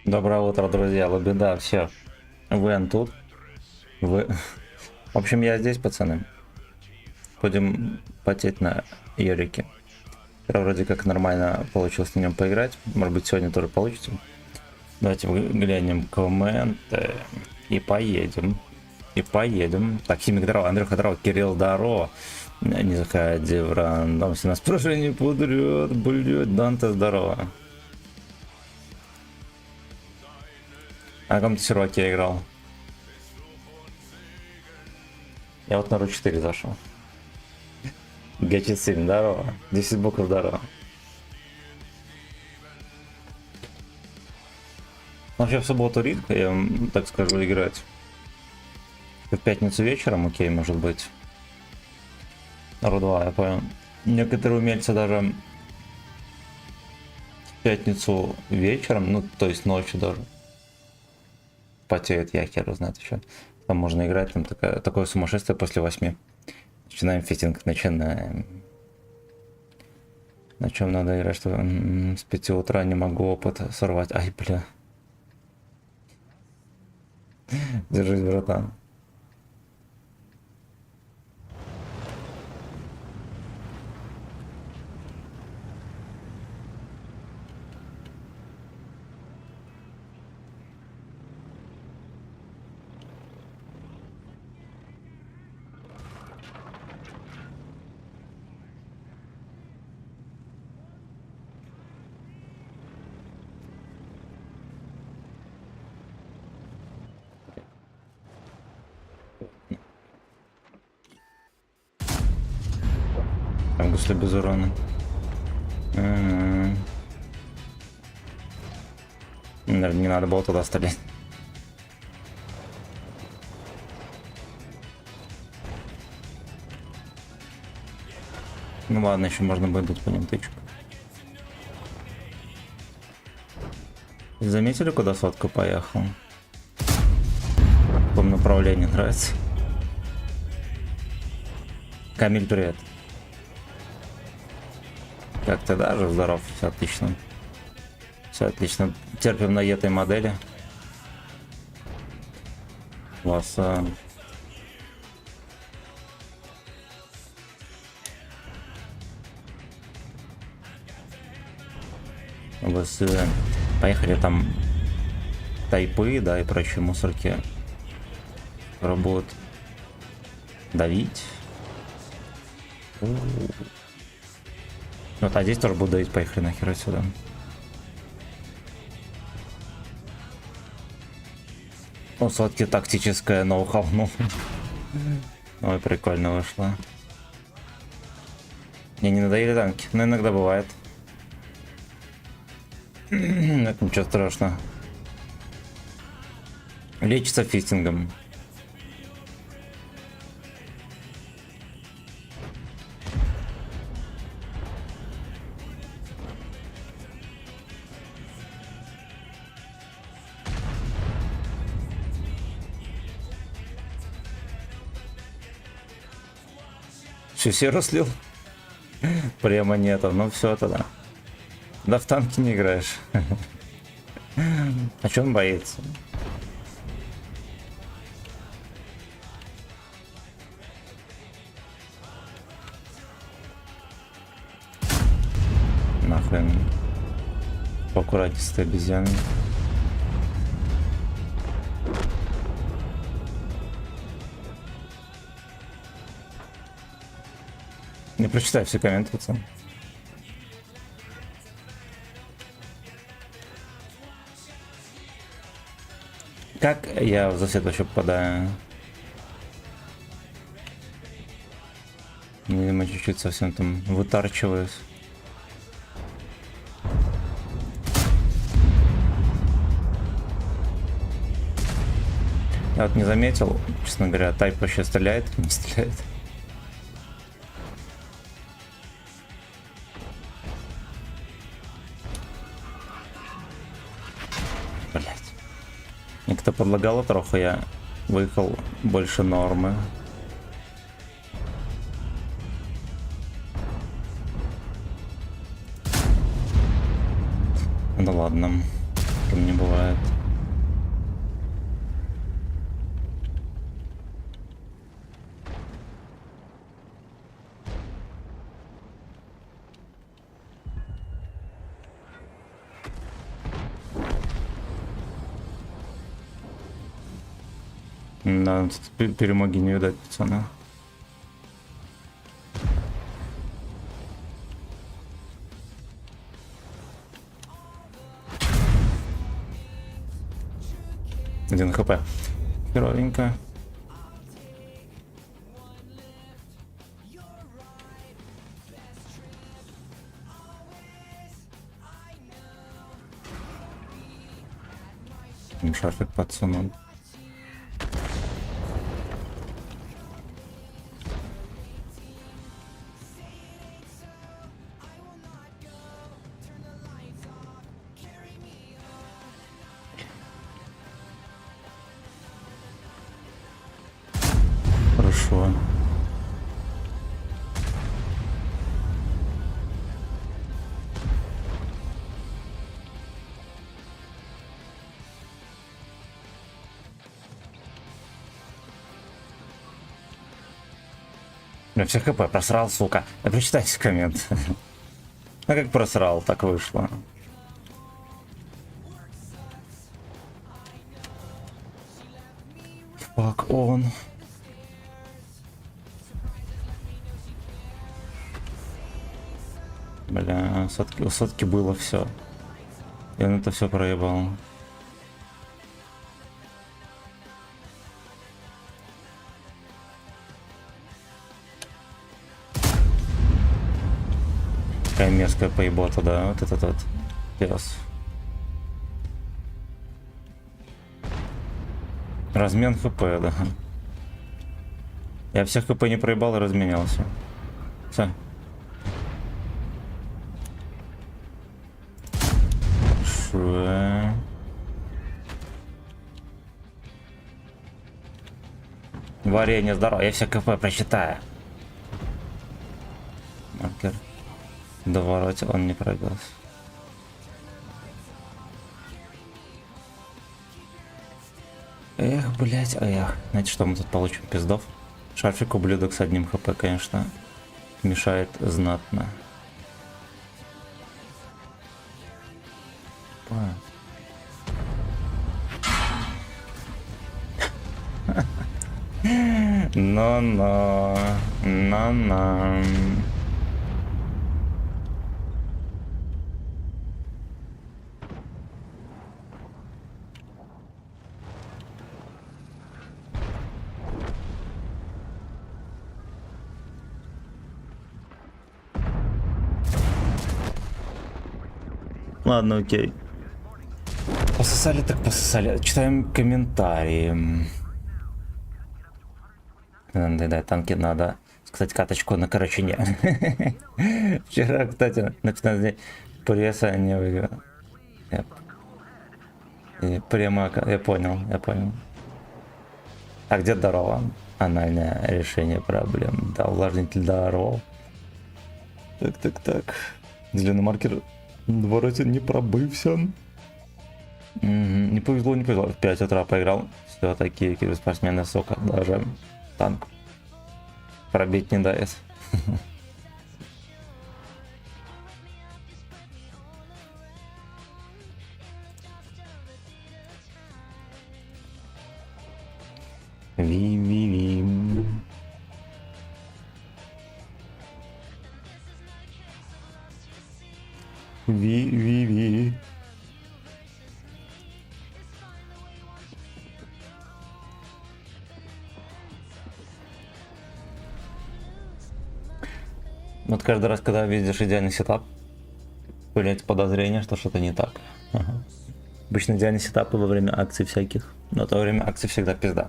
Доброе утро, друзья. Лабеда, все. Вен тут. Вы... В общем, я здесь, пацаны. Будем потеть на Йорике. Вчера вроде как нормально получилось на нем поиграть. Может быть, сегодня тоже получится. Давайте глянем комменты. И поедем. И поедем. Так, Химик здорово, Андрюха здорово, Кирилл здорово. Не заходи в рандом, если нас прошлое не пудрет, блядь. Данте здорово. А на каком-то серваке я играл. Я вот на Ру 4 зашел. Гачи-7, здорово. 10 букв, здорово. Вообще в субботу редко, я вам так скажу, играть. В пятницу вечером, окей, может быть. Ру 2, я понял. Некоторые умельцы даже в пятницу вечером, ну то есть ночью даже, потеют, я хер знает еще. Там можно играть, там такое сумасшествие после 8. Начинаем фитинг, начинаем. На чем надо играть, что с 5 утра не могу опыт сорвать. Ай, бля. Держись, братан. Там гусли без урона. Наверное, не надо было туда стрелять. Ну ладно, еще можно будет по ним тычку. Заметили, куда сотка поехал? В каком направлении нравится? Камиль, привет. Как ты даже здоров, все отлично. Все отлично. Терпим на этой модели. У вас поехали там тайпы, да, и прочие мусорки, которые будут давить. Вот, а здесь тоже буду давить, поехали нахер отсюда. Ну, сотки тактическая ноу-хау, ну. Ой, прикольно вышло. Мне не надоели танки, но иногда бывает. Это ничего страшного. Лечится фистингом. Все, серу слил? Прямо нету, ну все тогда. Да в танки не играешь. А чё он боится? Нахрен. Поаккуратнее с этой обезьяной. Не прочитай все комменты, пацан. Как я в засвет вообще попадаю? Видимо, чуть-чуть совсем там вытарчиваюсь. Я вот не заметил, честно говоря, тайп вообще стреляет, не стреляет. Блять. Некто подлагало трохи, я выехал больше нормы. Ну ладно. утром не бывает. Да, тут перемоги не видать, пацаны. Один хп. Херовенько. Шарфик подсунул. Хорошо. Я все хп просрал, сука. Да прочитайте коммент. А как просрал, так вышло. Фак он. Бля, у сотки было все. И он это все проебал. Какая мерзкая поебота, да, вот этот вот пес. Размен хп, да. Я всех хп не проебал и разменялся. Все. Хорошо. Варенье здорово, я все КП прочитаю. Маркер. До вороте он не пробился. Эх, блять, эх. Знаете, что мы тут получим? Пиздов. Шарфик ублюдок с одним хп, конечно, мешает знатно. Но-но. Но-но. Ладно, окей. Пососали так пососали. Читаем комментарии. Да, танки надо. Кстати, каточку на Карачине. Вчера, кстати, на 15 дней пресса не выиграл. Прямо, я понял. А где здорово? Анальное решение проблем. Да, увлажнитель здорово. Так. Зеленый маркер. Вороте не пробывся. Не повезло. В 5 утра поиграл. Все такие киберспортсмены, сука, даже танк пробить не дает. Ви-ви-ви. Ви-ви-ви. Вот каждый раз, когда видишь идеальный сетап, появляется подозрение, что что-то не так. Ага. Обычно идеальные сетапы во время акций всяких, но то время акций всегда пизда.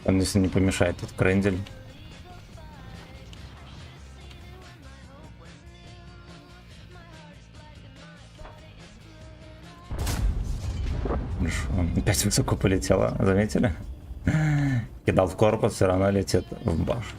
Он, если не помешает, тут крендель. Хорошо. Опять высоко полетела, заметили? Кидал в корпус, все равно летит в башню.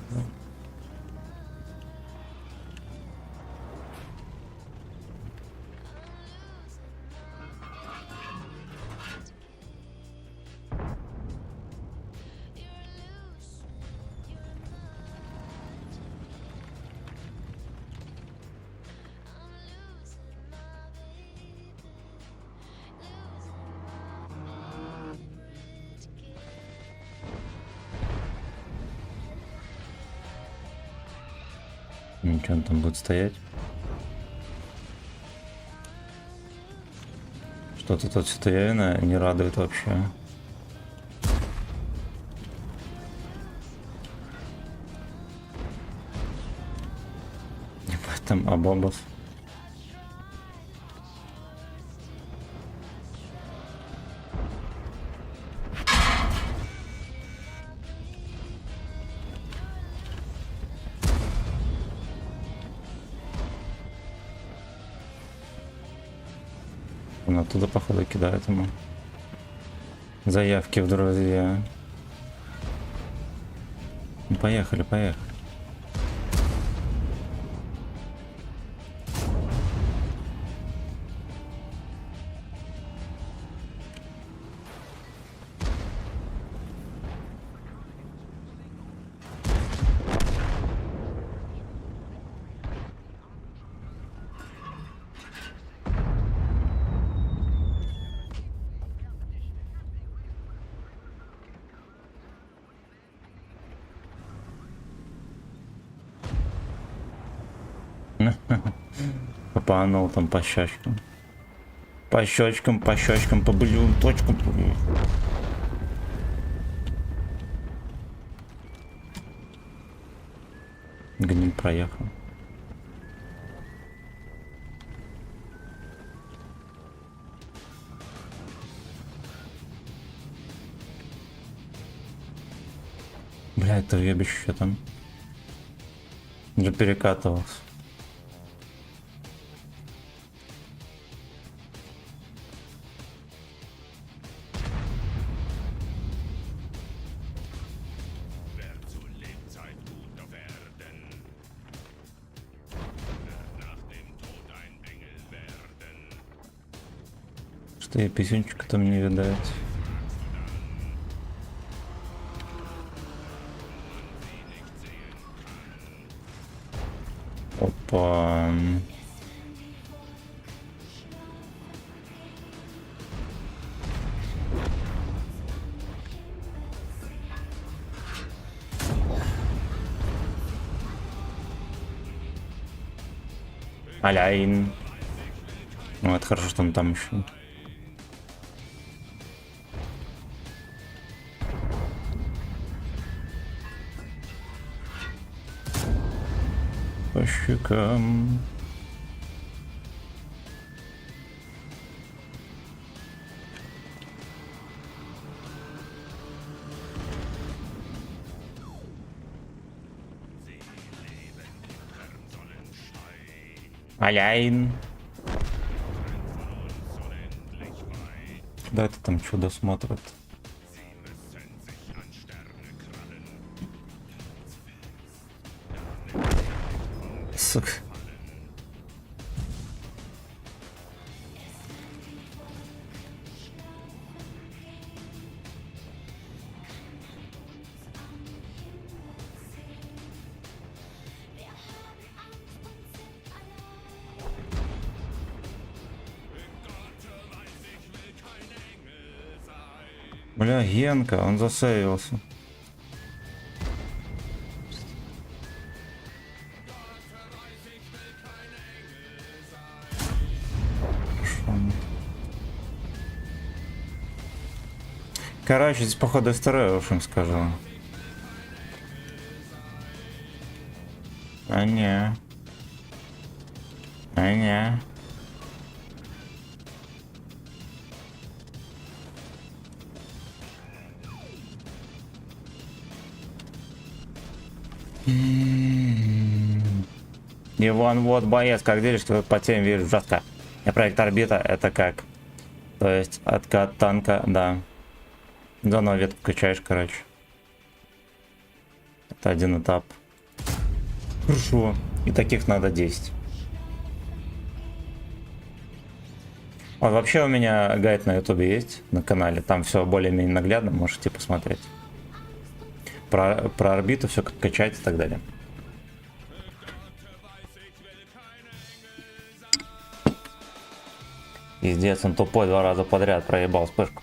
Ничего, он там будет стоять. Что-то тут стоявина не радует вообще. Ебать там, а бомбов. Он оттуда, походу, кидает ему заявки в друзья. Ну, поехали, поехали. Попанул там по щечкам. По щечкам, по блюм, точкам. Гниль проехал. Бля, это ебище там. Уже перекатывался. Что я писюнчика там не видать. Опа. Аляйн. Ну, это хорошо, что он там еще. По щекам. Аляйн. Да, это там чудо смотрит. Сука. Бля, Генка, он засейвился. Короче, здесь походу второе, в общем, скажу. А не. А не. Иван, вот боец, как делишься, по теме вижу жестко. И проект орбита это как? То есть откат танка, да. Заново ветку качаешь, короче. Это один этап. Хорошо. И таких надо 10. А вообще у меня гайд на ютубе есть, на канале. Там все более-менее наглядно, можете посмотреть. Про орбиту, все как качать и так далее. Пиздец, он тупой 2 раза подряд проебал вспышку.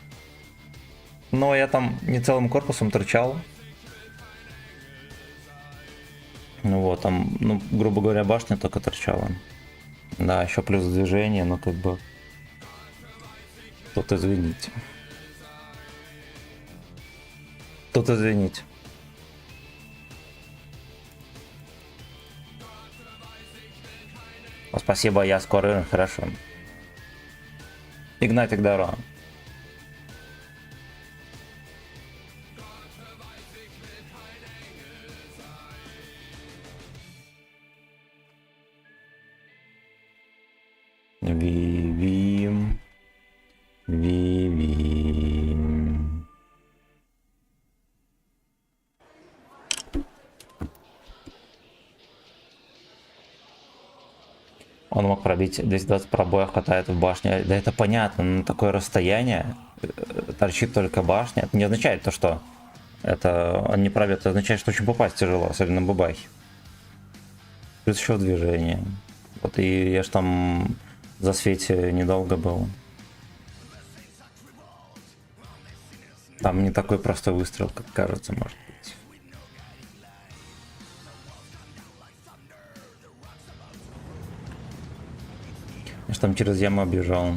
Но я там не целым корпусом торчал. Ну вот, там, ну, грубо говоря, башня только торчала. Да, еще плюс движение, но как бы... Тут извините. Тут извините. О, спасибо, я скоро, хорошо. Игнатик, здорово. Вивим. Вивим. Он мог пробить 220 пробоя, хватает в башне. Да это понятно, на такое расстояние торчит только башня. Это не означает то, что это он не пробьет, это означает, что очень попасть тяжело, особенно в бабахе. Плюс еще движение. Вот и я ж там за свете недолго был. Там не такой простой выстрел, как кажется, может быть. Я ж там через яму объезжал.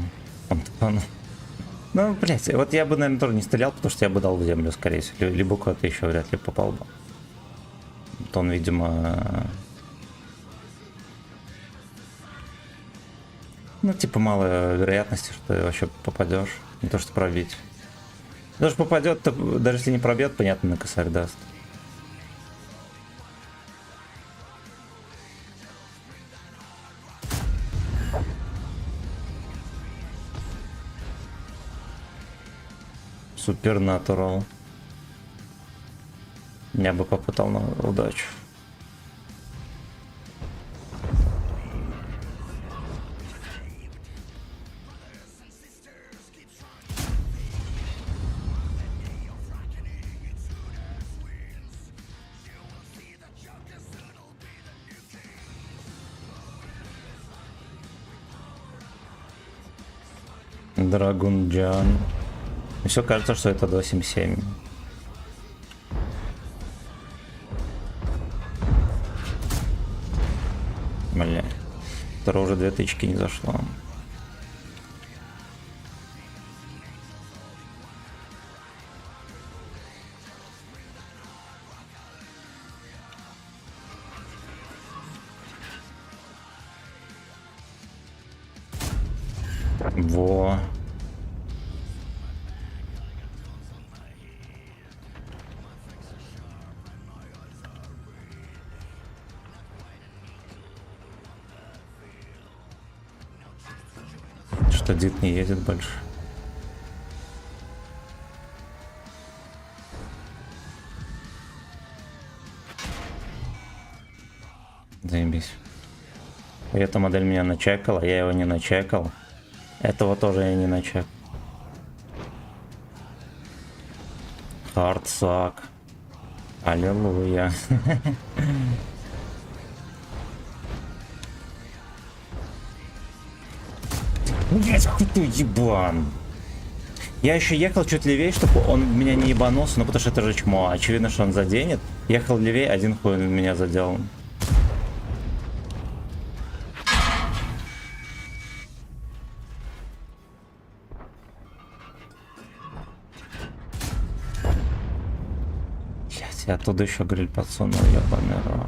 Ну, блять, вот я бы, наверное, тоже не стрелял, потому что я бы дал в землю, скорее всего. Либо куда-то еще вряд ли попал бы. Вот он, видимо... Ну, типа, мало вероятности, что ты вообще попадешь. Не то, что пробить. Даже попадет, то, даже если не пробьет, понятно, на косарь даст. Супернатурал. Я бы попытал на удачу. Драгунджан. Все кажется, что это 277. Бля. Второе уже 2 тычки не зашло. Во. Что Дит не едет больше. Заебись. И эта модель меня начекала, я его не начекал. Этого тоже я не начекал. Хардсак. Аллилуйя. Блять, хуй ты ебан. Я еще ехал чуть левее, чтобы он меня не ебанулся, ну потому что это же чмо. Очевидно, что он заденет. Ехал левее, один хуй он меня задел. Я оттуда еще гриль подсунул, ебаный рот.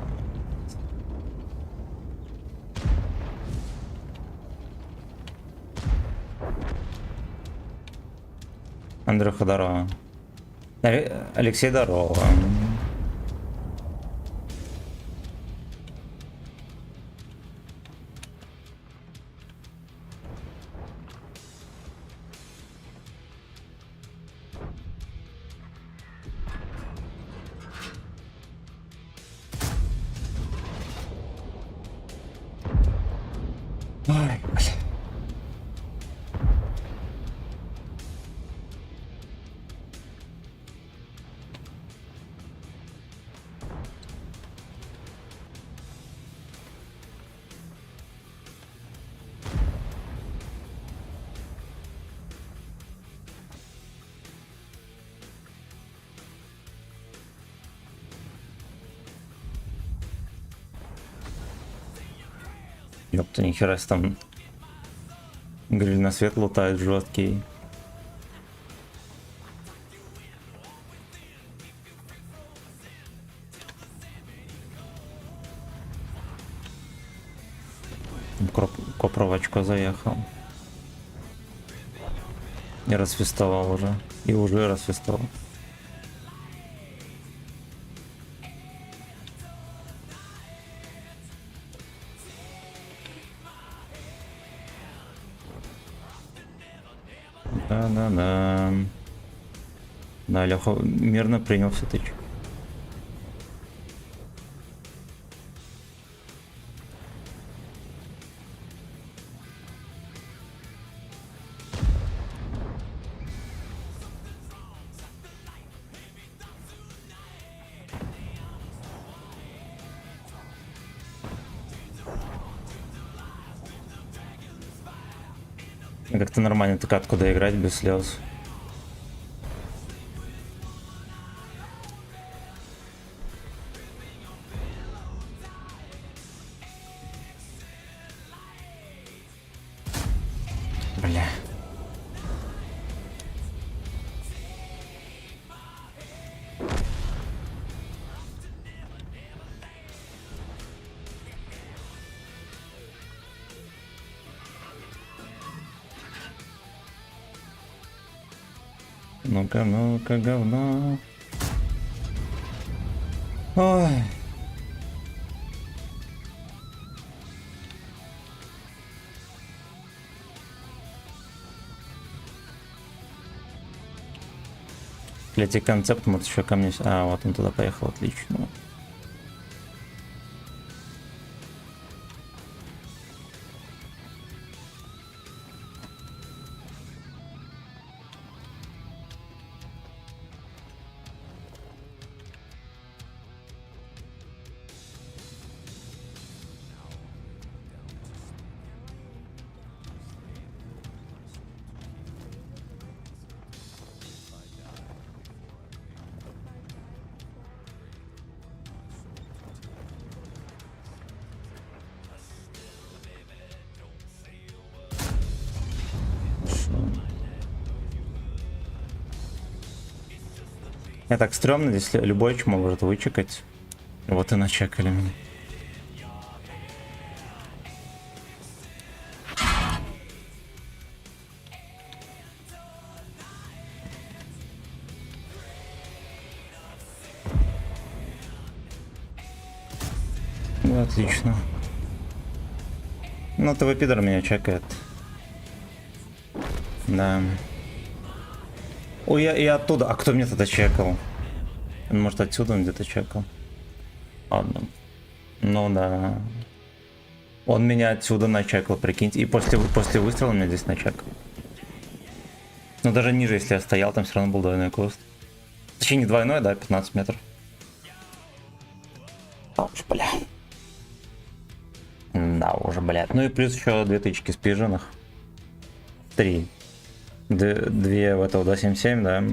Андрюха, здорово. Алексей, здорово. Ай, бля. Ёпта, нихера себе там гриль на свет лутает жесткий. Копра в очко заехал. И расфестовал уже. И уже расфестовал. Да-да-да. Да, Леха мирно принял все тычки. Как-то нормально так откуда играть без слез. Бля. Ну-ка, ну-ка, говно. Ой. Эти концепт вот еще ко мне. А, вот он туда поехал, отлично. Я так стрёмно, здесь любой чмо может вычекать. Вот и начекали меня. Ну, отлично. Ну, ТВ пидор меня чекает. Да. Ой, я оттуда. А кто меня тогда чекал? Может, отсюда он где-то чекал. Ладно. Ну да. Он меня отсюда начекал, прикиньте. И после выстрела меня здесь начекал. Но даже ниже, если я стоял, там все равно был двойной кост. Точнее, не двойной, да, 15 метров. А уж, бля. Да, уже, блядь. Ну и плюс еще 2 тычки спиженных. 3. 2 в этого 277, да.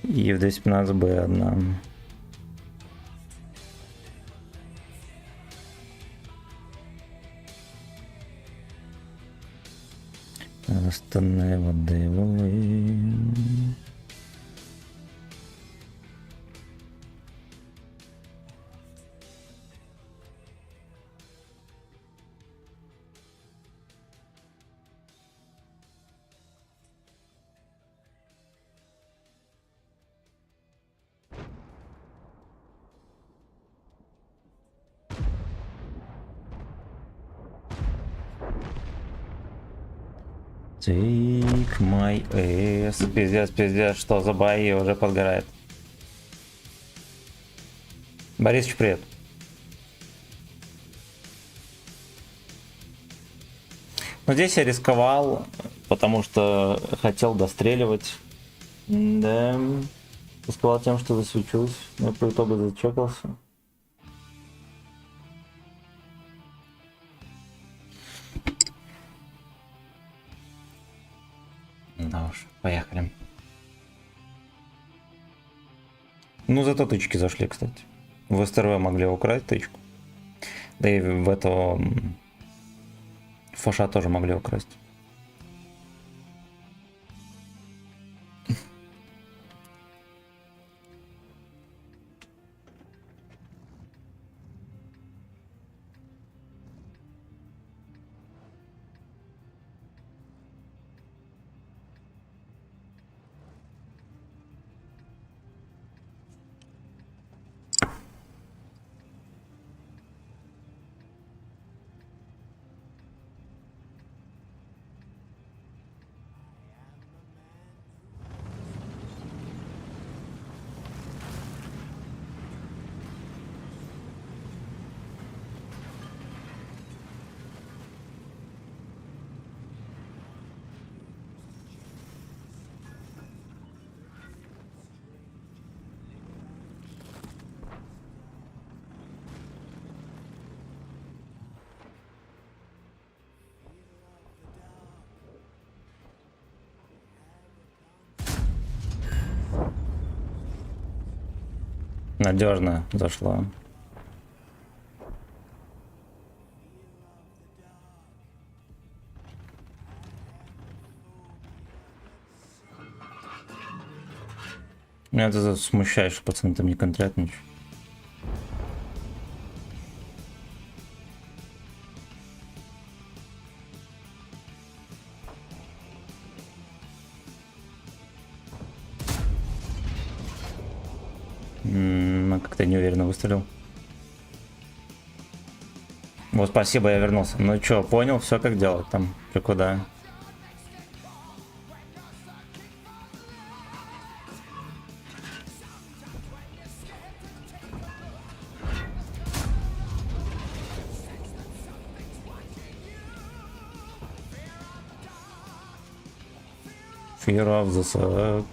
И в 215 Б1. Остальные воды волы. Take my ass. Пиздец, пиздец, что за бои уже подгорает. Борисович, привет. Но здесь я рисковал, потому что хотел достреливать. Да. Рисковал тем, что засвечусь. Но по итогу зачекался. Да уж, поехали. Ну, зато тычки зашли, кстати. В СТРВ могли украсть тычку. Да и в этого Фоша тоже могли украсть. Надежно зашла. Меня это смущает, что пацаны там не контрят ничего. Как-то неуверенно выстрелил. Вот, спасибо, я вернулся. Ну чё, понял, все как делать там, куда. Fear of the Suck.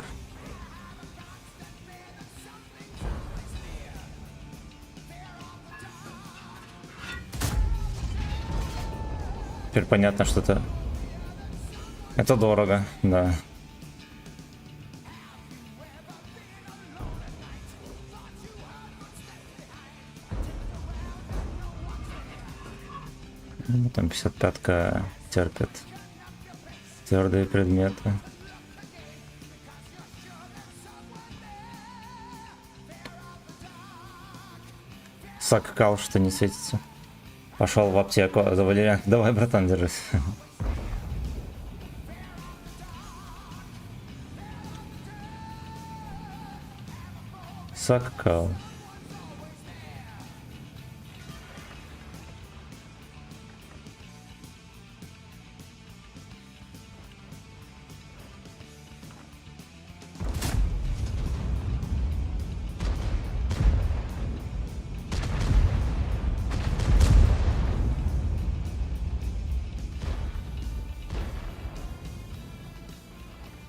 Теперь понятно, что это дорого, да. Ну, там 55-ка терпит твердые предметы. Саккал, что не светится. Пошел в аптеку за валерьянку. Давай, братан, держись. Саккал.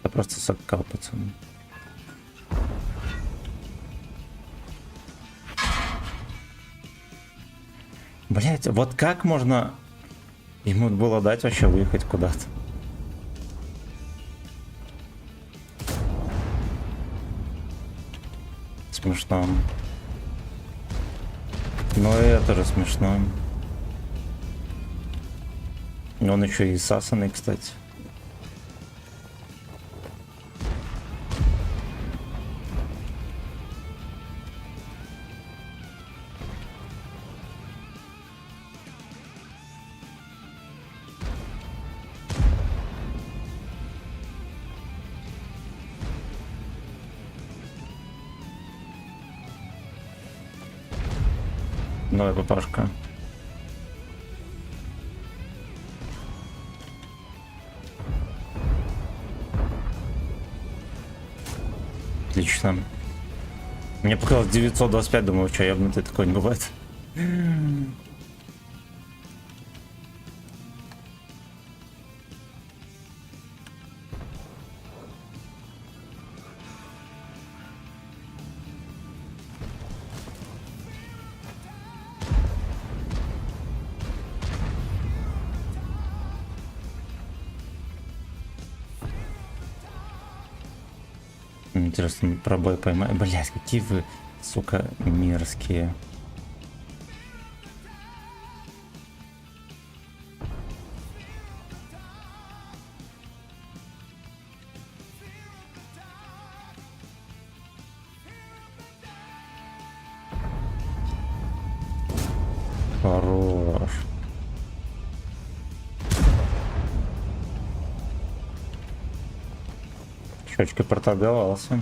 Это просто саккал, пацаны. Блять, вот как можно ему было дать вообще выехать куда-то? Смешно. Ну и это же смешно. Он еще и сасанный, кстати. Давай, папашка. Отлично. Мне показалось 925, думаю, что ебнутый такой не бывает. Интересно, пробой поймать. Блять, какие вы, сука, мерзкие. Хорош. Щечкой проторговался.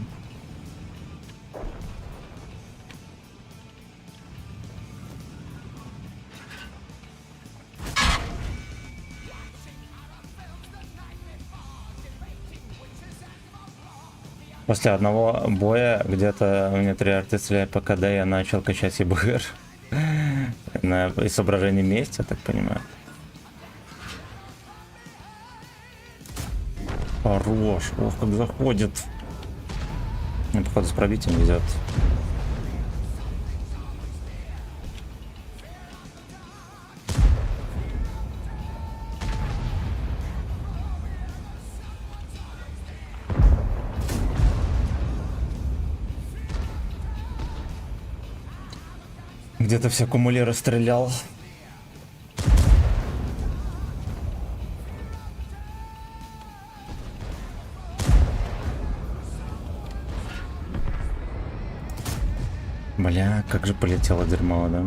После одного боя где-то у меня 3 артиста ПКД я начал качать ЕБР. Из соображений мести, я так понимаю. Хорош. Ох, как заходит. Мне, походу, с пробитием везет. Где-то все аккумулеры стрелял. Бля, как же полетело дерьмо, да?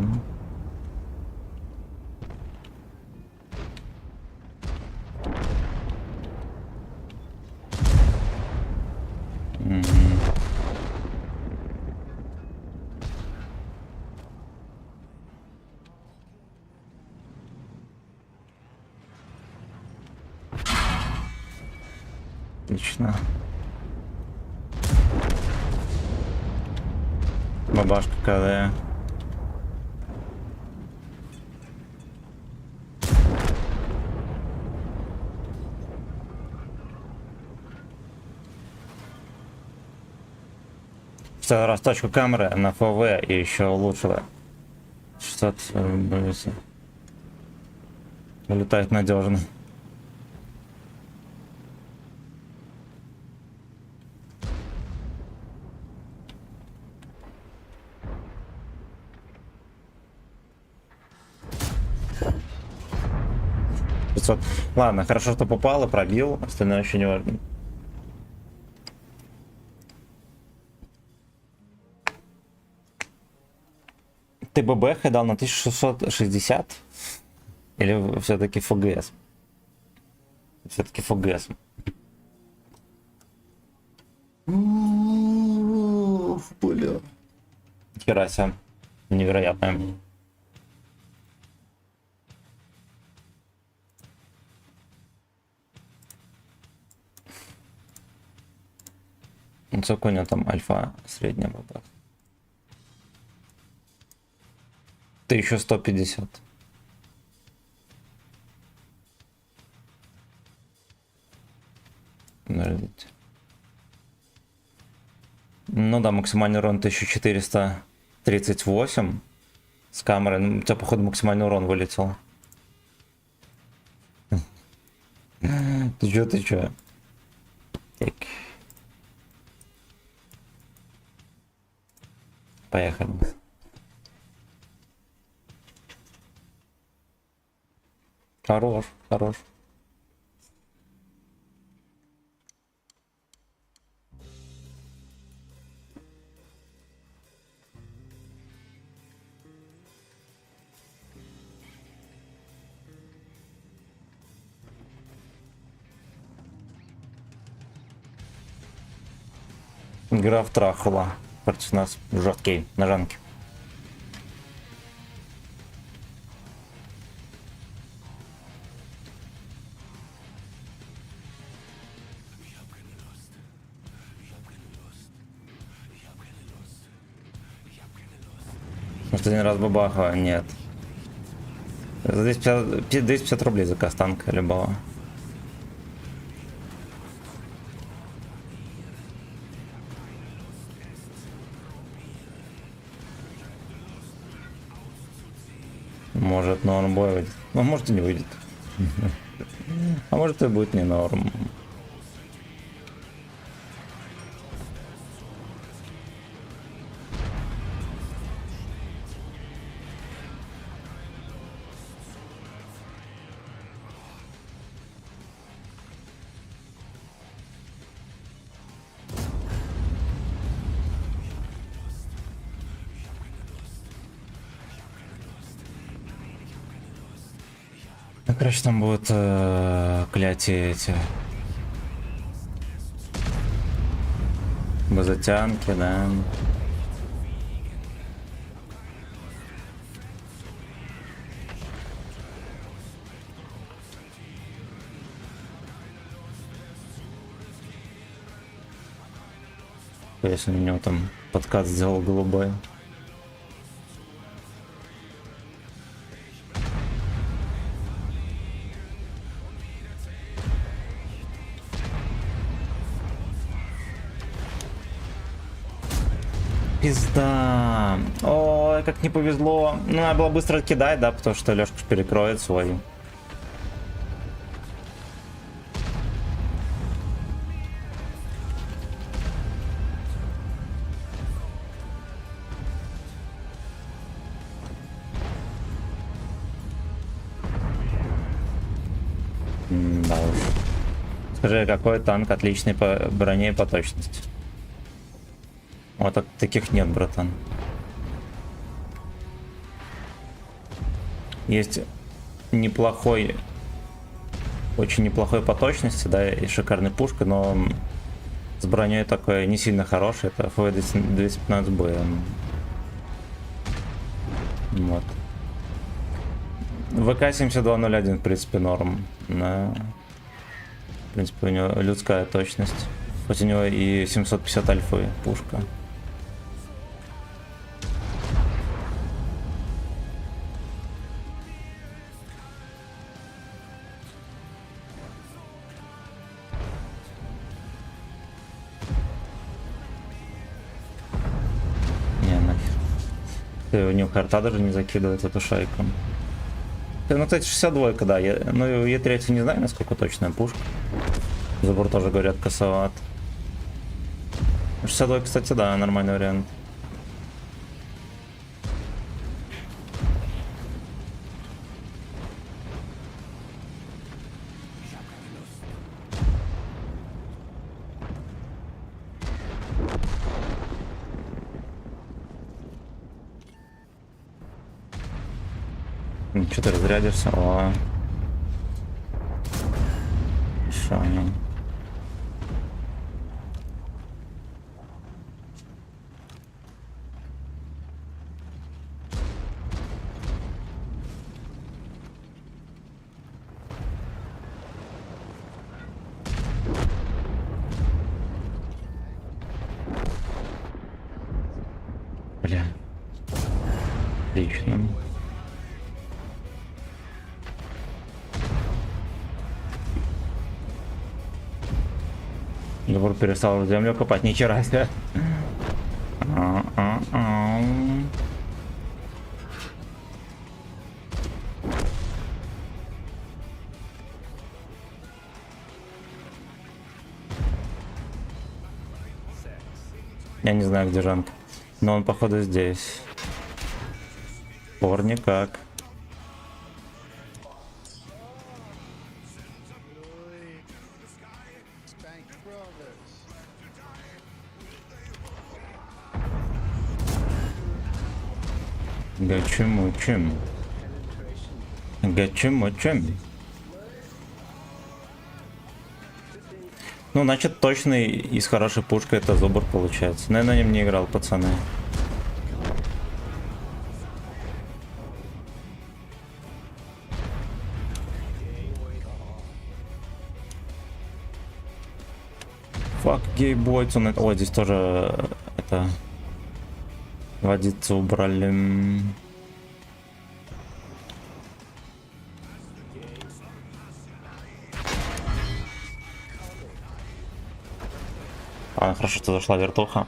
Отлично. Бабашка КД. Все, расточку камеры на ФВ и еще улучшила. 600 блюся. Улетает надежно. Ладно, хорошо, что попало, пробил, остальное еще не важно. Ты ББХ дал на 1660? Или все-таки ФГС? Все-таки ФГС. Бля. Хера себе. Невероятно. Ну, сколько у него там альфа средняя ББХ? 1150. Ну да, максимальный урон 1438 с камеры. Ну, у тебя, походу, максимальный урон вылетел. Ты чё? Так. Поехали. Хорош, хорош. Граф Трахула против нас жесткие ножанки. Может, один раз бабаха? Нет. За 250 рублей за кастанка любого. Может, норм бой выйдет. Ну, может и не выйдет. А может и будет не норм. Ну, короче, там будут клятие эти базотянки, да. Если у него там подкат сделал голубой. Пизда. Ой, как не повезло. Ну, надо было быстро кидать, да, потому что Лёшка перекроет свой. Да уж. Скажи, какой танк отличный по броне и по точности? Вот таких нет, братан. Есть неплохой, очень неплохой по точности, да, и шикарный пушка, но с броней такой не сильно хороший. Это ФВ-215Б. Вот. ВК-7201, в принципе, норм. Да. В принципе, у него людская точность. Хоть у него и 750 альфы пушка. Не, нахер. У него карта даже не закидывает эту шайку. Ну, кстати, 62, да. Ну, Е3 не знаю, насколько точная пушка. Забор тоже, говорят, косоват. 62, кстати, да, нормальный вариант. Что ты разрядишься? О. Хорошо. Бля. Отлично. Забор перестал землю копать, ни хера себе. Я не знаю, где Жанка. Но он, походу, здесь. Пор никак. Гачим-мучим. Гачим-мучим. Ну, значит, точный и с хорошей пушкой это Зубр получается. Но я на нем не играл, пацаны. Фак, гейбойц. Ой, здесь тоже это... Водицу убрали. А, хорошо, что зашла вертуха.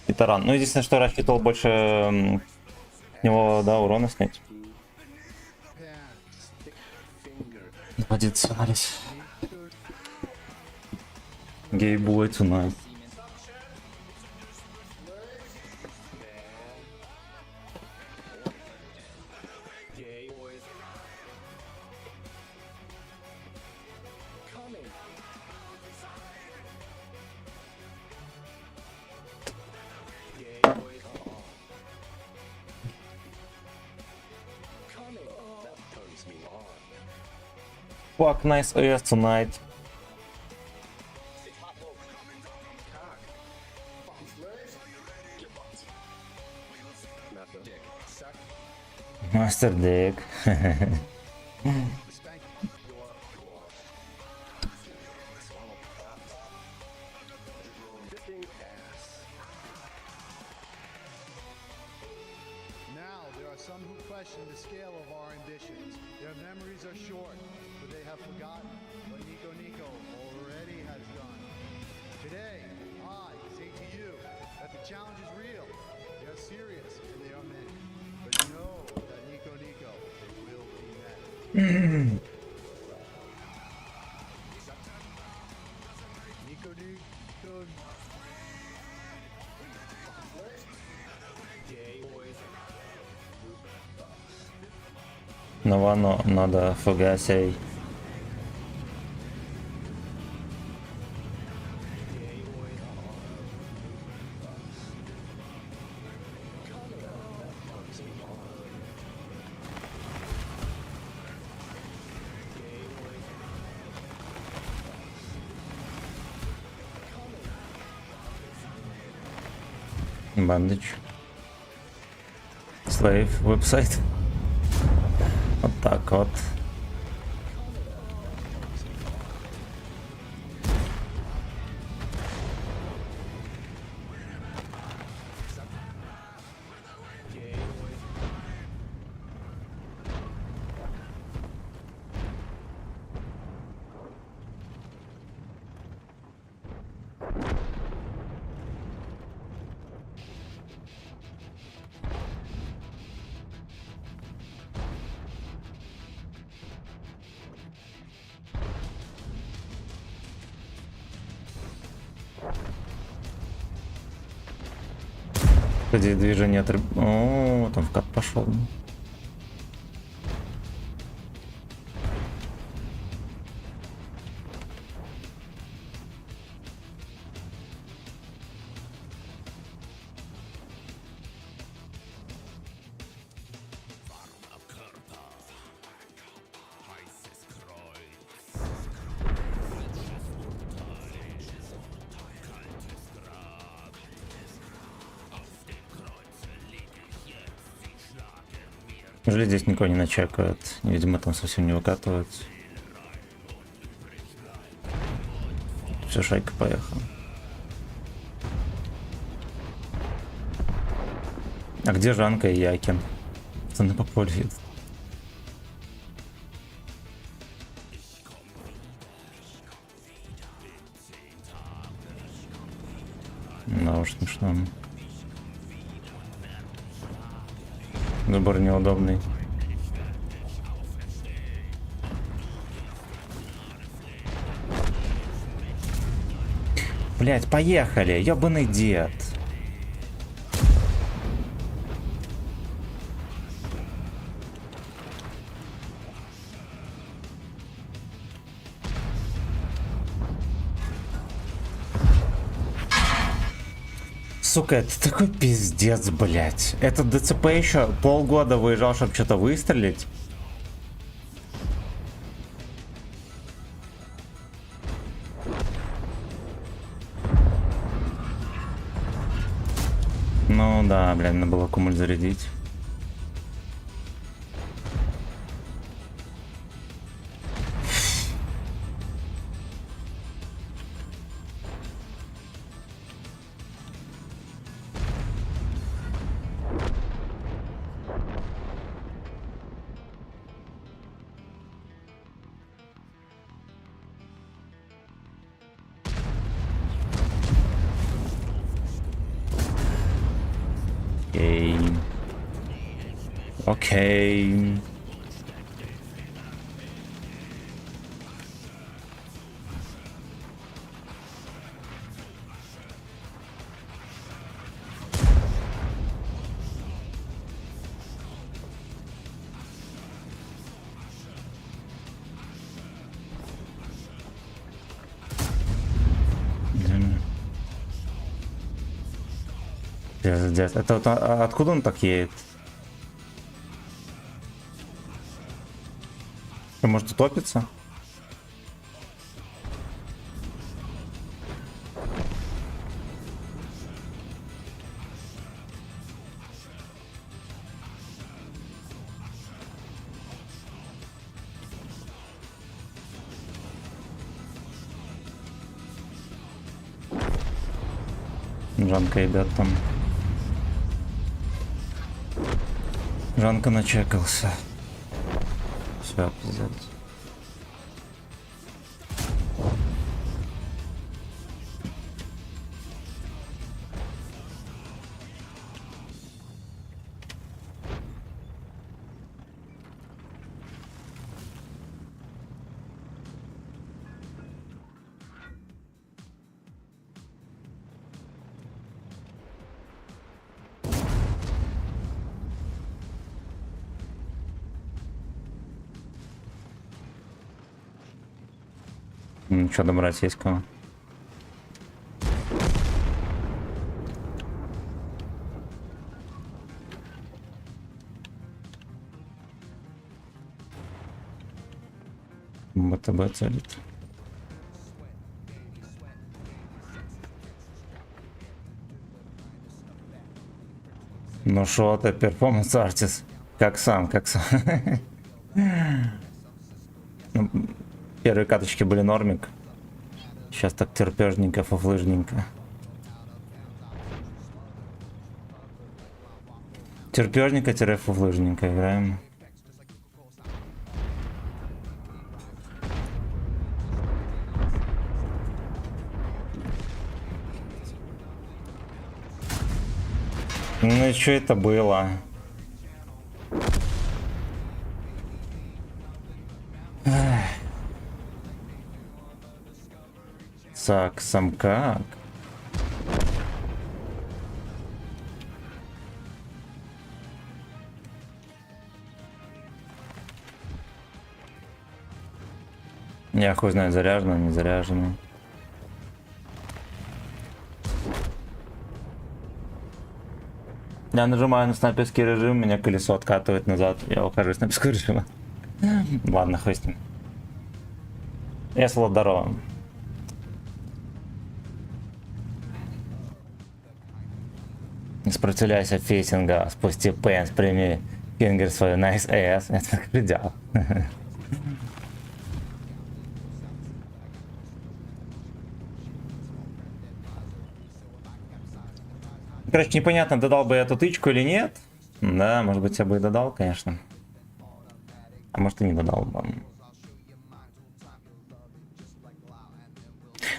И таран. Ну, единственное, что рассчитывал больше с него, да, урона снять. Водицу анализ. Гейбой tonight. That turns me on. Fuck nice ass tonight. Master Dick. Now, there are some who question the scale of our ambitions. Their memories are short, but they have forgotten what Nico Nico already has done. Today, I say to you that the challenge is real, they are serious, and they are many. But know that Nico Nico will be met. Nico Nico. No ладно, надо фугасей. Бандыч. Slave веб-сайт. Вот так вот. Здесь движение от... О, там вкат пошел. Неужели здесь никого не начекают? Видимо, там совсем не выкатывается. Все, шайка поехала. А где Жанка и Якин? Пацаны по полю едут. Да уж смешно. Забор неудобный. Блять, поехали, ёбаный дед. Сука, это такой пиздец, блять. Этот ДЦП еще полгода выезжал, чтобы что-то выстрелить. Ну да, блядь, надо было кумуль зарядить. Окей. Пиздец. Это вот, откуда он так едет? Может утопиться? Жанка ебет там. Жанка начекался. Все, пиздец. Что там российского? БТБ целит. Ну шо ты, перформанс артист? Как сам, как сам. Ну, первые каточки были нормик. Сейчас так терпежненько, фуфлыжненько. Терпежненько-фуфлыжненько играем. Ну и что это было? Так, сам как? Я хуй знает, заряжено, не заряжено. Я нажимаю на снайперский режим, меня колесо откатывает назад, я ухожу из снайперского режима. Ладно, хуй с ним. Я здорово. Не сопротивляйся фейсинга, спусти пенс, прими фингер свой nice ass. Это как предел. Короче, непонятно, додал бы я эту тычку или нет. Да, может быть, я бы и додал, конечно. А может, и не додал бы.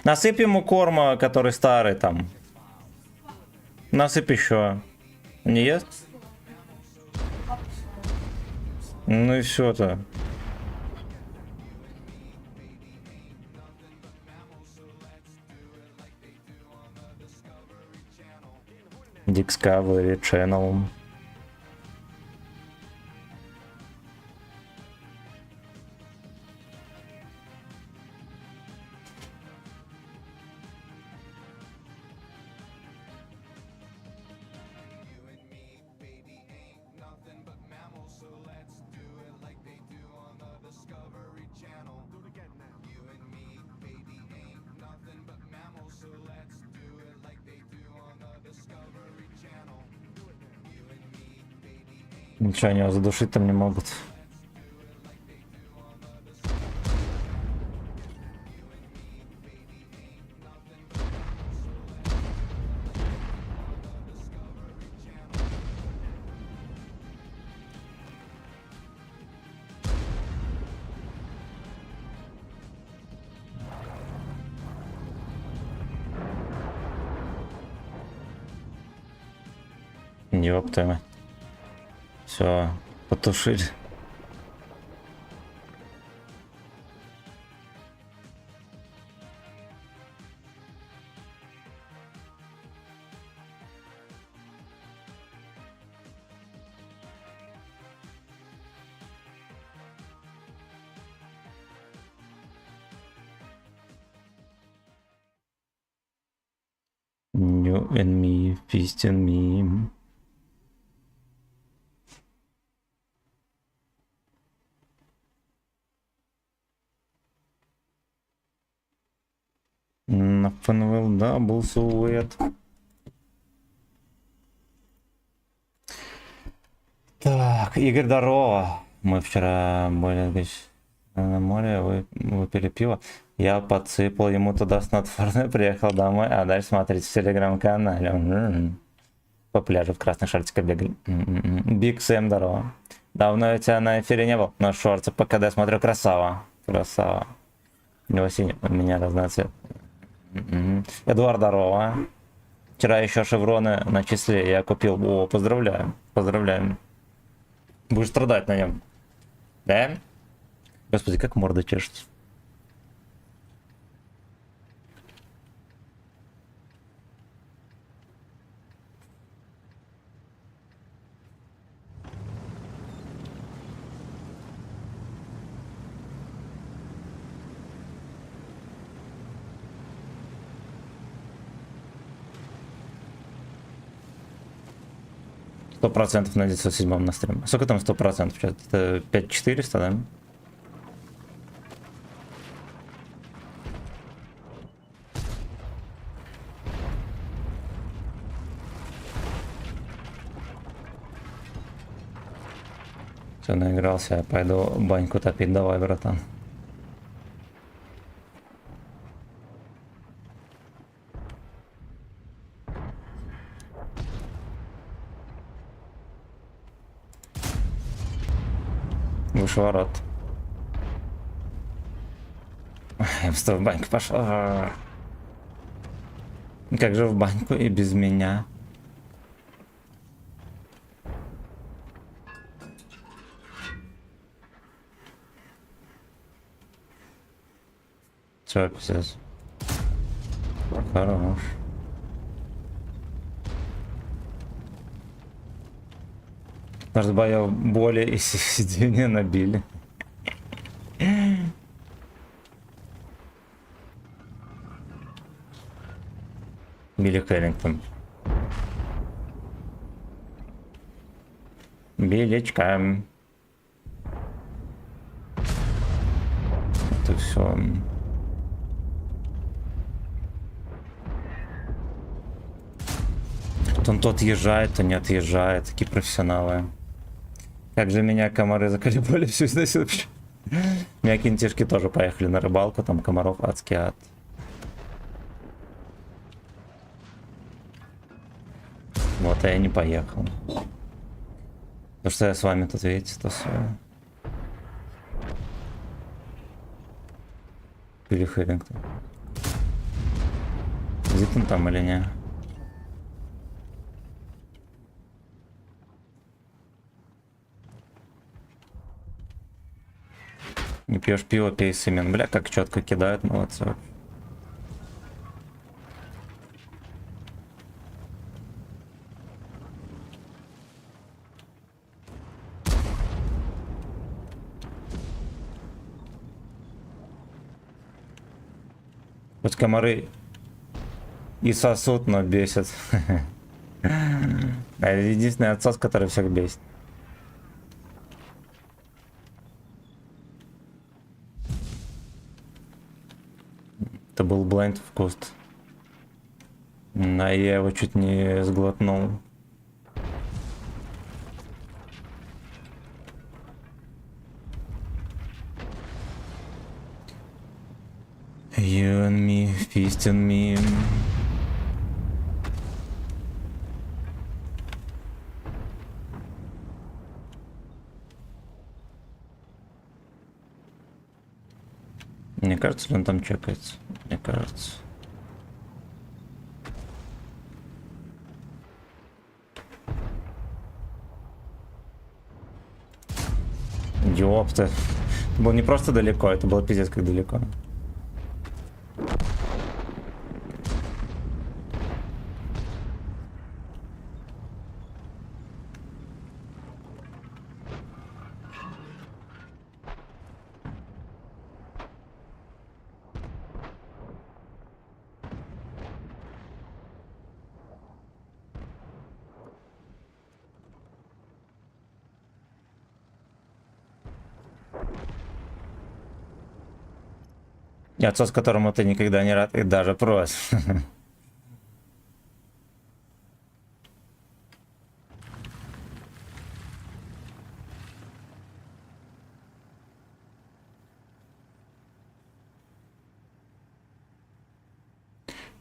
Насыпь ему корма, который старый там. Насыпь еще. Не ест? Ну и все-то. Discovery Channel. Ничего, они его задушить там не могут. Ёпта. Все, потушили. You and me, feast on me. Nothing да, был силуэт. Так, Игорь, здорово. Мы вчера были, На море выпили пиво. Я подсыпал ему туда снотворное, приехал домой, а дальше смотрите в телеграм-канале. По пляжу в красных шортиках бегали. Биг Сэм, здорово. Давно я тебя на эфире не был, но шорты по КД смотрю, красава. Красава. У него синий, у меня разноцвет. Эдуард, здорово. Вчера еще шевроны начислили, я купил. О, поздравляем, поздравляем. Будешь страдать на нем. Да? Господи, как морда чешется. Сто процентов на 907 на стрим. Сколько там 100%? Это 5400, да? Все, наигрался, я пойду баньку топить, давай, братан. Выше ворот. Я в баньку пошел. Как же в баньку и без меня? Все, пиздец. Хорош. Наш боев боли и сиденья набили. Билли Кэррингтон. Билечка. Это все. То отъезжает, то не отъезжает. Такие профессионалы. Как же меня комары заколебали всю износил. У меня кинтишки тоже поехали на рыбалку, там комаров адский ад. Вот, а я не поехал. Потому что я с вами тут, видите, то все. Билли Хэрингтон. Сидит он там или не? Не пьешь пиво, пей семен. Бля, как четко кидают, молодцы. Хоть комары и сосут, но бесят. Это единственный отсос, который всех бесит. Это был blind в куст. А я его чуть не сглотнул. You and me, feast on me. Мне кажется, ли он там чекается? Мне кажется. Ёпта. Это было не просто далеко, это было пиздец как далеко. И отцо, с которому ты никогда не рад и даже просишь.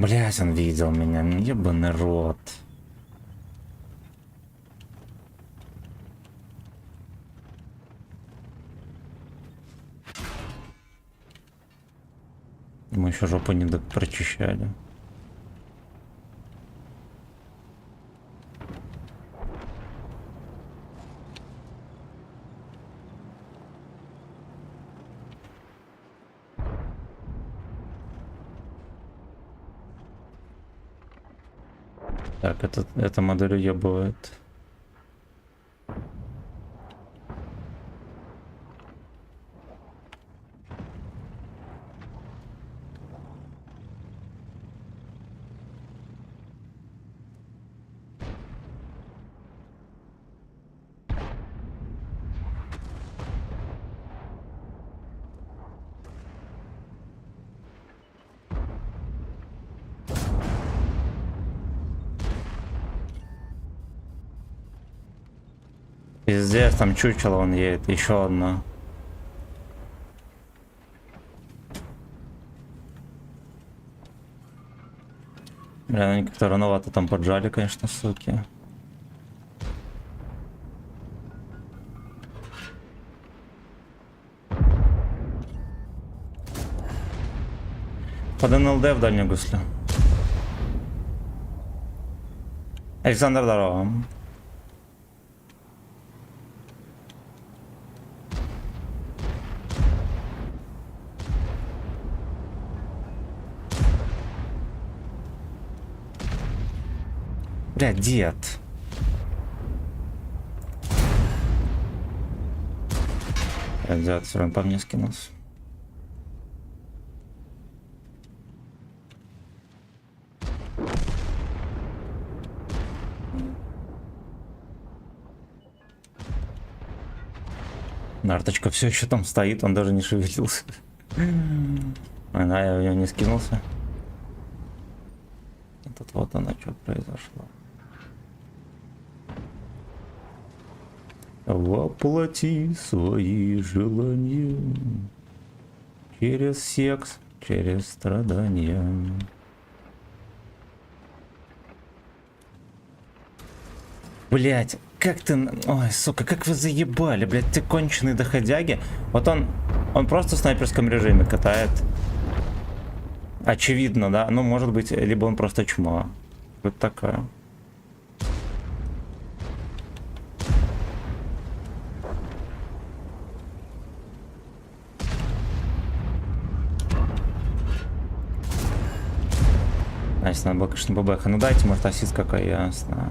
Блять, он видел меня, ебаный рот. Мы еще жопу не прочищали. Так, эта модель уебывает. Пиздец, там чучело он едет, еще одно. Бля, они как-то рановато там поджали, конечно, суки. Под НЛД в дальнюю гуслю. Александр, здорово. Бля, дед. Дед все равно по мне скинулся. Нарточка все еще там стоит, он даже не шевелился. Да, я в него не скинулся. Тут вот оно, что произошло. Воплоти свои желания через секс, через страдания. Блять, как ты... Ой, сука, как вы заебали, блять, ты конченые доходяги. Вот он просто в снайперском режиме катает. Очевидно, да? Ну, может быть, либо он просто чмо. Вот такая. Значит, надо было, конечно, бабеха. Ну дайте, может, ассист какой, ясно.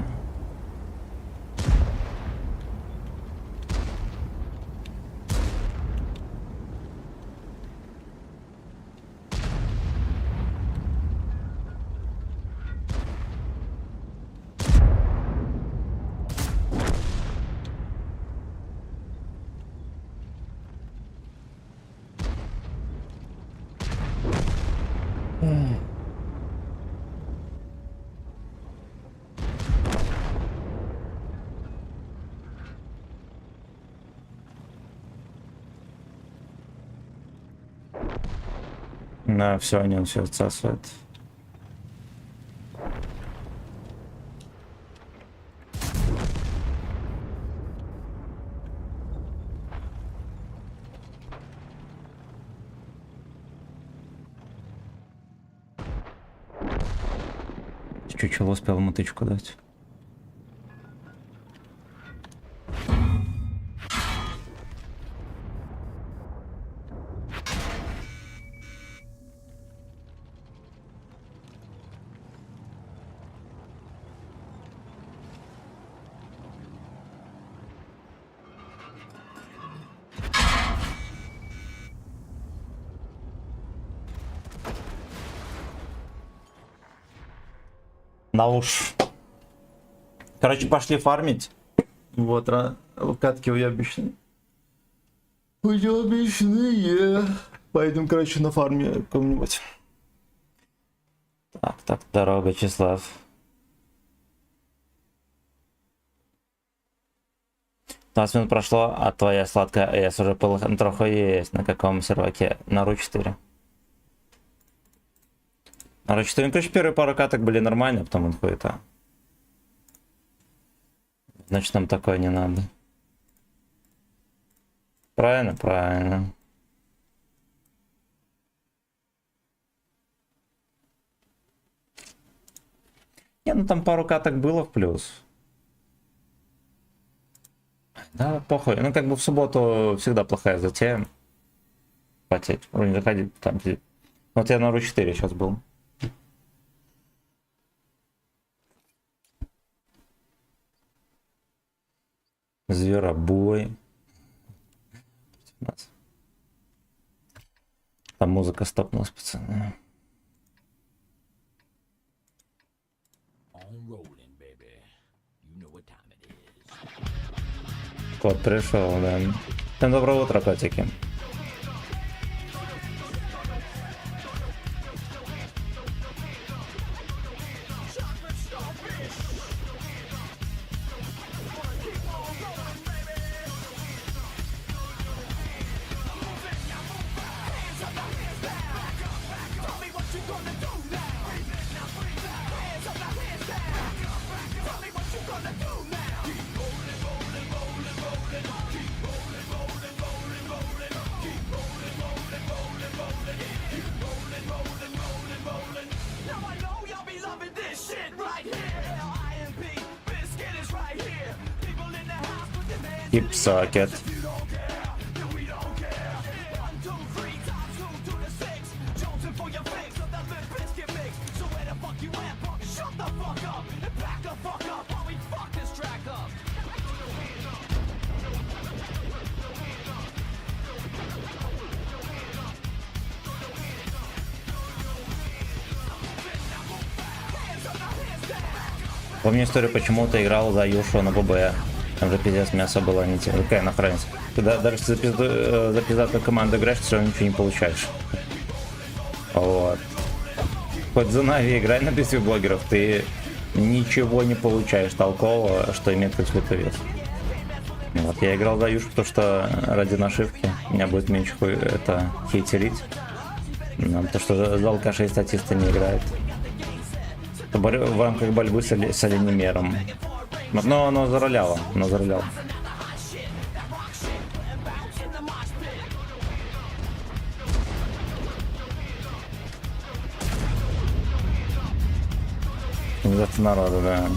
Да, все, они он все отсасывает. Чучело успел ему тычку дать. На уж. Короче, пошли фармить. Вот, катки уебищные. Уебищные. Пойдем, короче, на фарме каком-нибудь. Так, дорога, Числав. 20 минут прошло, а твоя сладкая АЭС уже трохи есть. На каком серваке? На РУ 4. Короче, первые пару каток были нормально, потом он хуета. Значит, нам такое не надо. Правильно, правильно. Не, ну там пару каток было в плюс. Да, похуй. Ну, как бы в субботу всегда плохая затея. Потеть. Вроде заходить там. Вот я на Ру 4 сейчас был. Зверобой. Там музыка стопнулась, пацаны. Кот пришел, да. Всем доброе утро, котики. Keep socket. Помню историю, почему ты играл за Юшу на ББ. Там же пиздец мясо было, не те. Какая нахрен. Когда даже за пиздатую команду играешь, ты все равно ничего не получаешь. Вот. Хоть за Нави играй на битве блогеров, ты ничего не получаешь толкового, что имеет какой-то вес. Вот, я играл за Юшу, потому что ради нашивки меня будет меньше это хейтерить. Потому что за алкашей и статисты не играет. В рамках борьбы с оленемером. Но оно зароляло, За народу, да.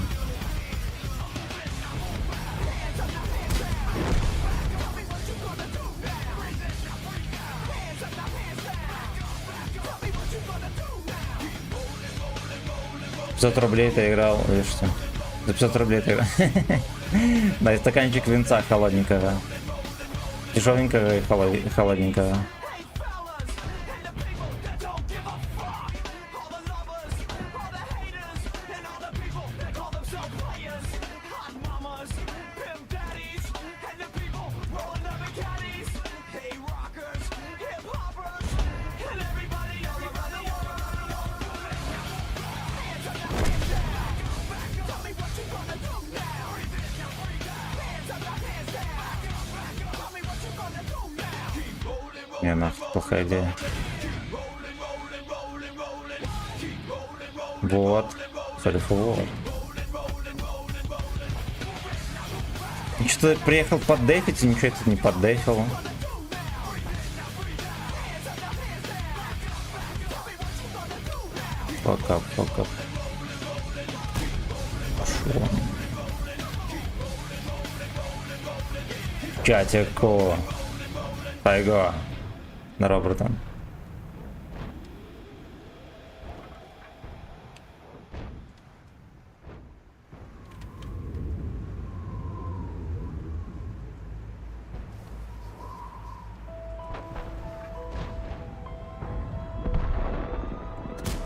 $500 ты играл, видишь что? За 500 рублей ты играл. Да, и стаканчик винца холодненького. Дешевенького и холодненького. Не, нахуй, плохая идея. Вот. Вот. Что-то приехал поддефить, и ничего это не поддефил. Пока. Пошел. Чатику. Тайго. Здорово, братан.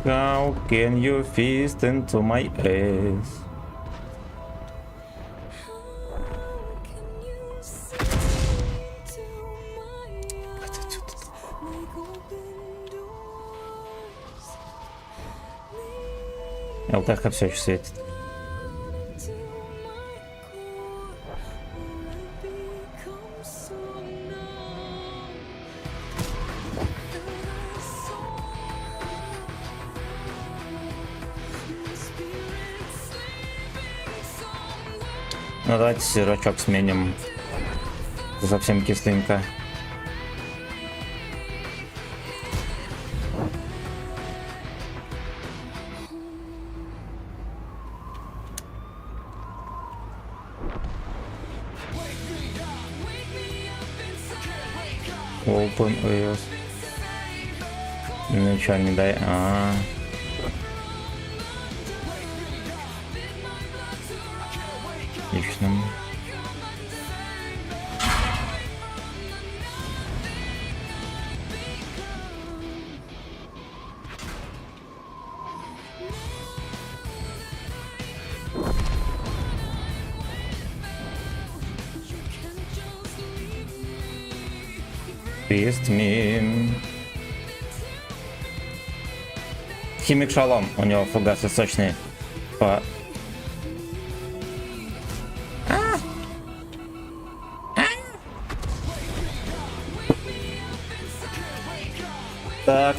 How can you fist into my ass? ЛТХ все еще светит. Ну давайте сырочок сменим. Совсем кислинка. Open OS. Ничего не дай. Отлично. Twist me. Химик Шалом, у него фугасы сочные.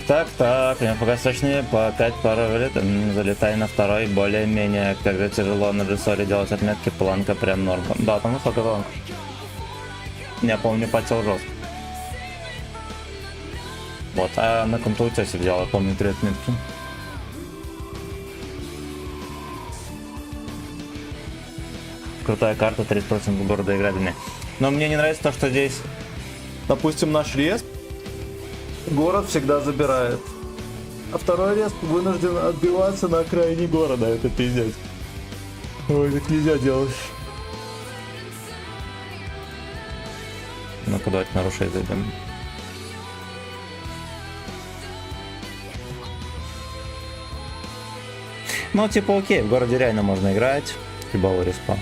Так, у него фугасы сочные, по 5 пар залетай на второй, более-менее, когда тяжело на джессоре делать отметки, планка прям норм. Да, там высокая планка. Я помню, потел жестко. Вот, а на контуте делал, я помню, 3 отметки. Крутая карта, 30% города играбельная. Но мне не нравится то, что здесь, допустим, наш респ город всегда забирает. А второй респ вынужден отбиваться на окраине города. Это пиздец. Ой, так нельзя делать. Ну-ка, давайте нарушить зайдем. Ну, типа, окей, в городе реально можно играть. Фибовый респаун.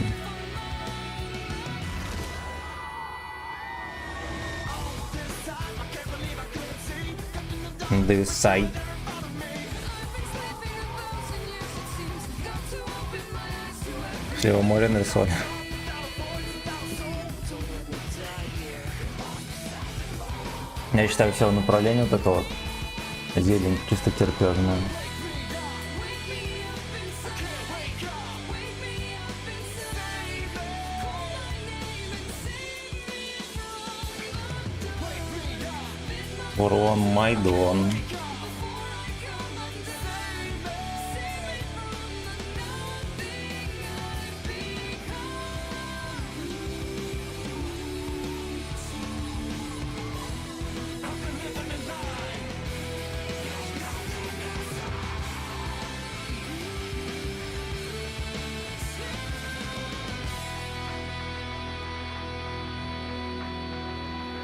Девисай. Всего море нарисовали. Я считаю, все направление вот это вот. Зелень чисто терпежная. Урон Майдон.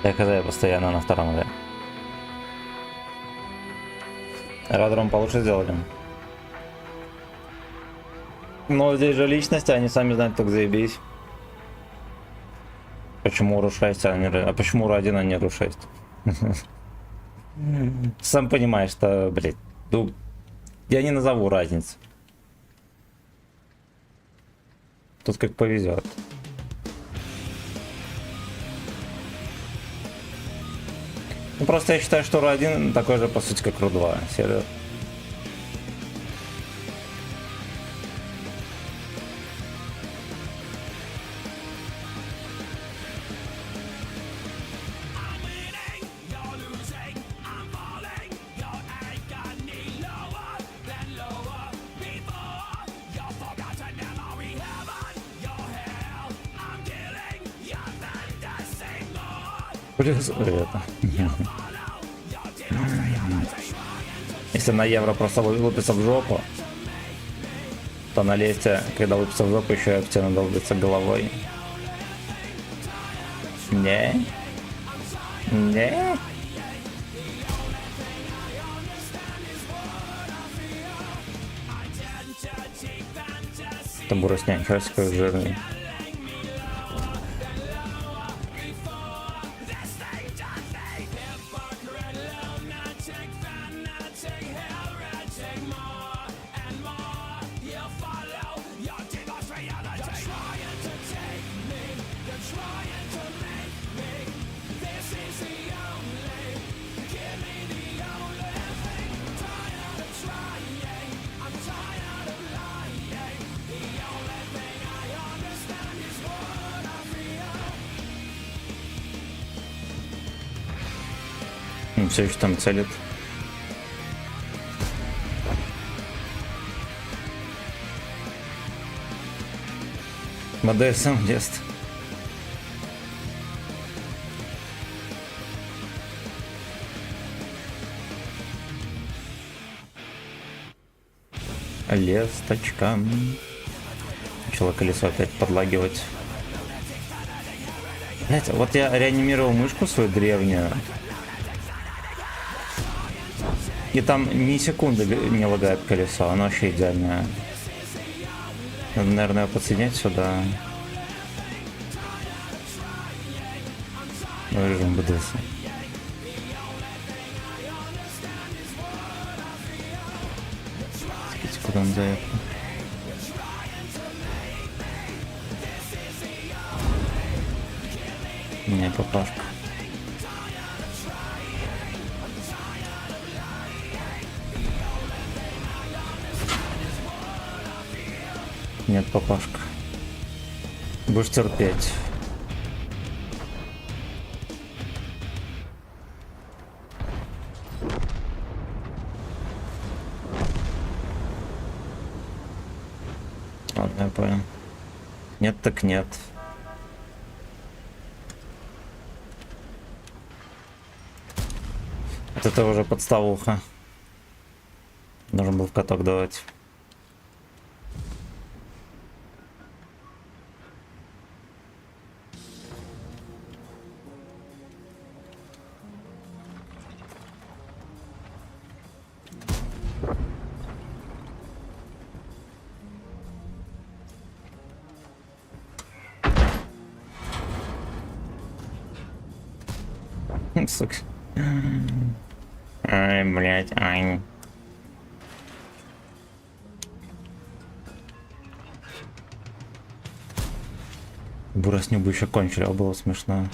Я хз, постоянно на втором, да. Аэродром получше сделали. Но здесь же личности, они сами знают, как заебись. Почему Ру-6, а почему Ру-1, а не Ру-6? Сам понимаешь, что, блядь, ну, я не назову разницы. Тут как повезет. Ну, просто я считаю, что Ру-1 такой же, по сути, как Ру-2 сервер. Плюс это. Если на евро просто лупится в жопу, то на лесте, когда лупится в жопу, еще и в тебя надолбится головой. Не. Табура снять, какой жирный. Все еще там целит. БДСМ ест. Лесточка. Начало колесо опять подлагивать. Знаете, вот я реанимировал мышку свою древнюю. И там ни секунды не лагает колесо, оно вообще идеальное. Надо, наверное, подсоединять сюда. Режим БДС. Смотрите, куда он заехал. Не, папашка. Нет, папашка. Будешь терпеть. Ладно, я понял. Нет, так нет. Вот это уже подставуха. Должен был в каток давать. Сука. Ай, блядь, ай. Бурасню бы еще кончили, а было смешно.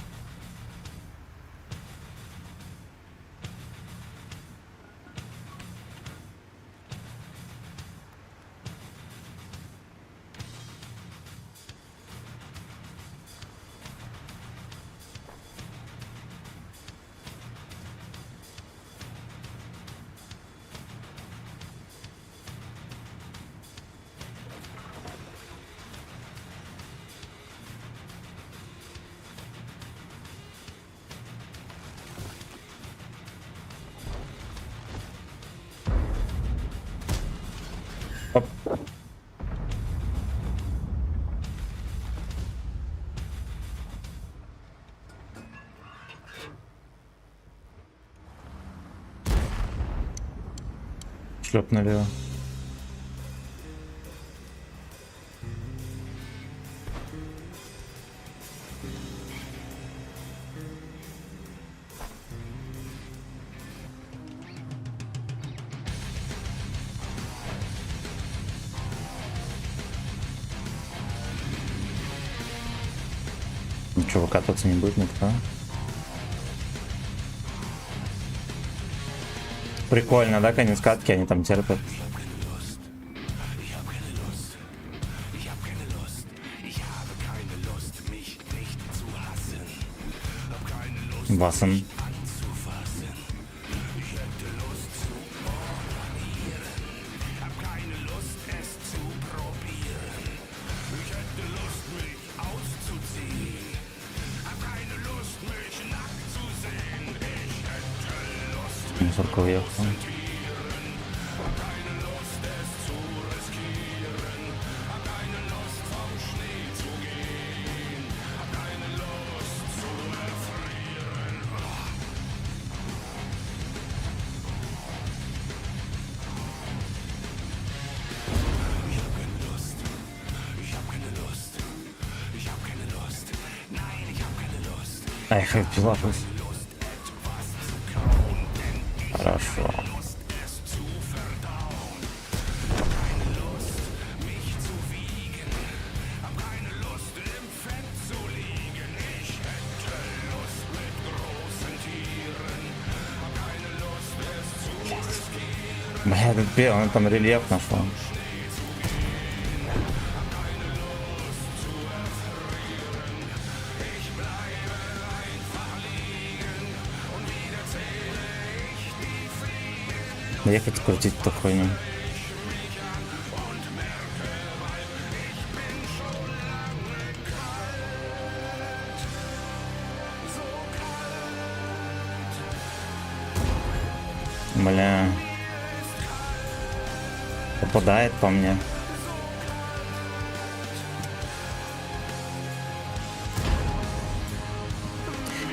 Оп. Шлепнули его. Ничего, выкатываться не будет никто. Прикольно, да, конец катки, они там терпят. Васан. Мусорка уехала. Ай, Беларусь. Хорошо. Бля, этот белый, он там рельеф нашел. Ехать крутить эту хуйню. Бля. Попадает по мне.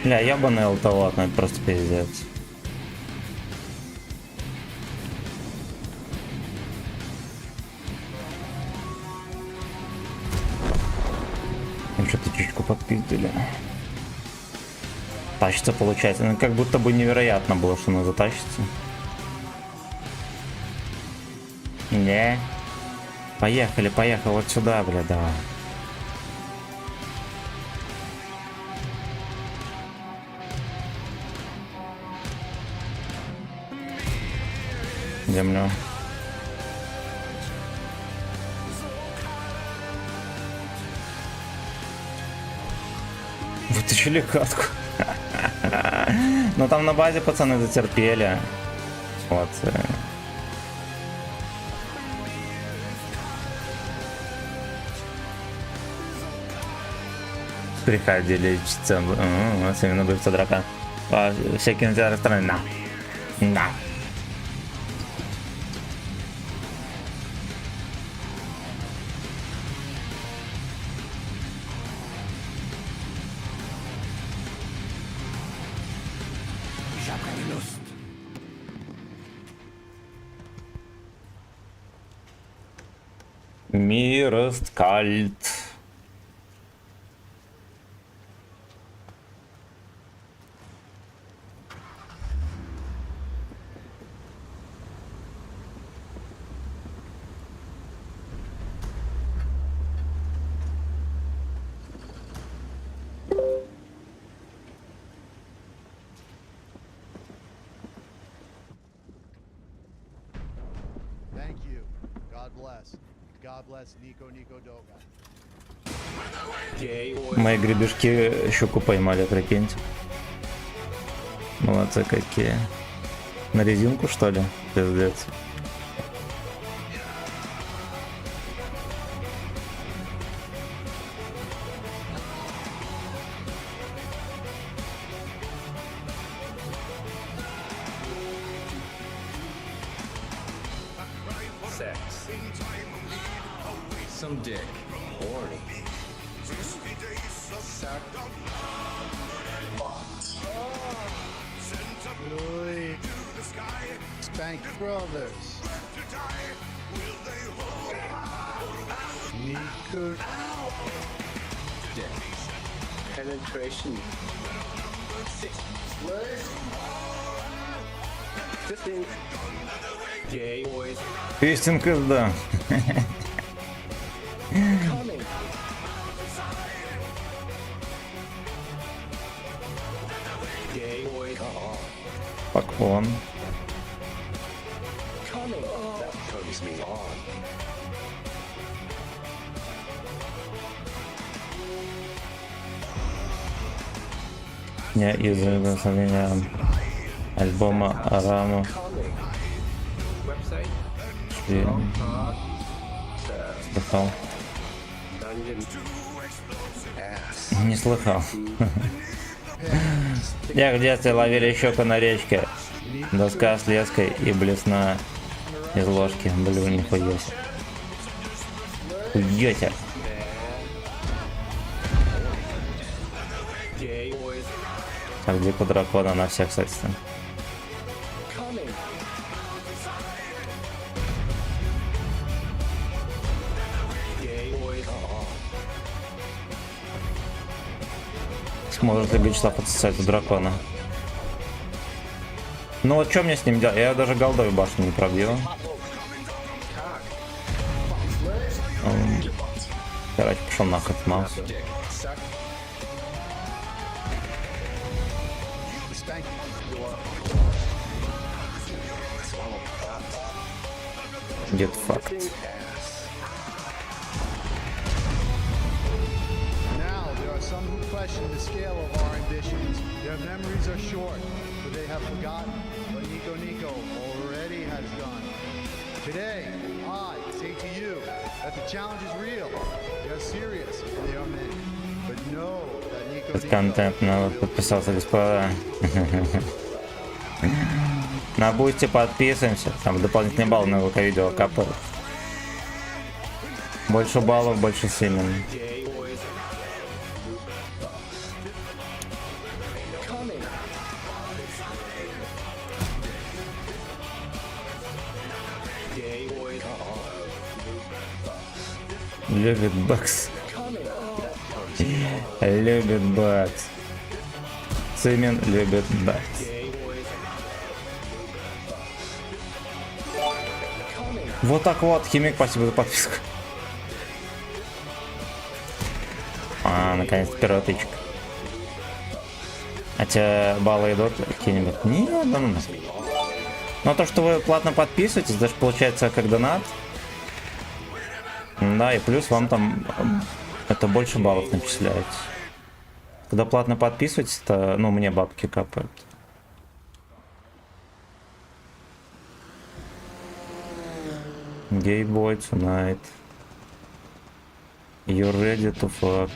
Бля, ебаный алтоват, ну это просто пиздец. Им что-то чучку подпиздили. Тащится получается. Ну как будто бы невероятно было, что она затащится. Не. Поехали, поехали вот сюда, бля, давай. Землю. Вытащили катку. Но там на базе пацаны затерпели. Вот. Приходили лечиться. Особенно бывшая драка. Все кинотеатры страны. На. На. Мир кальт. Thank you. God bless. God bless Nico Nico Doga. Мои гребешки щуку поймали, прикиньте. Молодцы какие. На резинку, что ли? Пиздец. Sex. Some dick. Horny. Really? Spank Brothers. Nico. Dick. Penetration. Fisting. Gay boys. Фистинг да. Coming. Gay boys. Поклон. Coming. That turns me on. Я из создания альбома Араму. Coming. Website. Слыхал. Dungeon. Ass. Не слыхал. Я в детстве ловили щеку на речке. Доска с леской и блесна из ложки. Блин, нихуя себе. Хуёте. Gay boys. Как дико дракона на всех средствах. Coming. Gay boys. Сможет ли Бичлав отсосать у дракона? Ну вот что мне с ним делать? Я даже голдой башню не пробил. Короче, пошел нахуй маус. Dick. Suck. Spank. Get fucked. Ass. Now, there are some who question the scale of our ambitions. Their memories are short, for they have forgotten what Nico Nico already has done. Today, I say to you that the challenge is real, they are serious, and they are many. But know that Nico Этот Nico контент народ подписался, господа. На Бусти подписываемся. Там дополнительные баллы на ВК видео капают. Больше баллов, больше семен. Gay boys. Coming. Gay boys. Любит бакс. Coming. Любит бакс. Семен любит бакс. Gay boys. Coming. Вот так вот, Химик, спасибо за подписку. Наконец-то первая тычка. А те баллы идут какие-нибудь? Не, ну. Но то, что вы платно подписываетесь, даже получается как донат. Да, и плюс вам там это больше баллов начисляется. Когда платно подписываетесь, то, ну, мне бабки капают. Gay boy tonight. You ready to fuck?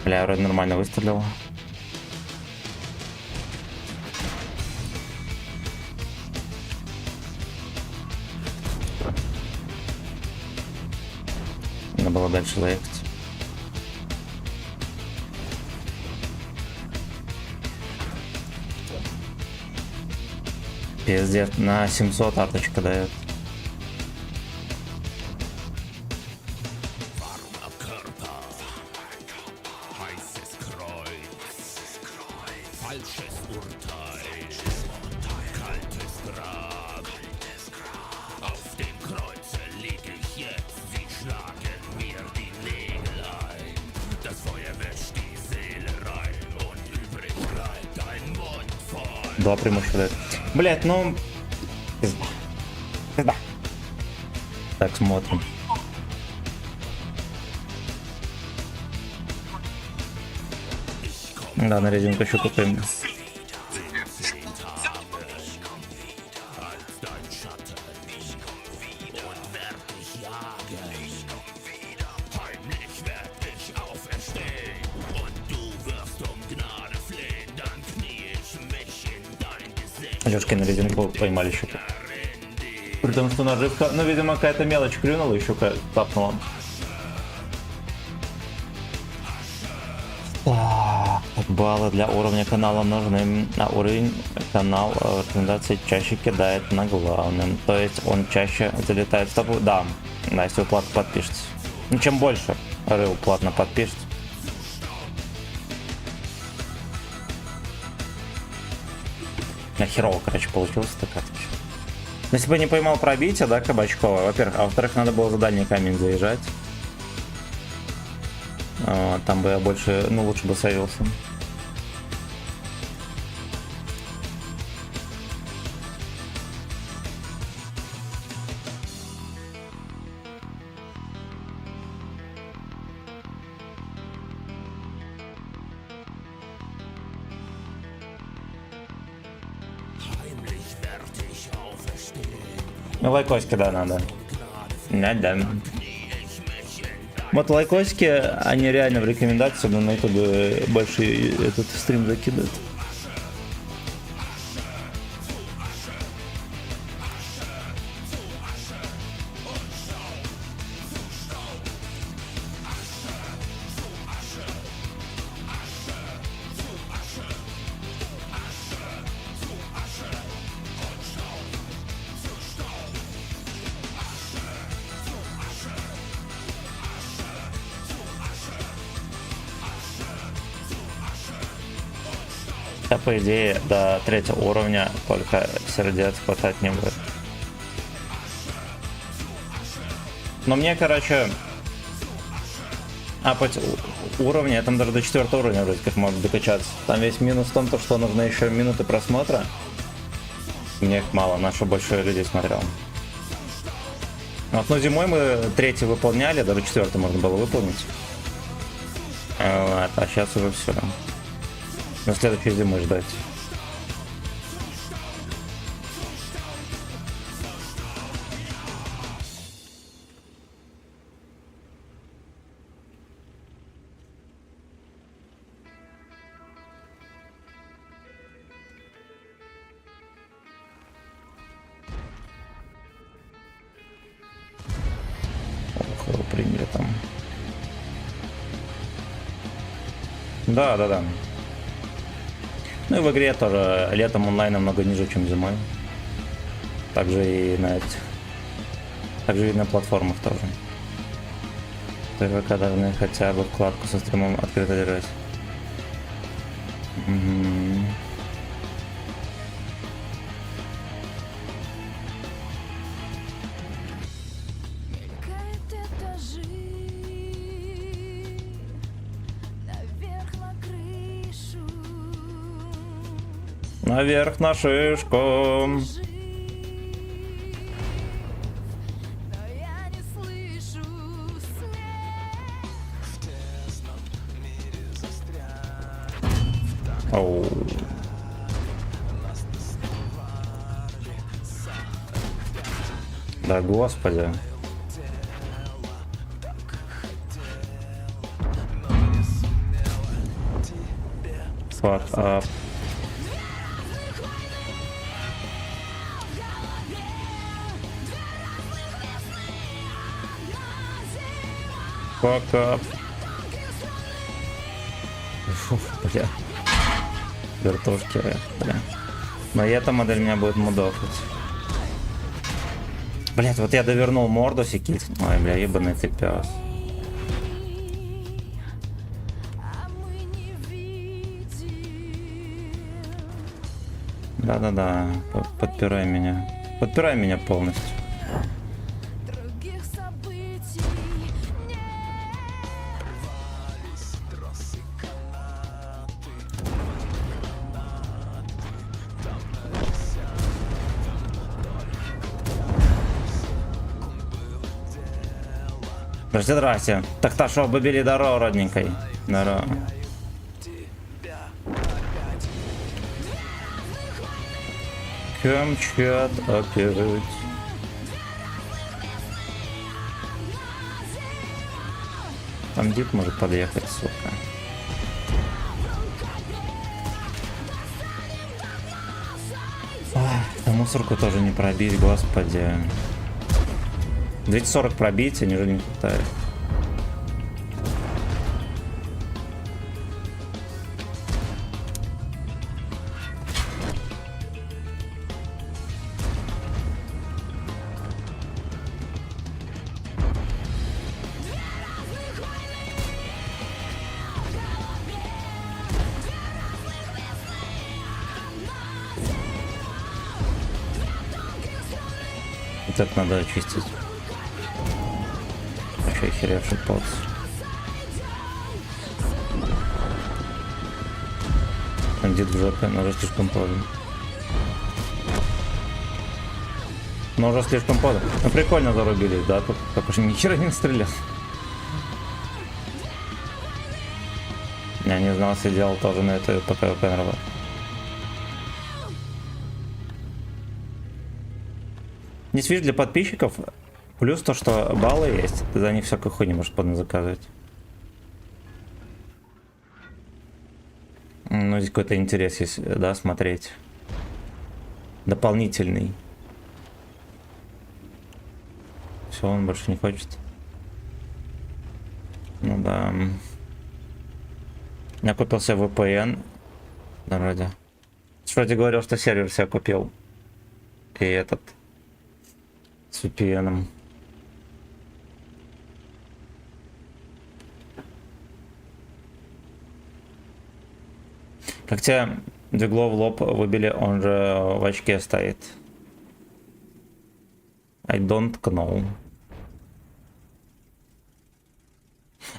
Бля, вроде нормально выстрелил. Надо было дальше заехать. Пиздец, на 700 арточка дает. Heißes Kreuz, falsches Urteil, kaltes Grab. Auf dem Kreuze lieg ich jetzt, sie schlagen mir die Nägel ein. Das Feuer wäscht die Seele rein und übrig bleibt ein Mund voll. Два преимущества дает. Блять, ну... Пизда. Пизда. Так, смотрим. Да, на резинку еще купим. Heimlich werd ich auferstehen und du wirst um Gnade flehen, dann knie ich mich in dein Gesicht. Лёшки на резинку поймали еще. При том, что наживка... Ну, видимо, какая-то мелочь клюнула, еще капнула. Так, баллы для уровня канала нужны. На уровень канал рекомендации чаще кидает на главным. То есть он чаще залетает в топу. Да, если вы платно подпишетесь. Ну, чем больше рыл платно подпишется. Херово, короче, получилось так. Если бы не поймал пробитие, да, Кабачкова, во-первых, а во-вторых, надо было за дальний камень заезжать. Там бы я больше, ну, лучше бы сейвился. Heimlich werd ich auferstehen. Ну, лайкосики, да, надо. Да. Вот лайкосики, они реально в рекомендации, особенно на ютубе больше этот стрим закидывают. Да, по идее, до 3-го уровня только сердец хватать не будет. Но мне, короче, апать уровня, там даже до 4-го уровня вроде как можно докачаться. Там весь минус в том, то, что нужно еще минуты просмотра. Мне их мало, наша больше людей смотрел. Вот, ну, зимой мы 3-й выполняли, даже 4-й можно было выполнить. Вот, а сейчас уже все. На следующей зимы ждать. Ох, его приняли там. Да. Ну и в игре тоже летом онлайн намного ниже, чем зимой. Также и на этих. Также и на платформах тоже. ПВК должны хотя бы вкладку со стримом открыто держать. Мгм. Мелькают этажи, наверх на крышу. Наверх на шишку. Жив, но я не слышу смех. Оу. Да господи. Fuck up. Fuck up. Фу, бля. Вертушки, бля. Но и эта модель меня будет мудохать. Блять, вот я довернул морду секить. Ой, бля, ебаный ты пес. А мы не видим Да-да-да, подпирай меня. Подпирай меня полностью. других событий. Здрасте. Так-то шо, побили дорогу родненькой. Здорово. Камчат опять. Там дип может подъехать, сука. Ах, да мусорку тоже не пробить, господи. 240 пробить, а неужели не хватает? Вот это надо очистить. Вообще охеревший полз. Бандит в жопе, но уже слишком поздно. Но уже слишком поздно. Ну прикольно зарубились, да? Тут так уж ни хера не стрелял. Я не знал, сидел тоже на этой ПКВП нарвал. Не видишь, для подписчиков плюс то, что баллы есть, ты за них всякую хуйню можешь подназаказывать. Ну, здесь какой-то интерес есть, да, смотреть. Дополнительный. Все, он больше не хочет. Ну да. Я купил себе VPN. Да, вроде. Вроде говорил, что сервер себе купил. И этот. С VPN. Как тебе двигло в лоб выбили, он же в очке стоит. I don't know.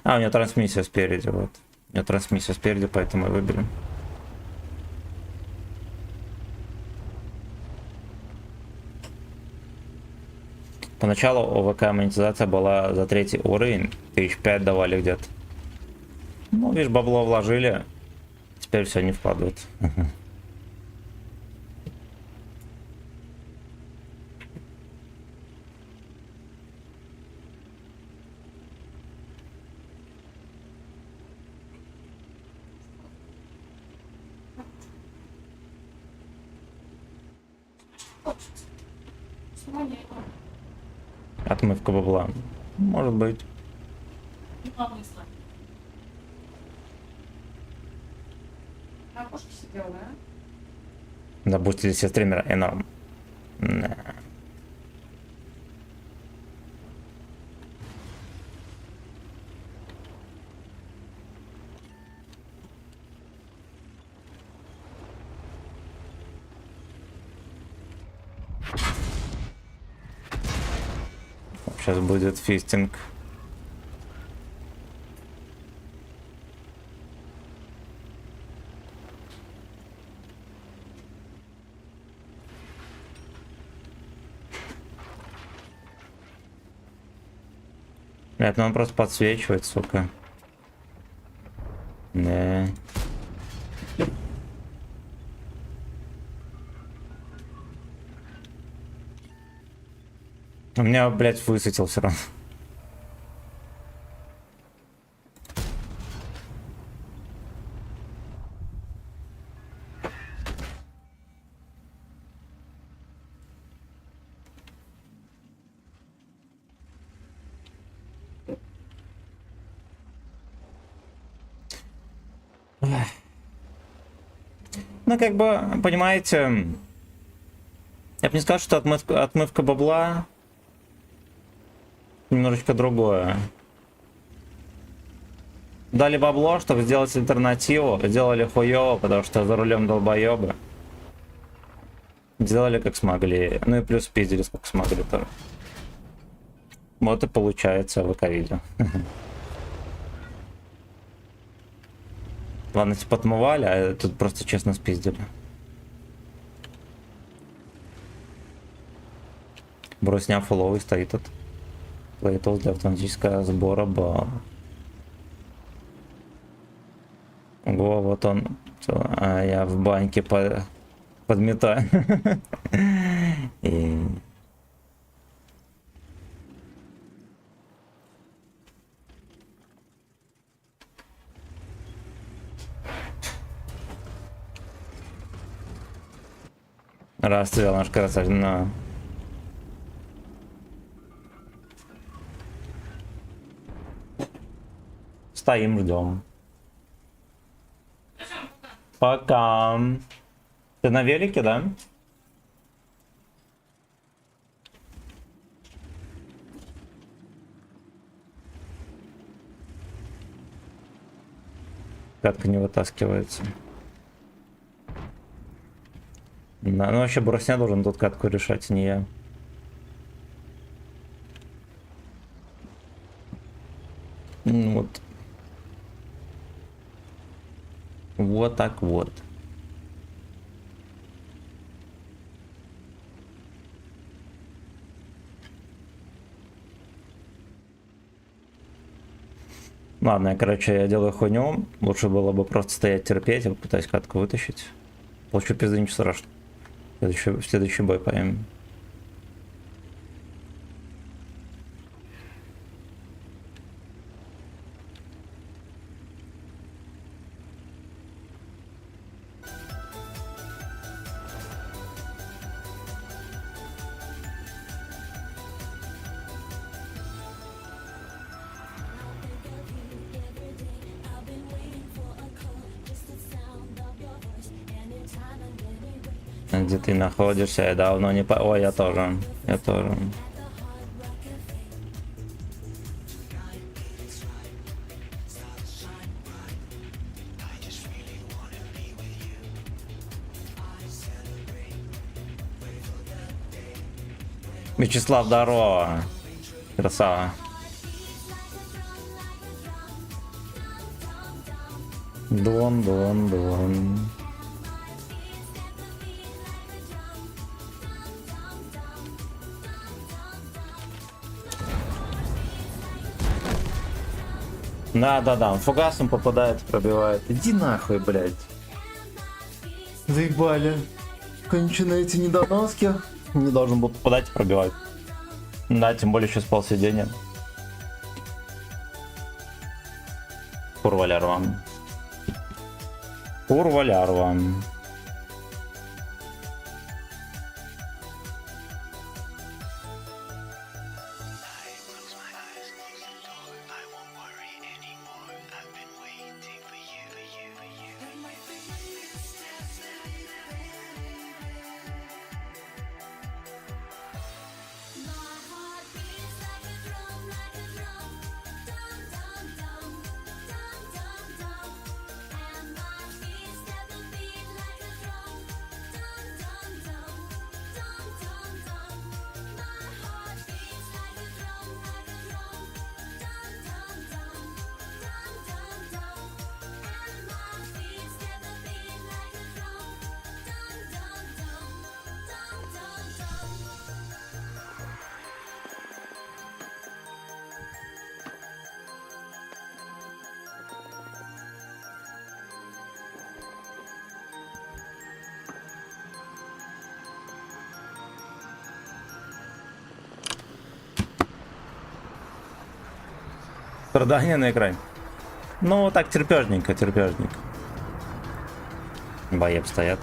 А, у него трансмиссия спереди, вот. У него трансмиссия спереди, поэтому и выбили. Поначалу ОВК монетизация была за 3-й уровень, 1005 давали где-то. Ну, видишь, бабло вложили. теперь все не вкладывают. Отмывка бабла. Может быть. На окошке сидел, да? Запустили все стримеры, и норм. Да. Сейчас будет фистинг. Нет, ну он просто подсвечивает, сука. Да. У меня, блядь, высветил все равно. Ну, как бы, понимаете, я бы не сказал, что отмывка бабла немножечко другое. Дали бабло, чтобы сделать альтернативу, сделали хуёво, потому что за рулем долбоёбы. Сделали как смогли, ну и плюс пиздили сколько смогли тоже. Вот и получается в ковиде. Ладно, типа отмывали, а тут просто честно спиздили. Бросня фолловый стоит тут. Плейтол для автоматического сбора баллов. Ого, вот он. А я в баньке подметаю. И... Расцвел наш красавчик, но... Стоим, ждем. Пока. Ты на велике, да? Катка не вытаскивается. Да, ну вообще Бросня должен тут катку решать, не я. Ну вот. Вот так вот. Ладно, я, короче, я делаю хуйню. Лучше было бы просто стоять терпеть, я попытаюсь катку вытащить. Получу пизды, ничего страшного. В следующий бой поем. Где ты находишься? Я давно не по... Ой, я тоже. Я тоже. Вячеслав, здорово. Красава. Дон. Да, он фугасом попадает, пробивает. Иди нахуй, блядь. Заебали. Конченые эти недоноски. Не должен был попадать и пробивать. Да, тем более еще спал сиденье. Курва лярва. Курва лярва. Страдания на экране. Ну, так терпежненько, терпежненько. Боеб стоят.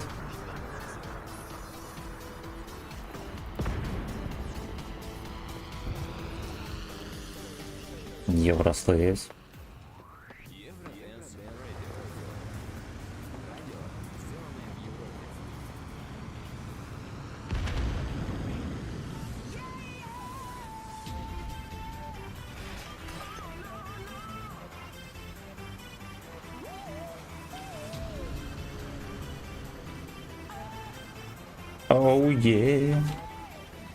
Евро есть. Оу, е.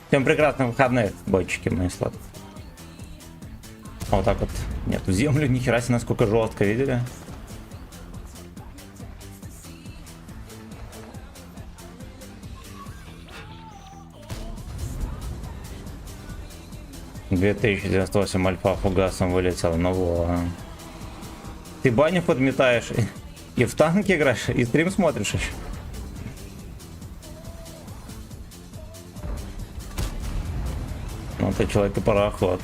Всем прекрасных выходных, бойчики мои сладкие. Вот так вот. Нет, в землю, нихера себе, насколько жестко, видели? — 2098 альфа фугасом вылетел, ну во. Ты баню подметаешь и в танки играешь, и стрим смотришь еще. Ну ты человек и пароход.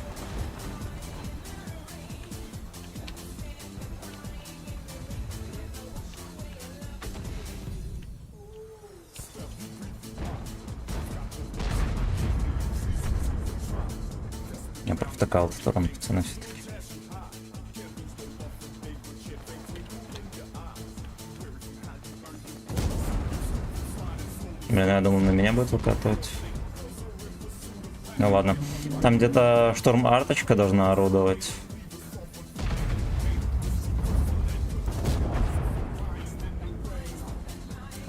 Я провтыкал в сторону, пацаны, все-таки. Блин, я думал, на меня будет выкатывать. Ну ладно. Там где-то шторм-арточка должна орудовать.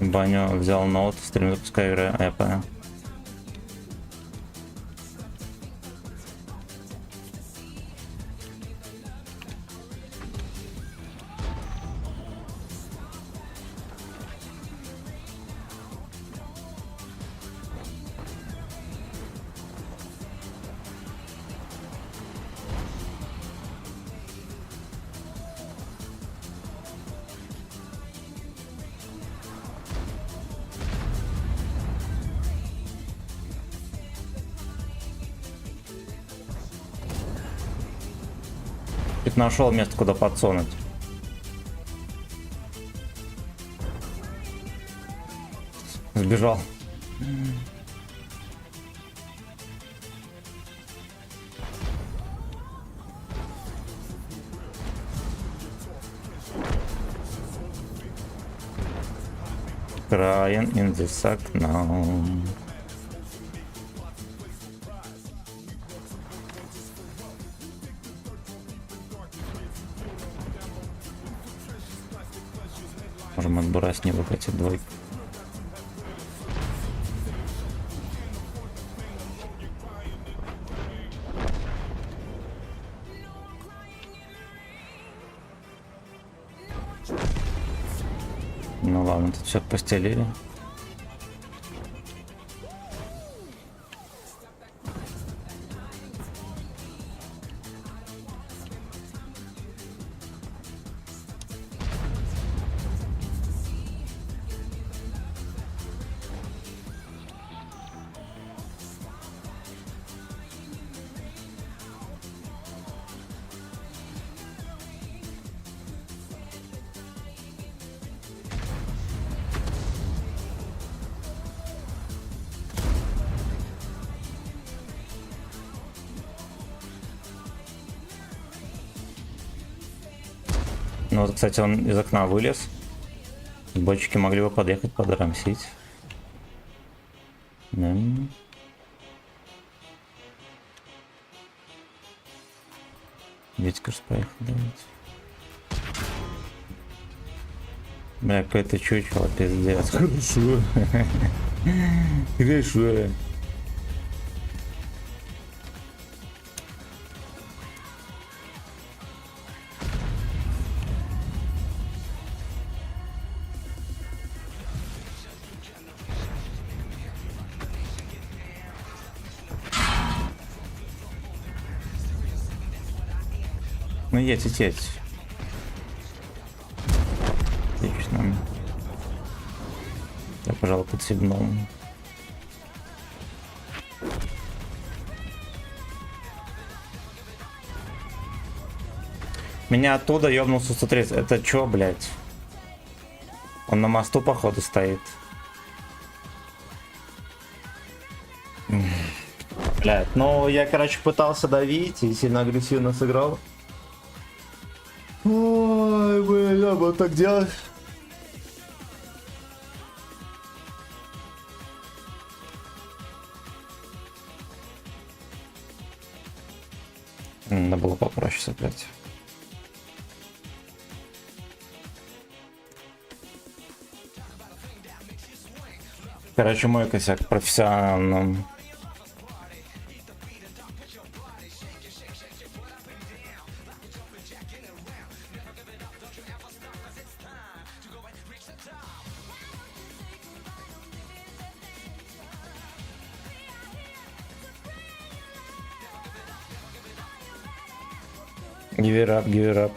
Баню взял ноут, стрим запускаю игры, я понял. Нашел место, куда подсунуть. Сбежал. Crying in the sack now. Можем отбрать, не выкатить двойку. Ну ладно, тут все постелили. Ну вот, кстати, он из окна вылез. Бочки могли бы подъехать, подрамсить. Да. Витькаш поехал, давайте. Бля, какое-то чучело, пиздец. Хорошо. Хорошо. Ну едь. Отлично. Я, пожалуй, подсигнул. Меня оттуда ёбнулся 130. Это чё, блядь? Он на мосту, походу, стоит. Блядь, ну я, короче, пытался давить и сильно агрессивно сыграл. Ой, бля, вот так делать. Надо было попроще сыграть. Короче, мой косяк профессиональный. Give it up, give it up.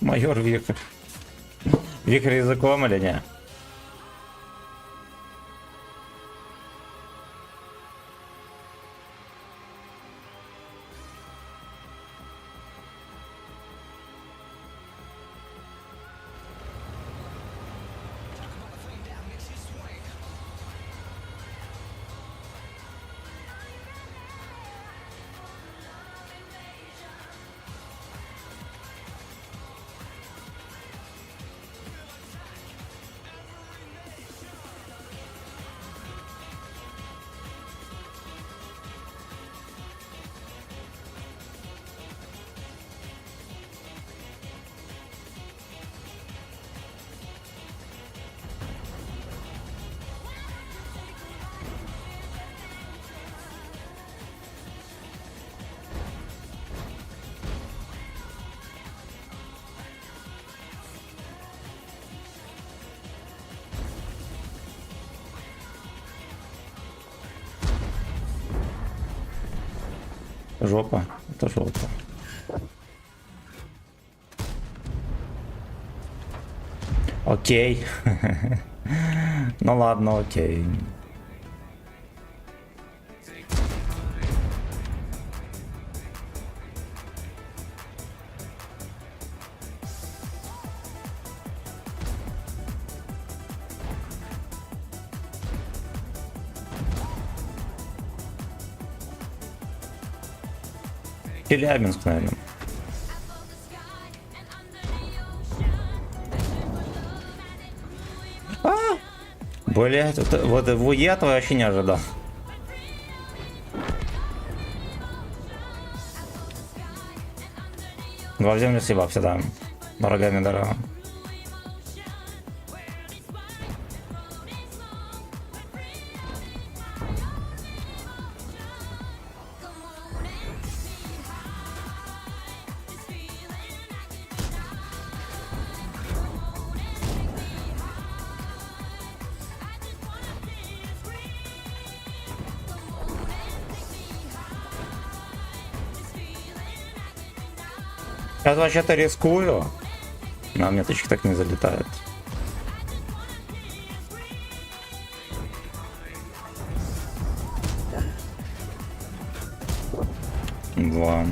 Майор Вихрь. Вихрь языком или не? Жопа, это жопа. Окей. Ну ладно, окей. Челябинск, наверное. Блять, вот я этого вообще не ожидал. Два в землю съебал всегда. Врагами дорога. Я вообще-то рискую, но мне точки так не залетают. Два.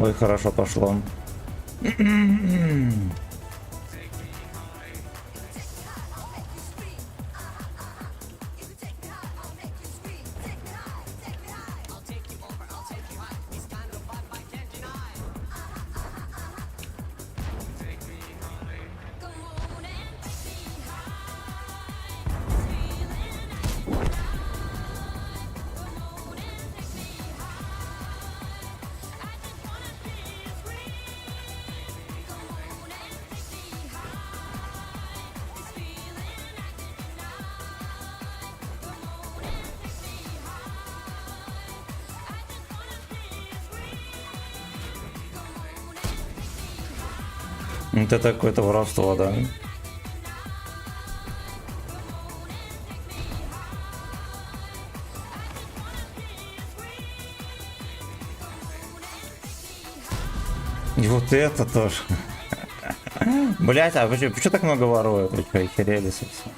Ой, хорошо пошло. Это какое-то воровство, да. И вот это тоже. Блять, а почему так много воруют? Вы что, охерели совсем?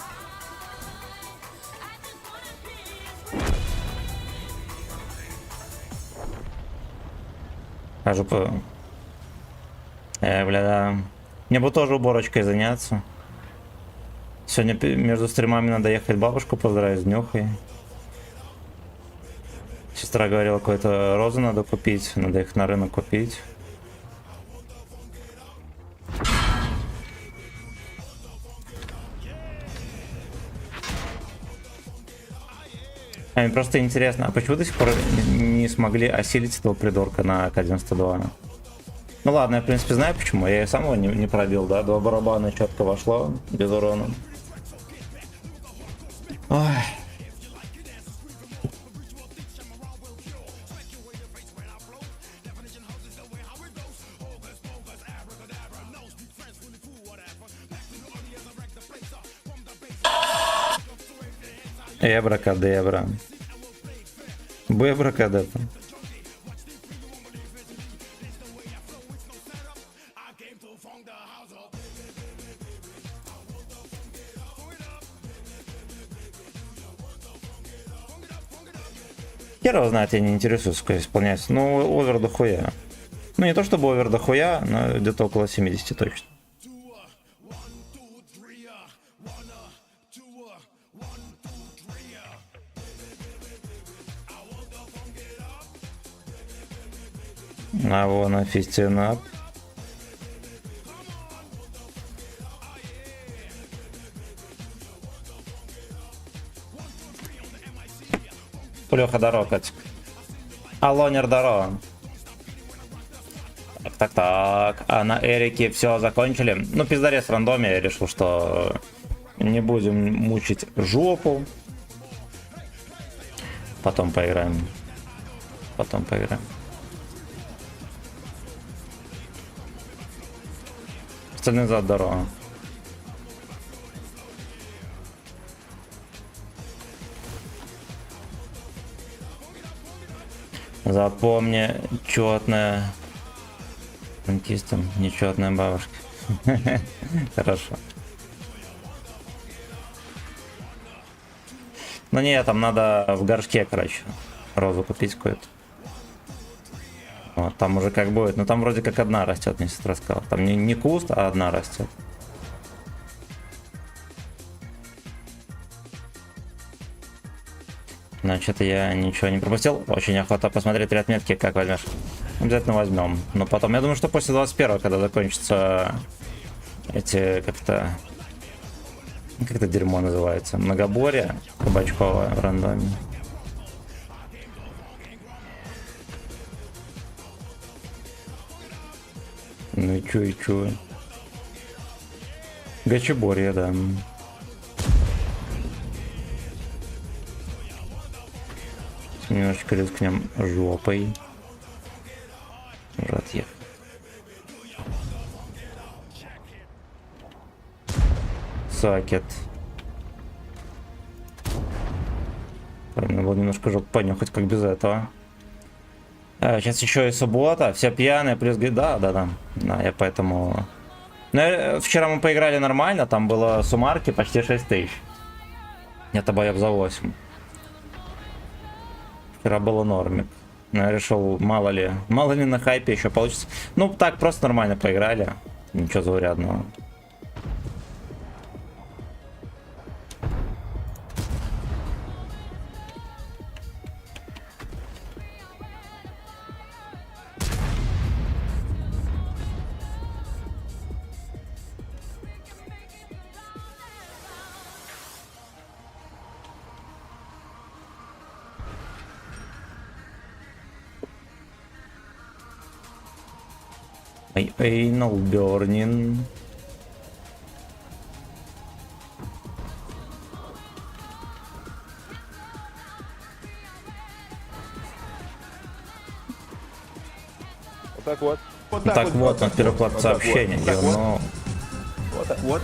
Хожу по... бля, да. Мне бы тоже уборочкой заняться. Сегодня между стримами надо ехать бабушку поздравить с днюхой. Сестра говорила, какой-то розы надо купить. Надо их на рынок купить. Мне просто интересно, а почему до сих пор не смогли осилить этого придурка на К-92? Ну ладно, я в принципе знаю почему. Я и сам его не пробил, да? 2 барабана четко вошло, без урона. Ой. Эбракадебра. Бэбракадебра. Хер его знает, я не интересуюсь, как исполняется. Ну, овер дохуя. Ну, не то чтобы овер дохуя, но где-то около 70 точно. А вон на фистинап. Плёха дорогать. Алонер дорога. Так. А на Эрике все закончили. Ну, пиздарец в рандоме. Я решил, что не будем мучить жопу. Потом поиграем. Остальные за дорога. Запомни, четная. Франкистом, нечетная бабушка. Хорошо. Ну не, там надо в горшке, короче, розу купить какую-то. Вот, там уже как будет. Но там вроде как одна растет, мне сестра сказала. Там не куст, а одна растет. Значит, я ничего не пропустил. Очень охота посмотреть 3 отметки, как возьмешь. Обязательно возьмем. Но потом, я думаю, что после 21-го, когда закончатся эти, как-то дерьмо называется, многоборье кабачковое в рандоме. Ну и чё? Гачеборье, да. Немножечко рискнем жопой. Уже отъехал. сакет. Надо было немножко жопу понюхать, как без этого. Сейчас еще и суббота, все пьяные, плюс... Да, я поэтому... Ну, вчера мы поиграли нормально, там было суммарки почти 6 тысяч. Это боев за 8. Вчера было нормик. Но я решил, мало ли на хайпе еще получится. Ну, так, просто нормально поиграли. Ничего заурядного. Anal burning. Вот так вот. Так вот, на переклад сообщения. Вот так вот.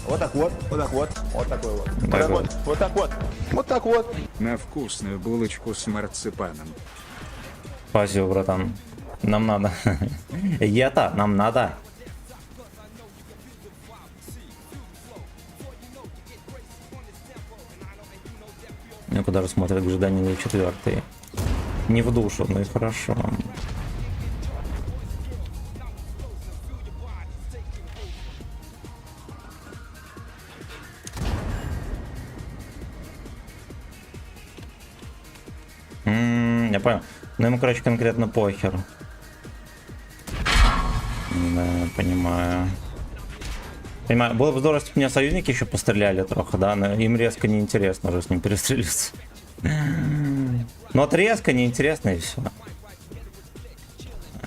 Вот так вот. Вот так вот. Вот такой вот. Вот так вот. Вот так вот. Вот так вот. На вкусную булочку с марципаном. Спасибо, братан. Нам надо. Нам надо. Ну, куда же смотрят ожидания 4. Не в душу, ну и хорошо. Я понял. Ну ему, короче, конкретно похер. Да, понимаю. Понимаю. Было бы здорово, если бы меня союзники еще постреляли трохи, да, но им резко неинтересно уже с ним перестрелиться. Ну вот резко неинтересно и все.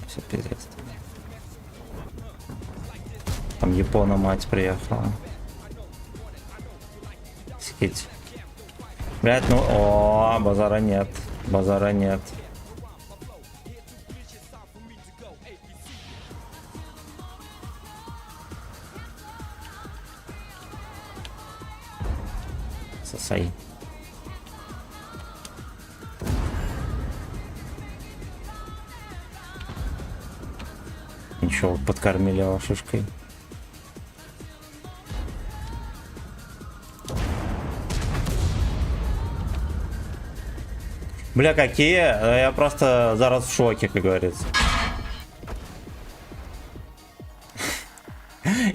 Все пиздец. Там Япона мать приехала. Скить. Блять, ну, о, базара нет. Базара нет. Сосай. Ничего, подкормили его шишкой. Бля, какие? Я просто зараз в шоке, как говорится.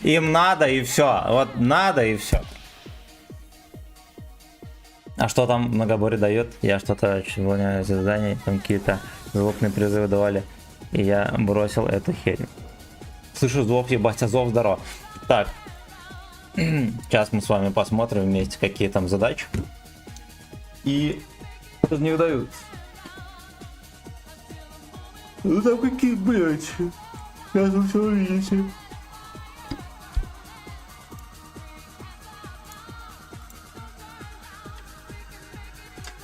Им надо и все. Вот надо и все. А что там многоборье дает? Я что-то выполняю задания, там какие-то звуковые призывы давали. И я бросил эту херь. Слышу звук, ебать, Азов, здорово. Так. Сейчас мы с вами посмотрим вместе, какие там задачи. И... Что не выдают. Ну там какие, блядь. Сейчас вы все увидите.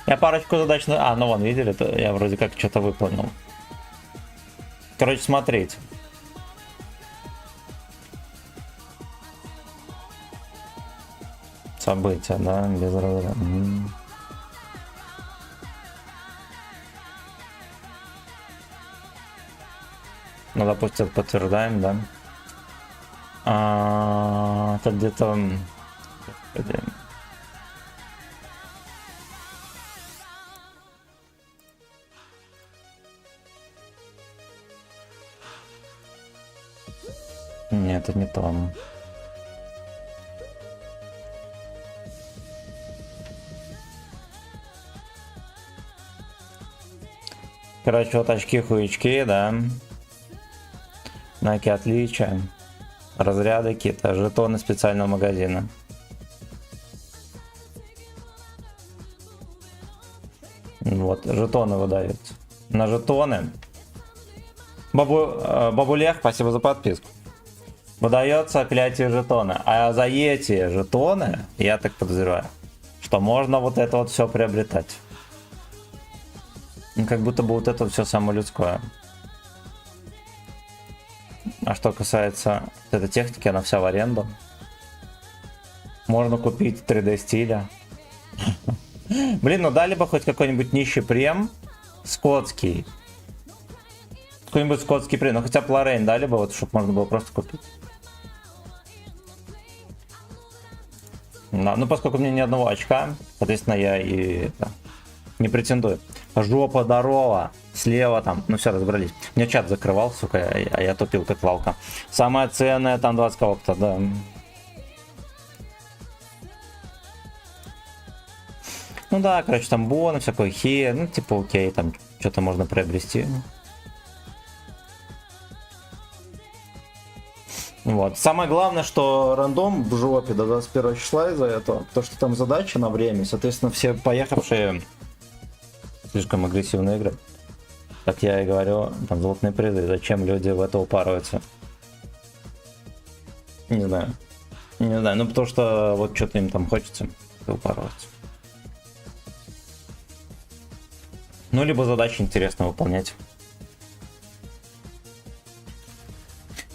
Я парочку задач... А, ну вон, видели? То я вроде как что-то выполнил. Короче, смотрите. События, да, без разрыва. Ну, допустим, подтверждаем, да. Это где-то... Нет, это не то. Короче, вот очки-хуячки, да. Знаки отличия. Разряды какие-то, жетоны специального магазина. Вот, жетоны выдаются. На жетоны. Бабулех, спасибо за подписку. Выдается клятие жетона. А за эти жетоны, я так подозреваю, что можно вот это вот все приобретать. Ну, как будто бы вот это все самое людское. А что касается этой техники, она вся в аренду. Можно купить 3D стиля. Блин, ну дали бы хоть какой-нибудь нищий прем. Скотский. Какой-нибудь скотский прем. Ну хотя бы Лоррейн дали бы, вот, чтобы можно было просто купить. Да, ну поскольку у меня ни одного очка, соответственно, я и не претендую. Жопа здорова. Слева там. Ну все, разобрались. Мне чат закрывал, сука, а я тупил как валка. Самое ценное там 20 кого-то, да. Ну да, короче, там боны, всякой хер, ну типа окей, там что-то можно приобрести. Вот. Самое главное, что рандом в жопе до 21 числа из-за этого, то что там задача на время, соответственно, все поехавшие слишком агрессивные игры. Как я и говорю, там золотые призы, зачем люди в это упарываются? Не знаю. Не знаю, ну потому что вот что-то им там хочется упарываться. Ну, либо задачи интересно выполнять.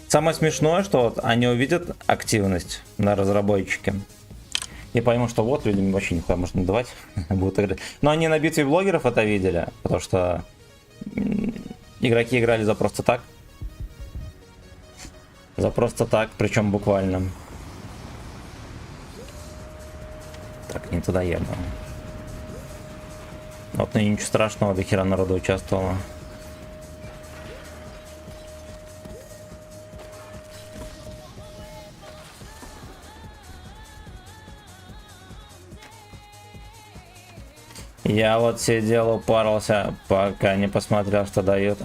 Самое смешное, что вот они увидят активность на разработчике и поймут, что вот людям вообще нихуя можно давать, будут играть. Но они на битве блогеров это видели, потому что игроки играли за просто так. За просто так, причем буквально. Так, не туда еду. Вот, ну и ничего страшного, до хера народу участвовало. Я вот сидел, упарился, пока не посмотрел, что дают.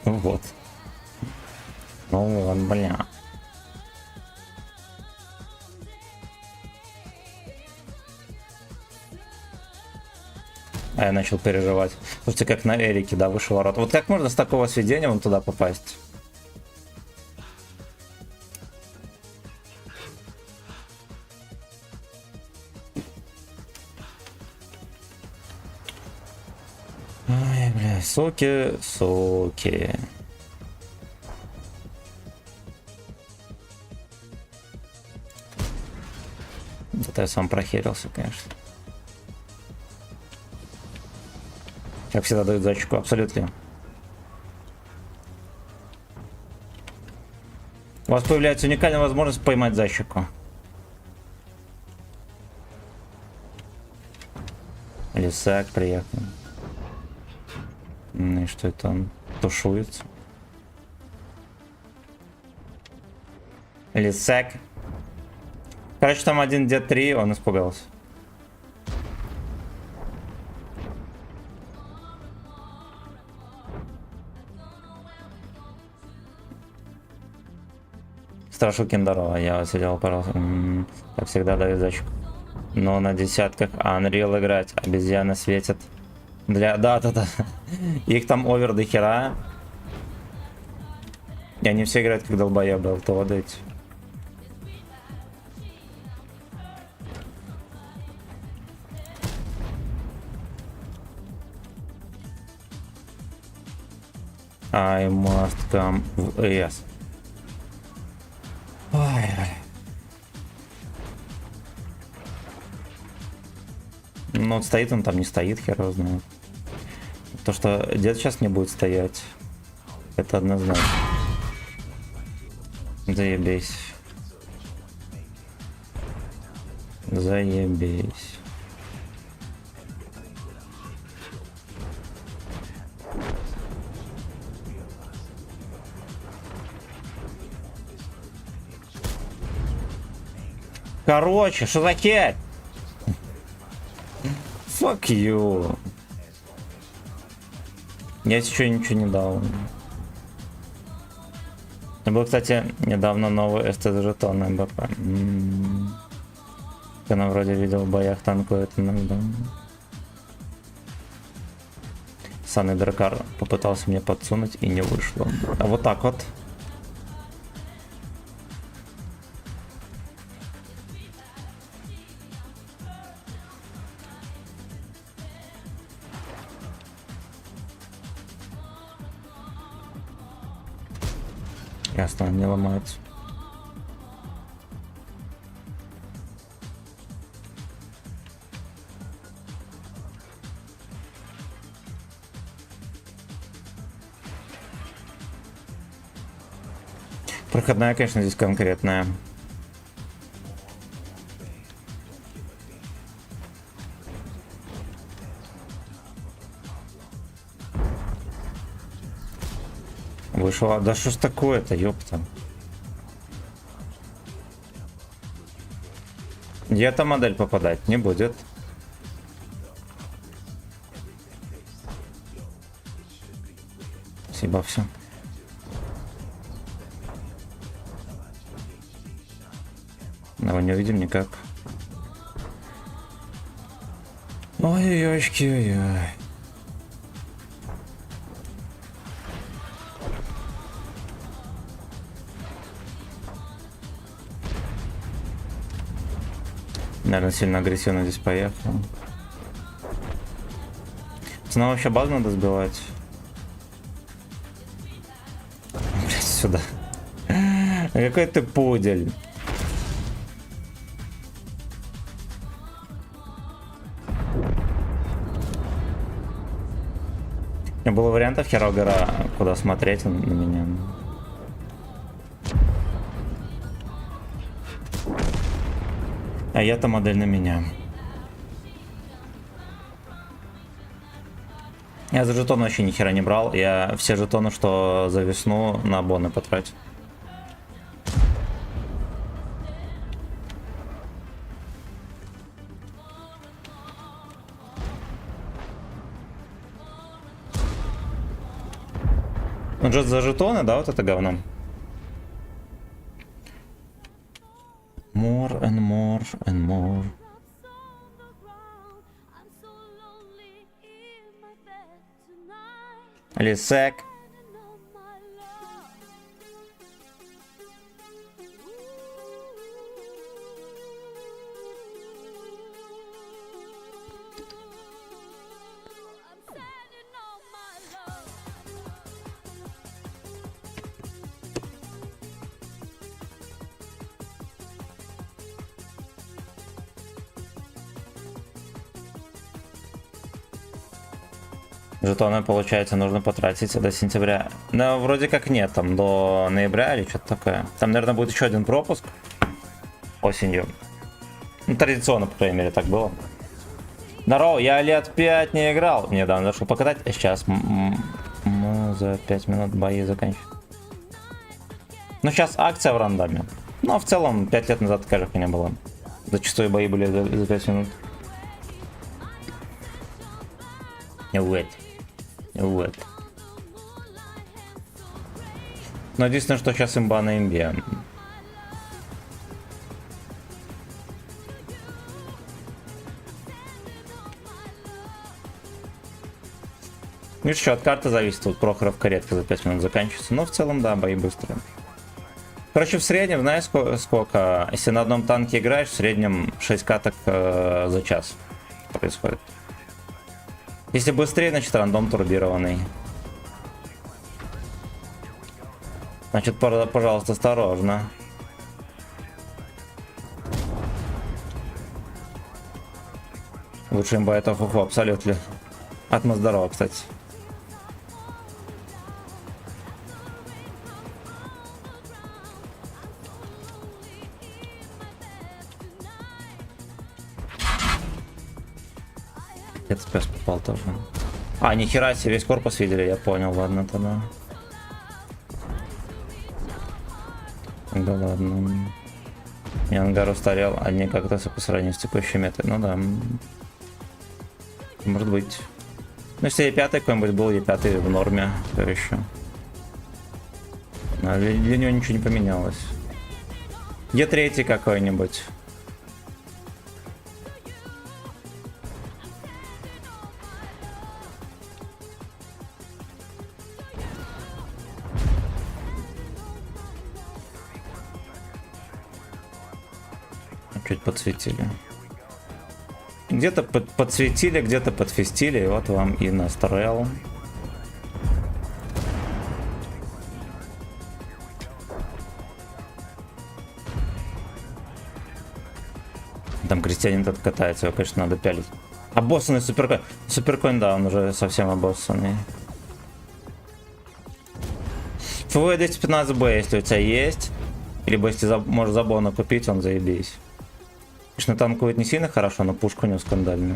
Вот. Ну вот, бля. А я начал переживать. Слушайте, как на Эрике, да, выше ворот. Вот как можно с такого сведения вон туда попасть? Ай, бля, суки, суки. Это я сам прохерился, конечно. Как всегда дают зачку, абсолютно. У вас появляется уникальная возможность поймать защику. Лисак приехал. Ну и что это он тушуется? Лисак. Короче, там один дед 3, он испугался. Страшукин, здорово, я сидел, пожалуйста. Как всегда, даю зачку. Но на десятках Unreal играть, обезьяны светят. Да. Их там овер до хера. И они все играют как долбоебы, то водайте. I must come в ES. Ой. Ну вот стоит он там, не стоит, хер его знает. То, что дед сейчас не будет стоять, это однозначно. Заебись. Заебись. Короче, что за херь? Fuck you. Я еще ничего не дал. У меня был, кстати, недавно новый СТ жетон на МБП. Я вроде видел в боях танкует иногда. Санный Дракар попытался мне подсунуть и не вышло. А вот так вот. Ясно, не ломается. Проходная, конечно, здесь конкретная. Вышла. Да что ж такое-то, ёпта. Где эта модель попадать не будет. Спасибо, все. Его не увидим никак. Ой-ой-ой-очки, ой-ой. Наверное, сильно агрессивно здесь поехал. Снова вообще баг надо сбивать. Блять, сюда. Какой ты пудель. Не было вариантов Херогора, куда смотреть на меня. А я-то модель на меня. Я за жетон вообще ни хера не брал. Я все жетоны, что за весну, на боны потратил. Ну, же за жетоны, да, вот это говно. More and more and more. Лисек. Жетоны, получается, нужно потратить до сентября. Да, вроде как нет, там до ноября или что-то такое. Там, наверное, будет еще один пропуск осенью. Ну, традиционно, по крайней мере, так было. Здорово, я лет 5 не играл. Недавно зашел покатать, а сейчас мы за 5 минут бои заканчиваем. Ну, сейчас акция в рандоме. Но в целом, 5 лет назад такая же хуйня была. Зачастую бои были за 5 минут. Вот. Но единственное, что сейчас имба на имбе. Видишь, что от карты зависит. Вот Прохоровка редко за 5 минут заканчивается. Но в целом, да, бои быстрые. Короче, в среднем, знаешь, сколько? Если на одном танке играешь, в среднем 6 каток за час происходит. Если быстрее, значит рандом турбированный. Значит, пожалуйста, осторожно. Лучше имба это хуху, абсолютно. Атма здорово, кстати. Это спец попал тоже. А, нихера себе, весь корпус видели, я понял, ладно тогда. Да ладно. И ангар устарел, одни как-то по сравнению с текущей метой. Ну да. Может быть. Ну если E5 какой-нибудь был, E5 в норме, то еще. А для него ничего не поменялось. E3 какой-нибудь. Чуть подсветили. Где-то подсветили, где-то подфестили, и вот вам и настроил. Там крестьянин этот катается, его, конечно, надо пялить. Обоссанный суперкоин. Суперкоин, да, он уже совсем обоссанный. ФВ 215Б, если у тебя есть. Либо если можешь забона купить, он заебись. Конечно, танкует не сильно хорошо, но пушка у него скандальная.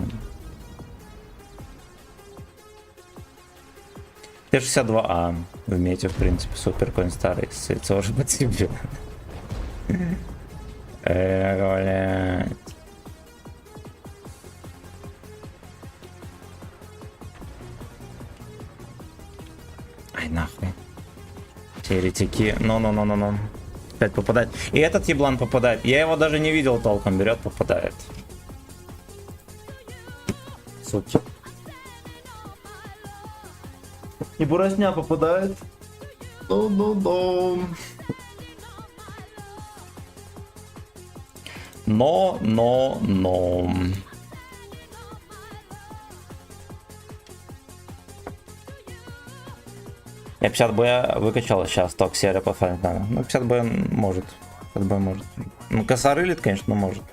Т-62А в мете, в принципе, супер конь старый. Это уже по тебе. Блядь. Ай, нахуй. Теоретики. Ну. Опять попадает. И этот еблан попадает. Я его даже не видел толком. Берет, попадает. Суки. И бурасня попадает. Но. Я 50 б выкачал сейчас, только серия пофанить надо. Ну, 50 б может. 50 б может. Ну, косорылит, конечно, но может.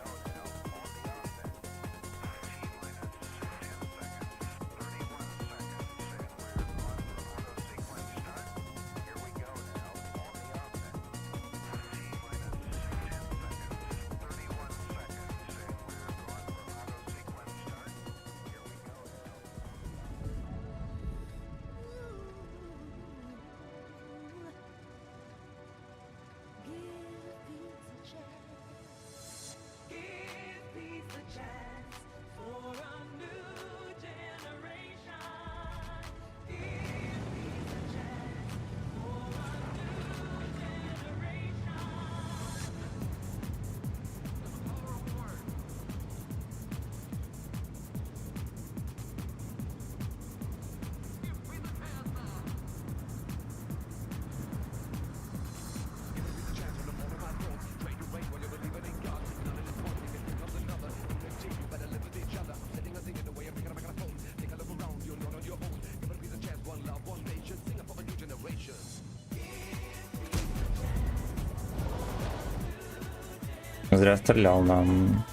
Зря стрелял нам.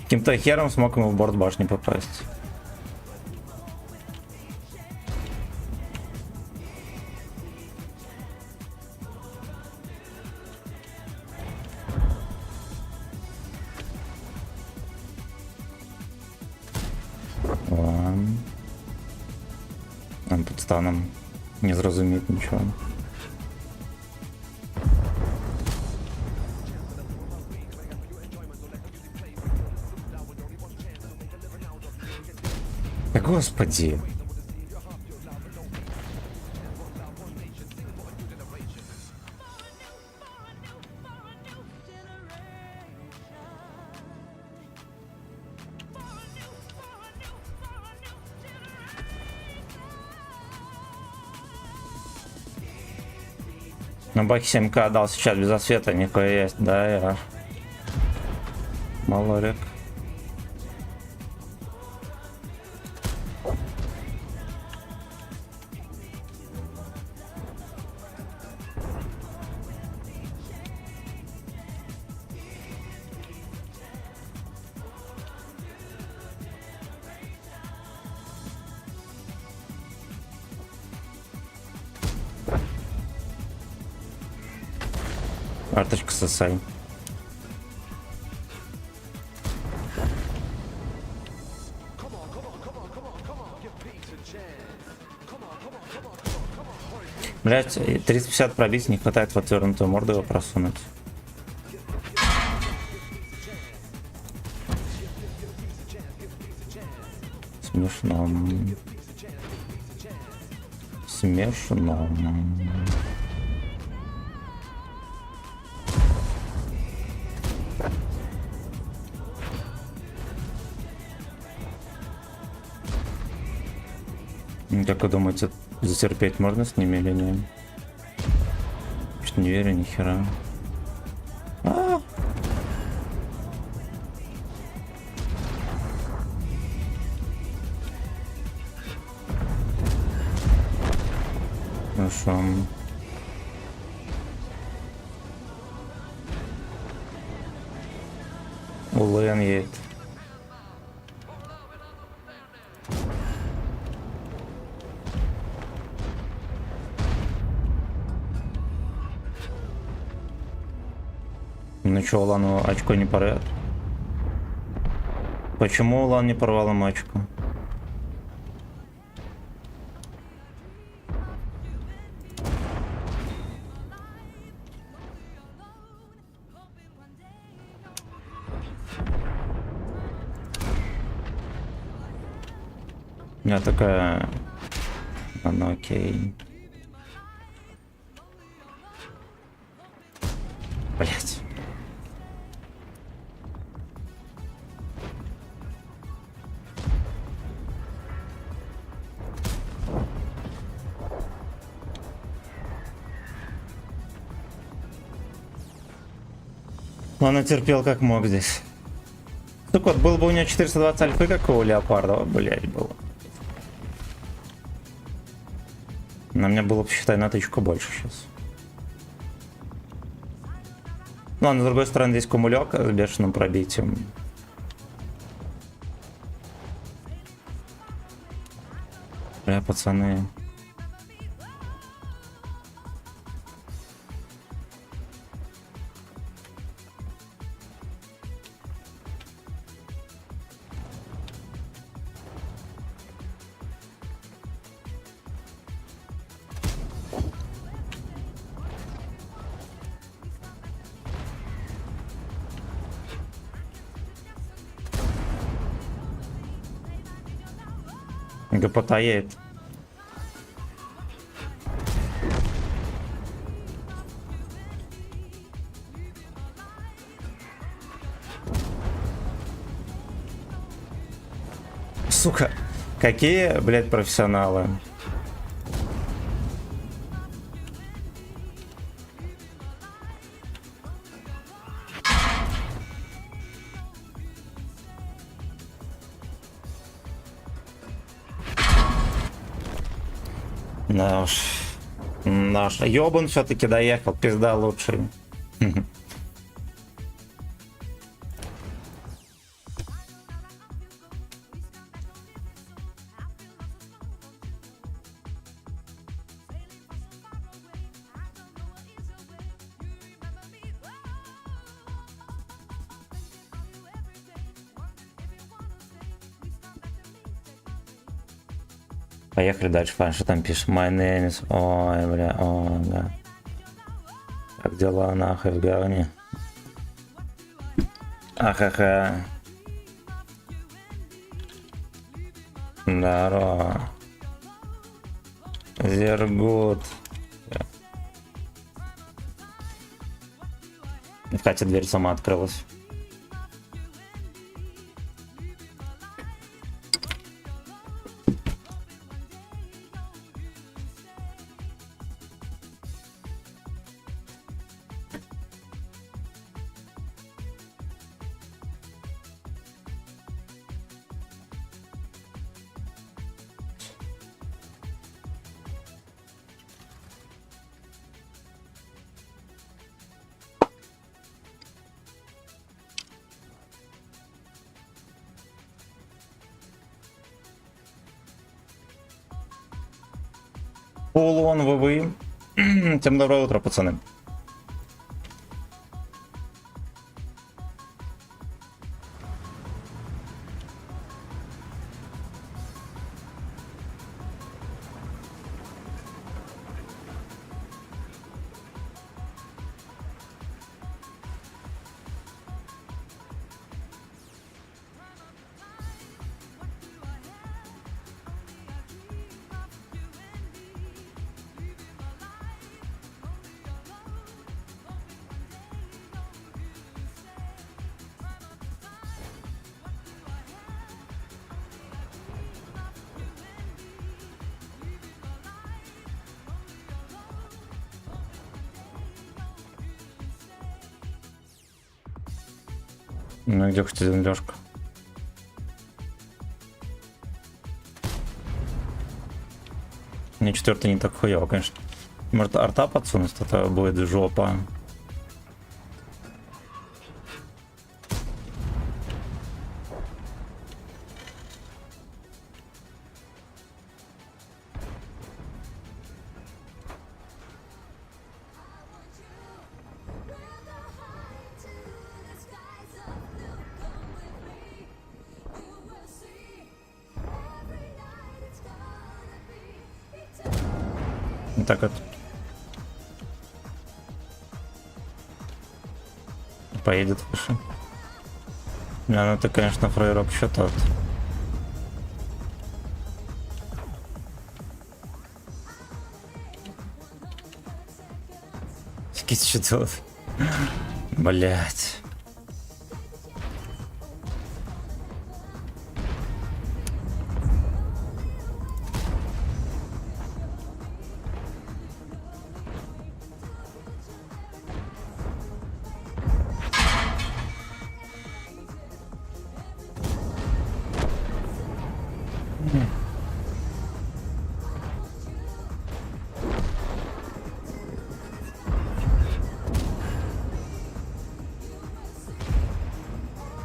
Каким-то хером смог ему в борт башни попасть. Ладно. Он под станом не зрозуміє нічого. Да господи. На баке 7К дал сейчас без освета, никакой есть, да, я. Малорик. Карточка сосай. Блять, 350 пробить, не хватает в отвернутую морду его просунуть. Смешно. Смешно. Как вы думаете, затерпеть можно с ними или нет? Что-то не верю, ни хера. Хорошо. Улен едет. Ну чё, Улану очко не порвет? Почему Улан не порвал ему очко? Я такая... Ну окей. Блять. Он терпел как мог здесь. Так вот, был бы у него 420 альфы, как у Леопарда, вот, блять, было. На мне было бы, считай, на тычку больше сейчас. Ну, а с другой стороны, здесь кумулек с бешеным пробитием. Бля, пацаны. Гопота едет. Сука, какие, блядь, профессионалы. Наш ёбан все-таки доехал, пизда лучший. Поехали дальше, Фан, что там пишет? My name is... Ой, бля, ой, бля. Как дела нахуй в говне? Ахаха. Здорово. Зергут. В Кате дверь сама открылась. Полон ВВ. Всем доброе утро, пацаны. Ну где хоть один Лёшка? Мне четвертый не так хуёво, конечно. Может арта подсунуть, это будет жопа. Вот так вот. Поедет выше. Ну ты, конечно, фрейрок еще тот. Скид что тут? Блять.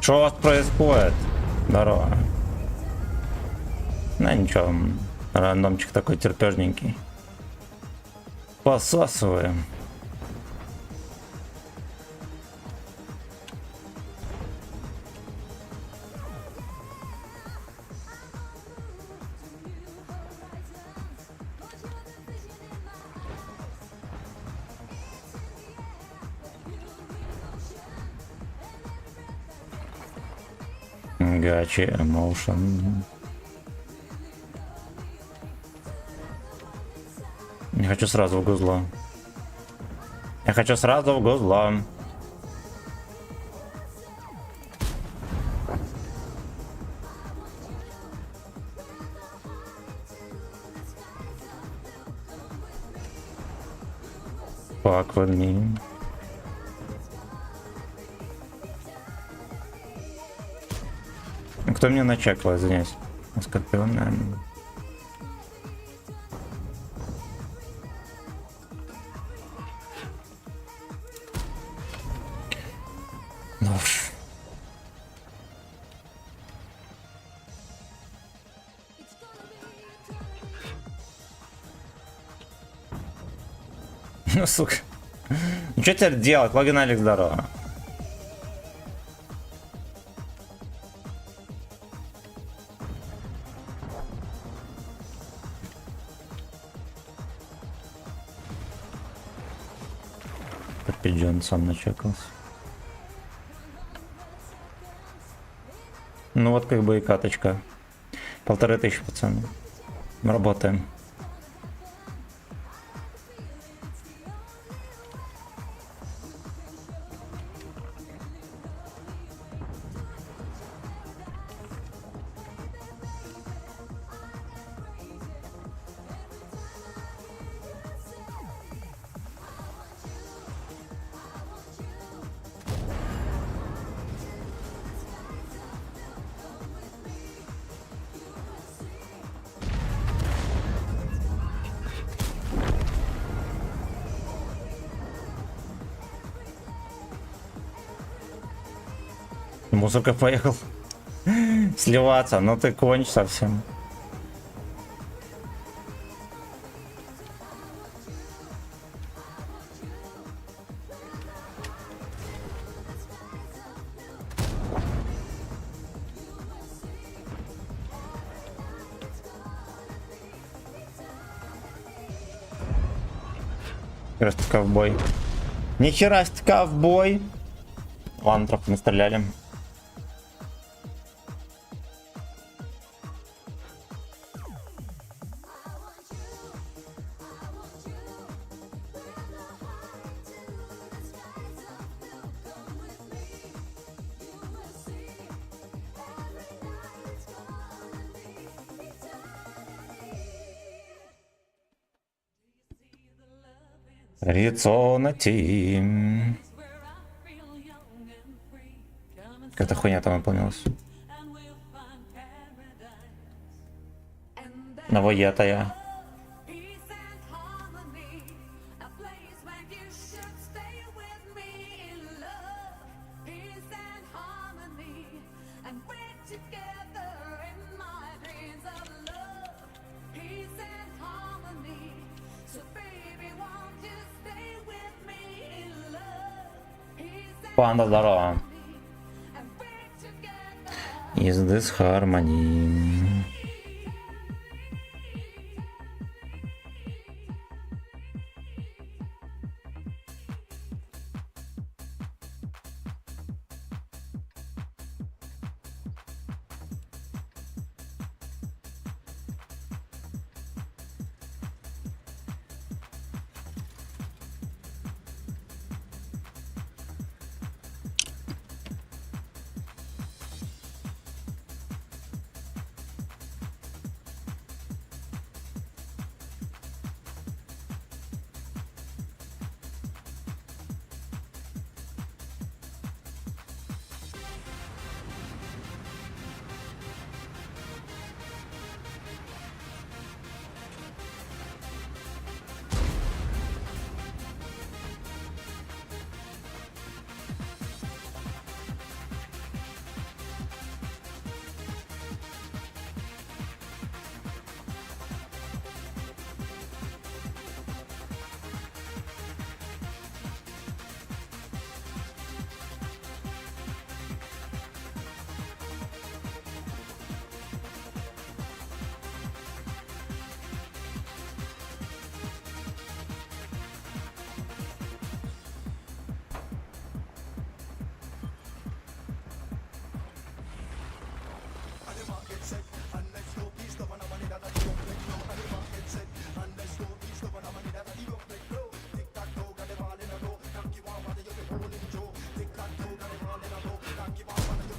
Что у вас происходит? Здорово. Ну ничего, рандомчик такой терпежненький. Посасываем. Гачи эмоушен. Не хочу сразу в гузло. Я хочу сразу в гузло. Fuck with me. Кто меня начекал, извиняюсь? Скорпион, наверное. Ну уж. Ну, сука. Ну, что теперь делать? Логин Алекс, здорово. Джон сам начекался. Ну вот как бы и каточка. 1500, пацаны. Работаем. Мусорка поехал сливаться, но ты конч совсем. Просто ковбой. Нихера себе ковбой. Ладно, трохи настреляли. Резона Тим. Какая-то хуйня там выполнилась. Новоета я. Панда, здорово. Is this harmony?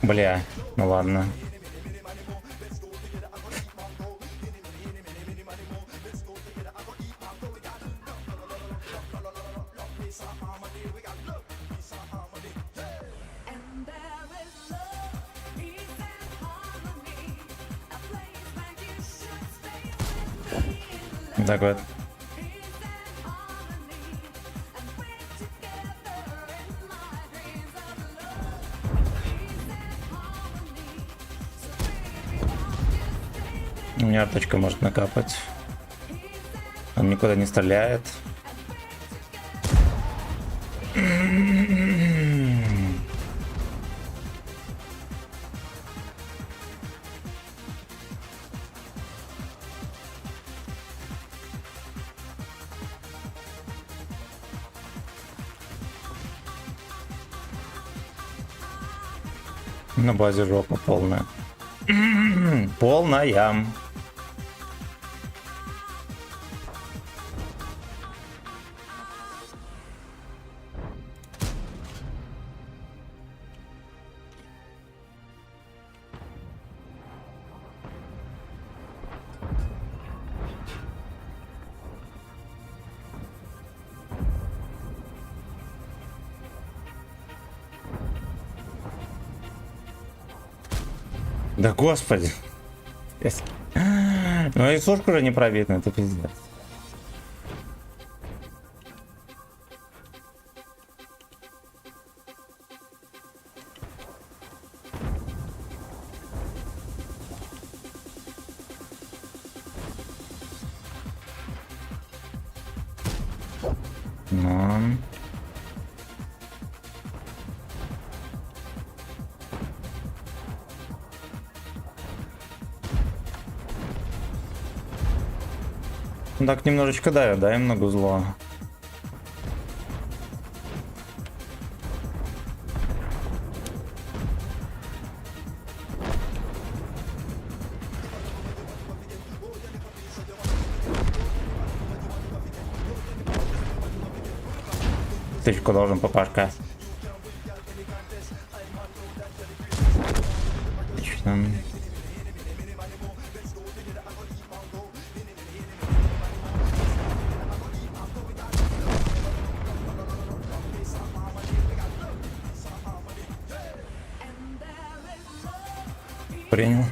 Бля, ну ладно. And there is love, peace and harmony. A place where you should stay with me in love, Так вот. peace and harmony. And we're together in my dreams of love, peace and harmony. So baby, won't you stay with У меня арточка может накапать. Он никуда не стреляет. На базе жопа полная. Полная. Да господи. Ну и сушка уже не пробита, это пиздец. Ну. Так немножечко давит, да, им много зла. Тычку должен папашка. Отлично. Принял.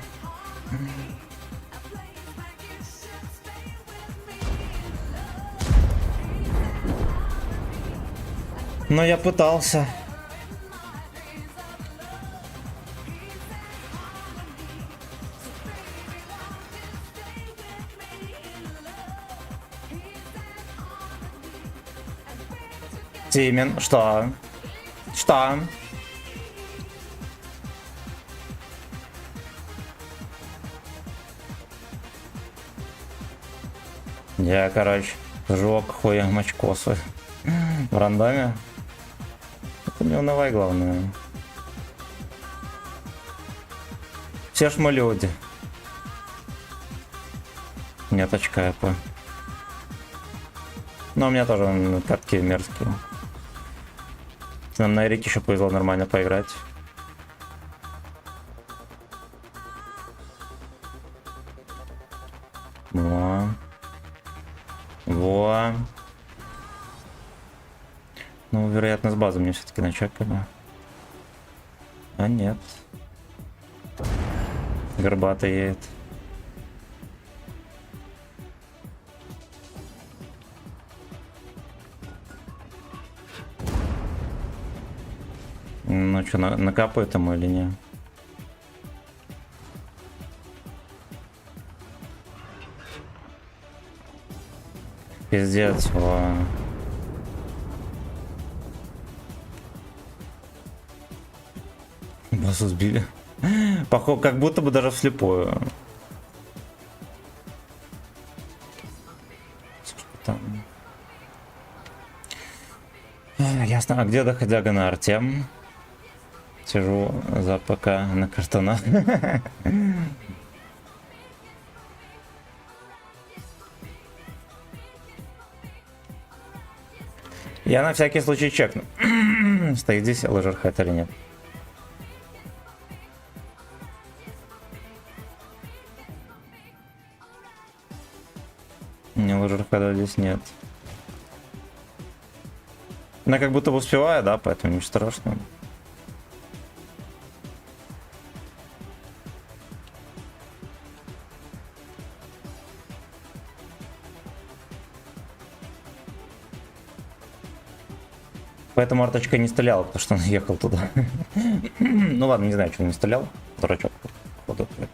Но я пытался. Тимин, что? Что? Я, короче, жёг хуя мочкосы в рандоме. Это не унывай, главное. Все ж мы люди. Нет очка АП. Но у меня тоже катки мерзкие. Нам на Эрике еще повезло нормально поиграть. Во. Во. Ну, вероятно, с базы мне все-таки начекали. А нет. Горбатый едет. Ну что, накапает ему или не? Пиздец, во. Босса сбили. Похоже, как будто бы даже вслепую. Там. Ясно. А где доходяга на Артем? Сижу за ПК на картонах. Я на всякий случай чекну. Стоит здесь лазерхайт или нет. лужер хода здесь нет. Она как будто бы успевает, да, поэтому ничего страшного. Поэтому арточка не стрелял, потому что он ехал туда. Ну ладно, не знаю, что он не стрелял. Дурачок, походу, это.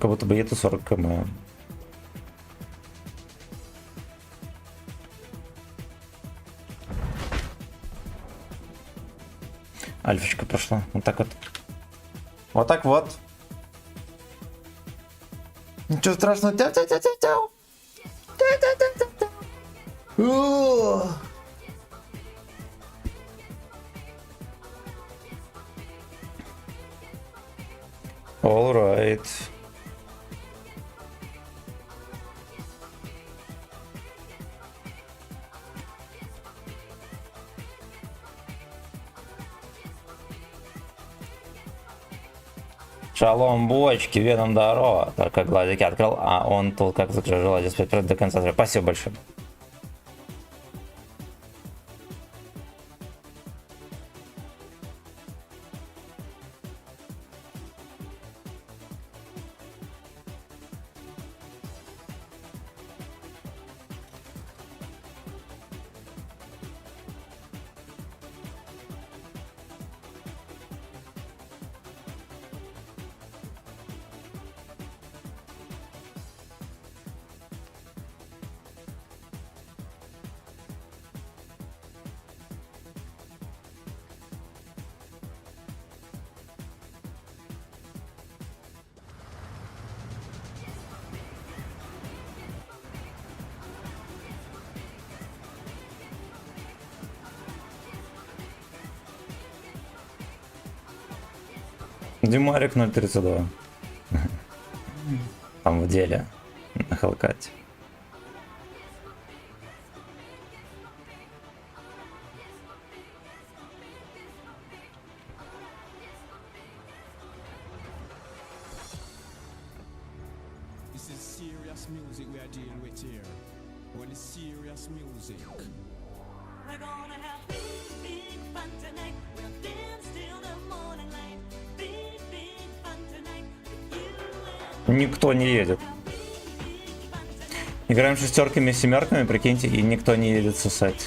Кого-то бы эту 40 км. Альфочка прошла. Вот так вот. Вот так вот. Ничего страшного. Тяу-тяу-тяу-тяу. Тяу-тяу-тяу-тяу. All right. Шалом, бочки, Веном, здорово. Только глазики открыл, а он тут как закружил, здесь до конца. Спасибо большое. Димарик 032. Там в деле. На Хелкате. This is serious music we are dealing with here. Well, it's serious music. We're gonna have big, big fun tonight. We'll dance till the morning light. Big, big fun tonight. You and Никто не едет. Играем шестерками и семерками, прикиньте, и никто не едет сосать.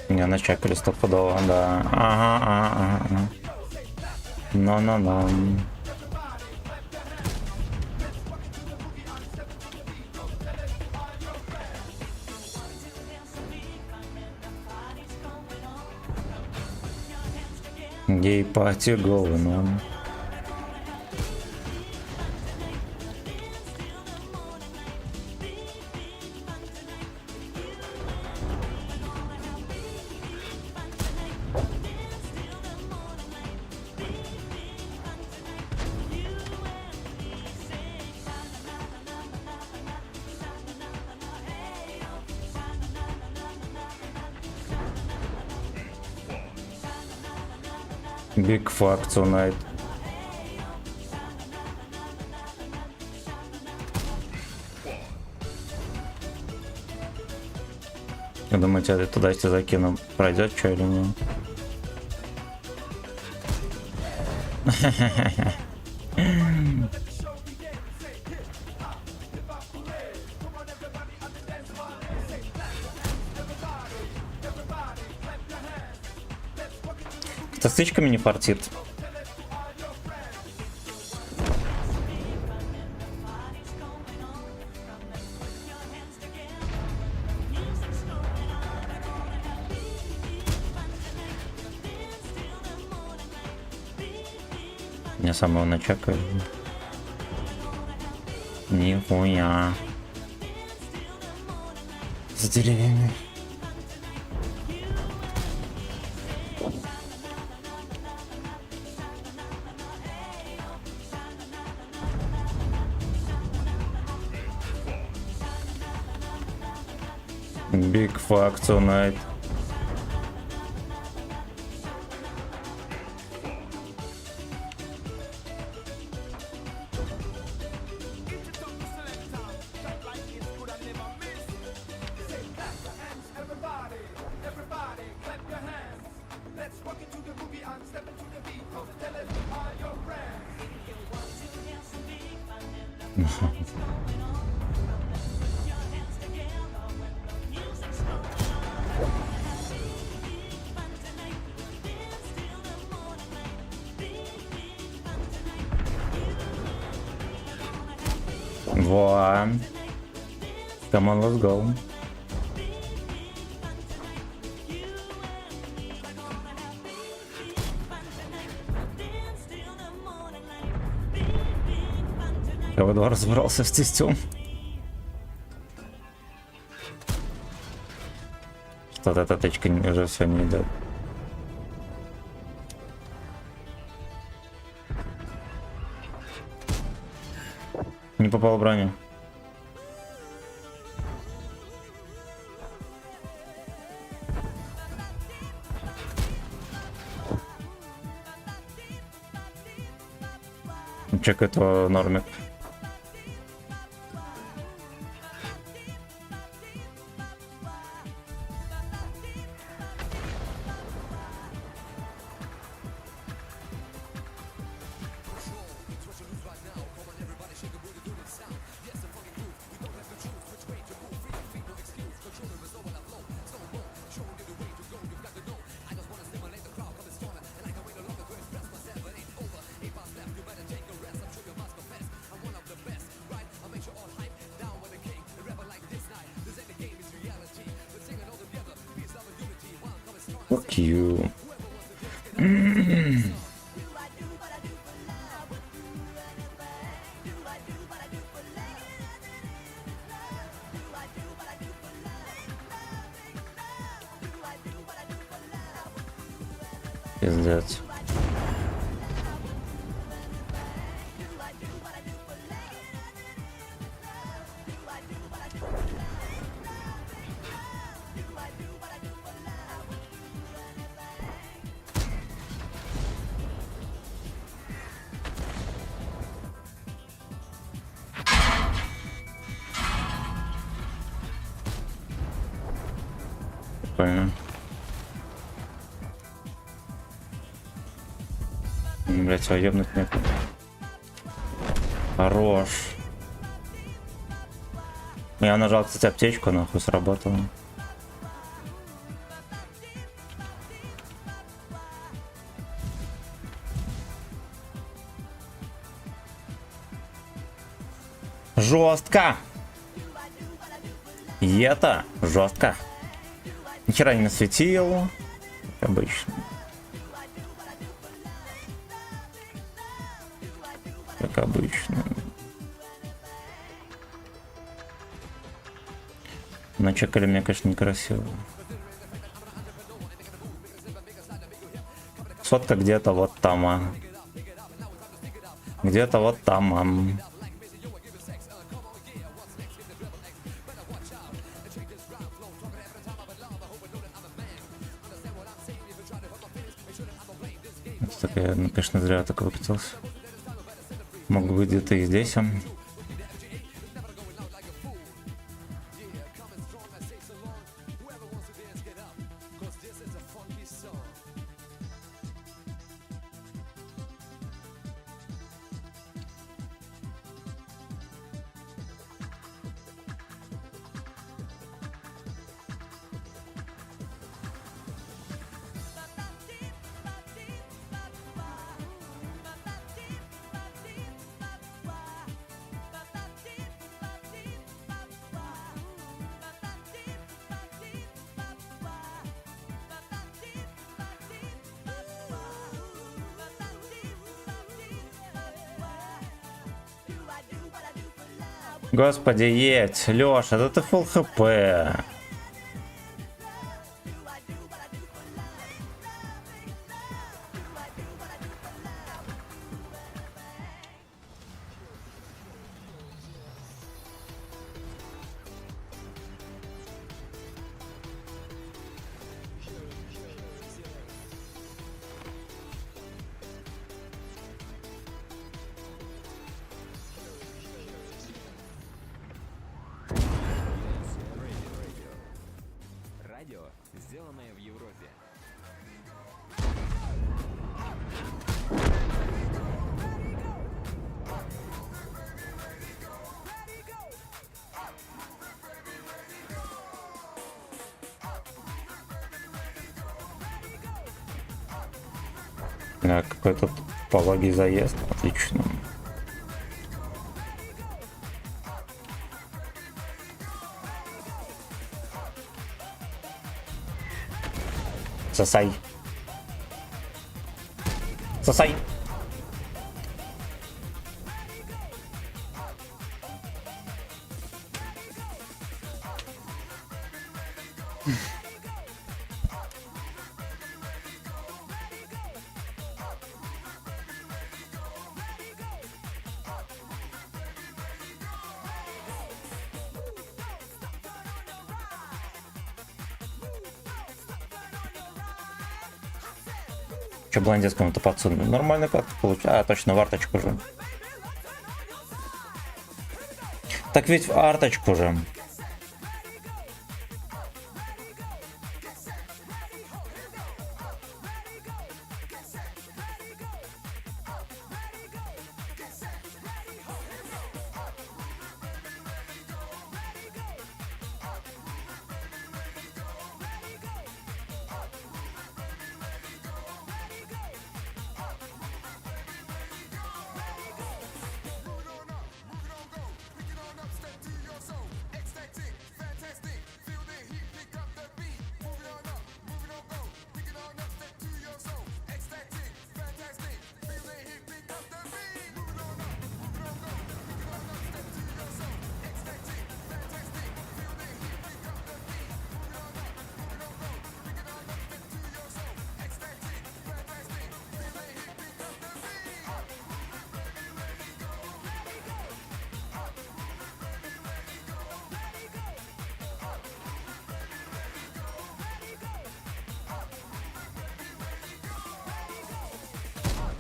Не, начекали стопудово, да. Ага. Но. Гей-пати going on. Big fuck tonight. Вы думаете, я туда если закину, пройдет что или нет? Со стычками не фартит. Я самого начекаю. Нихуя. За деревьями. Big fuck tonight. One. Come on, let's go. Я в два разобрался с тестем. Что-то эта тычка уже все не идет. Не попал в броню. Чек этого нормик. Fuck you. Пиздец. Прикольно. Блять, его ебнуть нет. Хорош. Я нажал, кстати, аптечку, нахуй сработало. Жестко. И это жестко. Нихера не насветил, как обычно. Как обычно. Начекали мне, конечно, некрасиво. Сотка где-то вот там. Где-то вот там. Так я, конечно, зря так выкатился. Мог быть где-то и здесь. Господи, едь, Лёша, да ты фулл хп. сделанное в Европе. Какой-то пологий заезд. Отлично. Сосай. Сосай. Че блондинскому-то пацану? Нормальный как получается. А, точно, в арточку же. Так ведь в арточку же.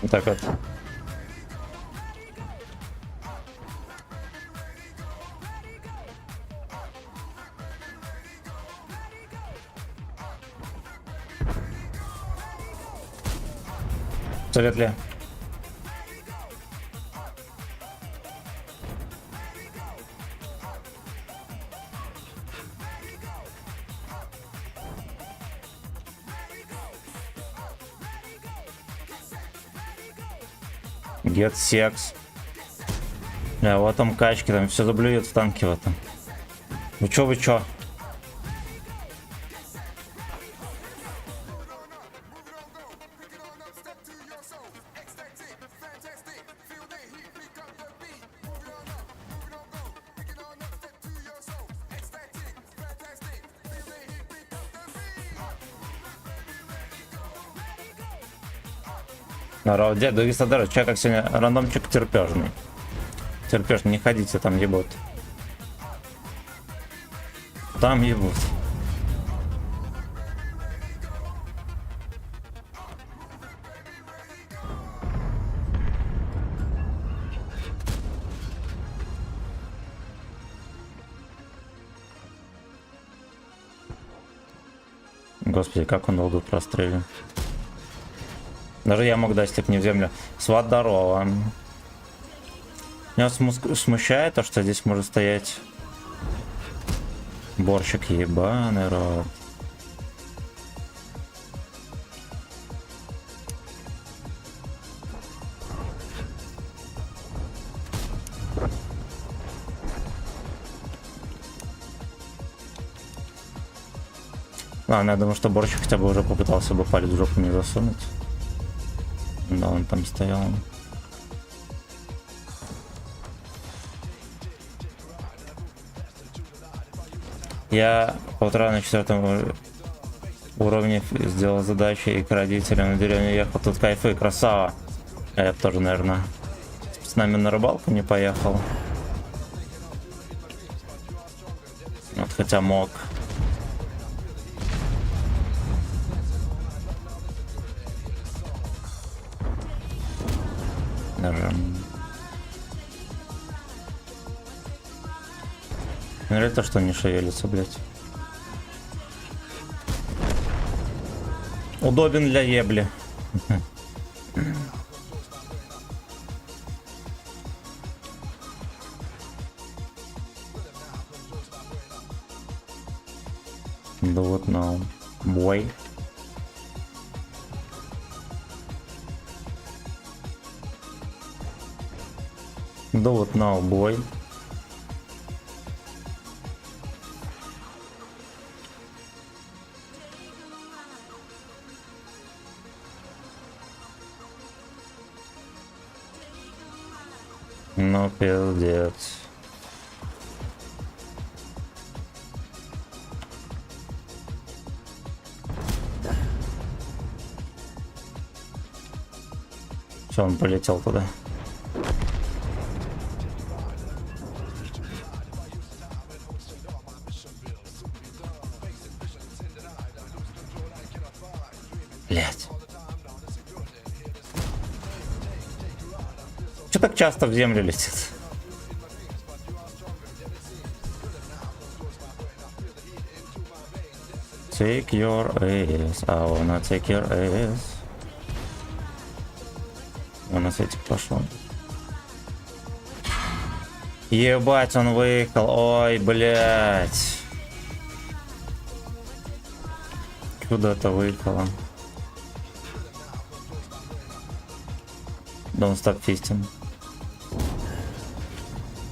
Вот так вот. Совет ли? Get sex. Да, вот там качки, там все заблюет в танке в этом. Вы чё, вы чё? Народ, дед, да Висадер, чё, как сегодня рандомчик терпежный. Терпеж, не ходите, там ебут. Там ебут. Господи, как он долго прострелил. Даже я мог дать степни в землю. Сват, здорово. Меня смущает то, что здесь может стоять борщик, ебаный рот. Ладно, я думаю, что борщик хотя бы уже попытался бы палец в жопу мне засунуть. Да, он там стоял. Я полтора на 4 уровне сделал задачи и к родителям на деревню ехал. Тут кайфы, красава. Я бы тоже, наверное, с нами на рыбалку не поехал. Вот хотя мог. Даже. Мне нравится, что он не шевелится, блядь. Удобен для ебли. Do it now, boy. Do it now, boy. Ну, пиздец. Все, он полетел туда. Блять. Че так часто в землю летит? Take your ass, I wanna take your ass. Он с этих пошел. Ебать, он выехал. Ой, блять. Куда-то выехала. Don't stop fisting.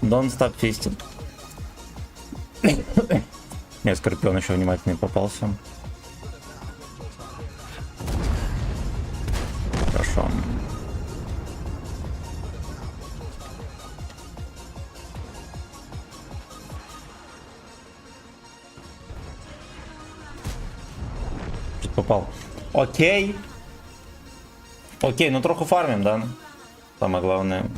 Don't stop fisting. Нет, Скорпион еще внимательнее попался. Хорошо. Чуть попал. Окей. Окей, ну трохи фармим, да? Самое главное.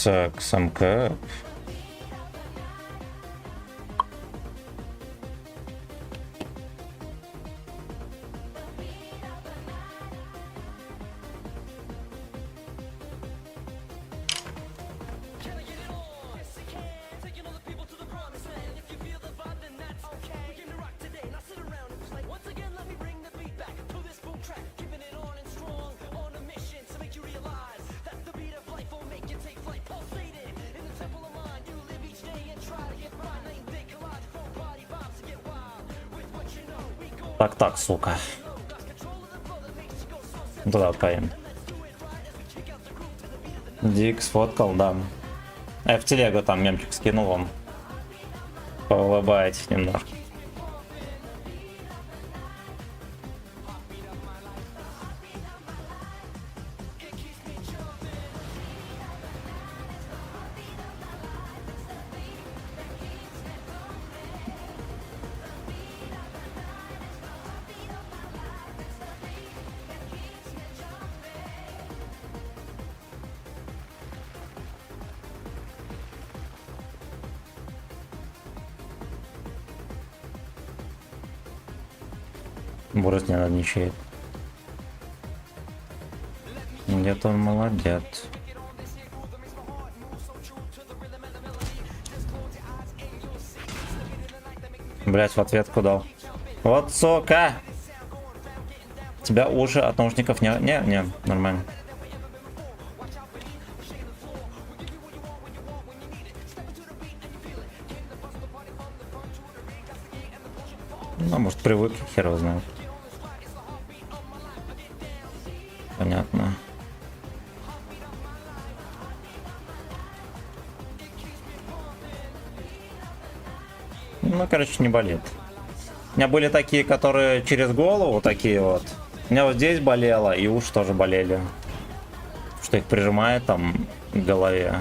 Так, самка. Так, сука. Туда отправим. Дик сфоткал, да. Я в телегу там мемчик скинул вам. Поулыбайтесь немножко. Борос не нервничает. Где-то он молодец. Блять, в ответку дал. Вот сука! Тебя уши от наушников не, нормально. Ну, может, привык, хер его знает. Понятно. Ну, короче, не болит. У меня были такие, которые через голову, такие вот. У меня вот здесь болело, и уши тоже болели. Что их прижимает там к голове.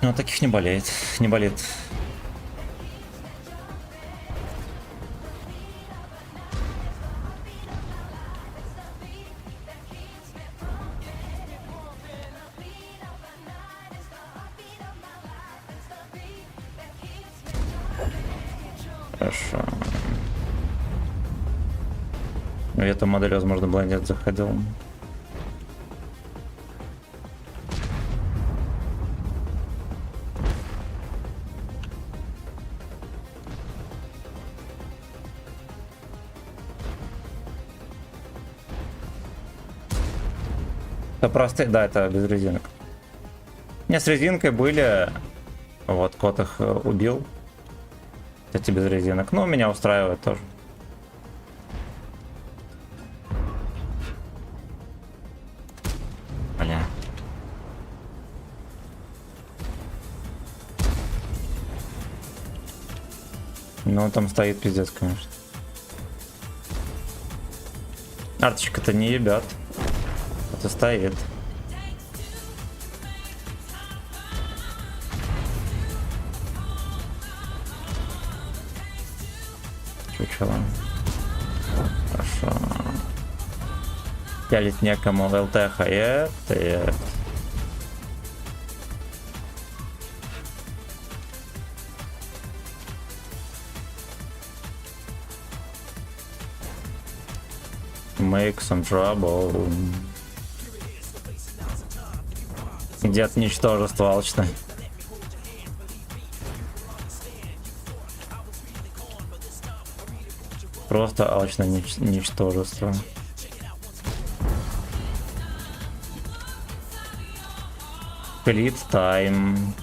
Но таких не болеет, не болит. В эту модель, возможно, блондет заходил. Это простые, да, это без резинок. Не, с резинкой были. Вот, кот их убил. Кстати, без резинок. Но меня устраивает тоже. Бля. Ну, там стоит пиздец, конечно. Арточка-то не ебят. Это стоит. Чучело. Хорошо. Пялить некому. ЛТХ это. Make some trouble. Дед ничтожество алчное. Просто алчное ничтожество. Клит тайм.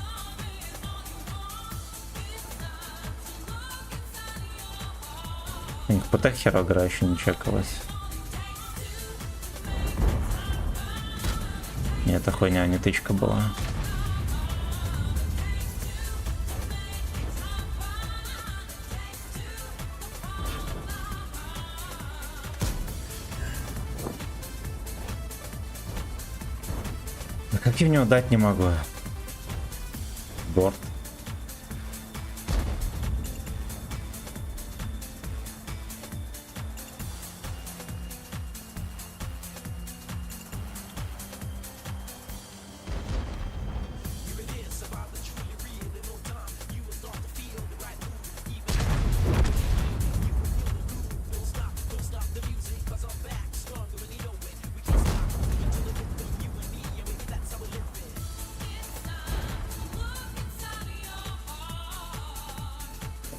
ПТ хера игра еще не чекалась. Нет, это хуйня, не тычка была. А как я в него дать не могу? Борт.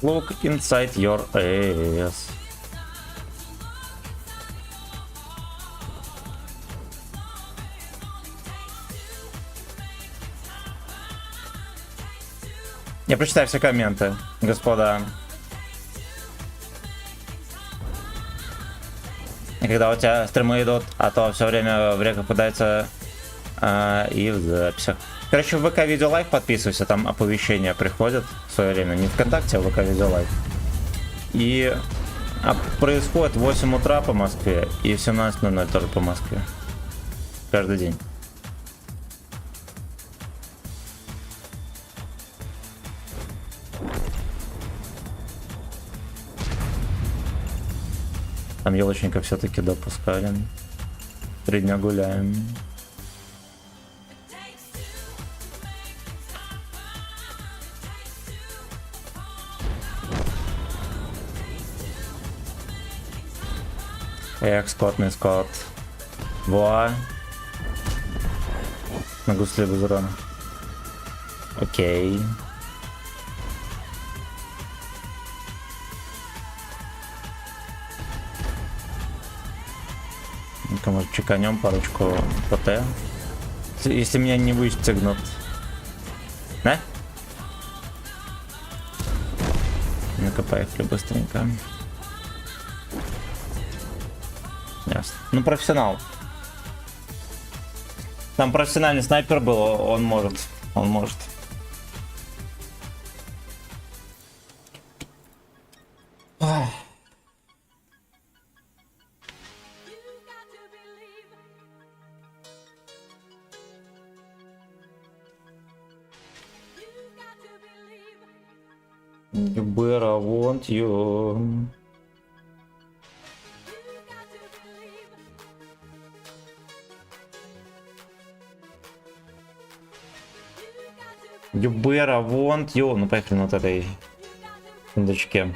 Look inside your ass. Я прочитаю все комменты, господа. И когда у тебя стримы идут, а то все время в реках попадается и в записях. Короче, в ВК Видео Лайв подписывайся, там оповещения приходят в свое время. Не ВКонтакте, а в ВК Видео Лайв. И происходит в 8 утра по Москве и в 17:00 тоже по Москве. Каждый день. Там елочника все-таки допускали. 3 дня гуляем. Эх, скот, не скот. Во. На гусле без урона. Окей. Ну-ка, может, чеканем парочку ПТ. Если меня не выстегнут. Да? Ну-ка, поехали быстренько. Ясно. Ну, профессионал. Там профессиональный снайпер был, он может. Он может. Ах. You better want you. You better want you. Ну, поехали на вот этой сундучке.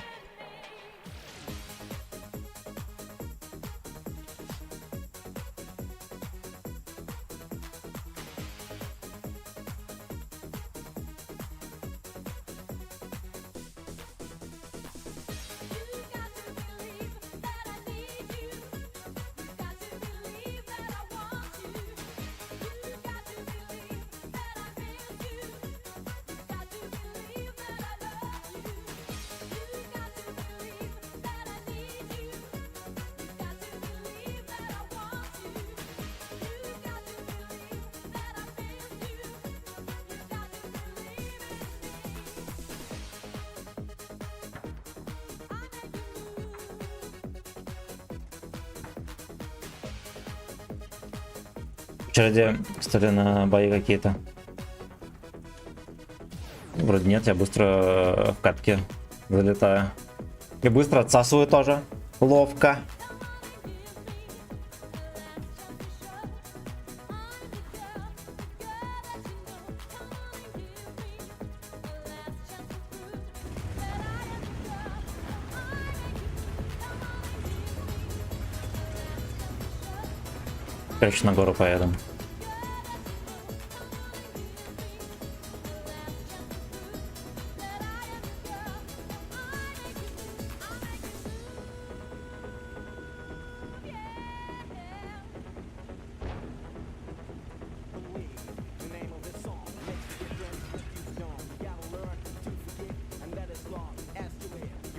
Череде, что ли, на бои какие-то? Вроде нет, я быстро в катке залетаю. И быстро отсасываю тоже. Ловко. Короче, на гору поеду.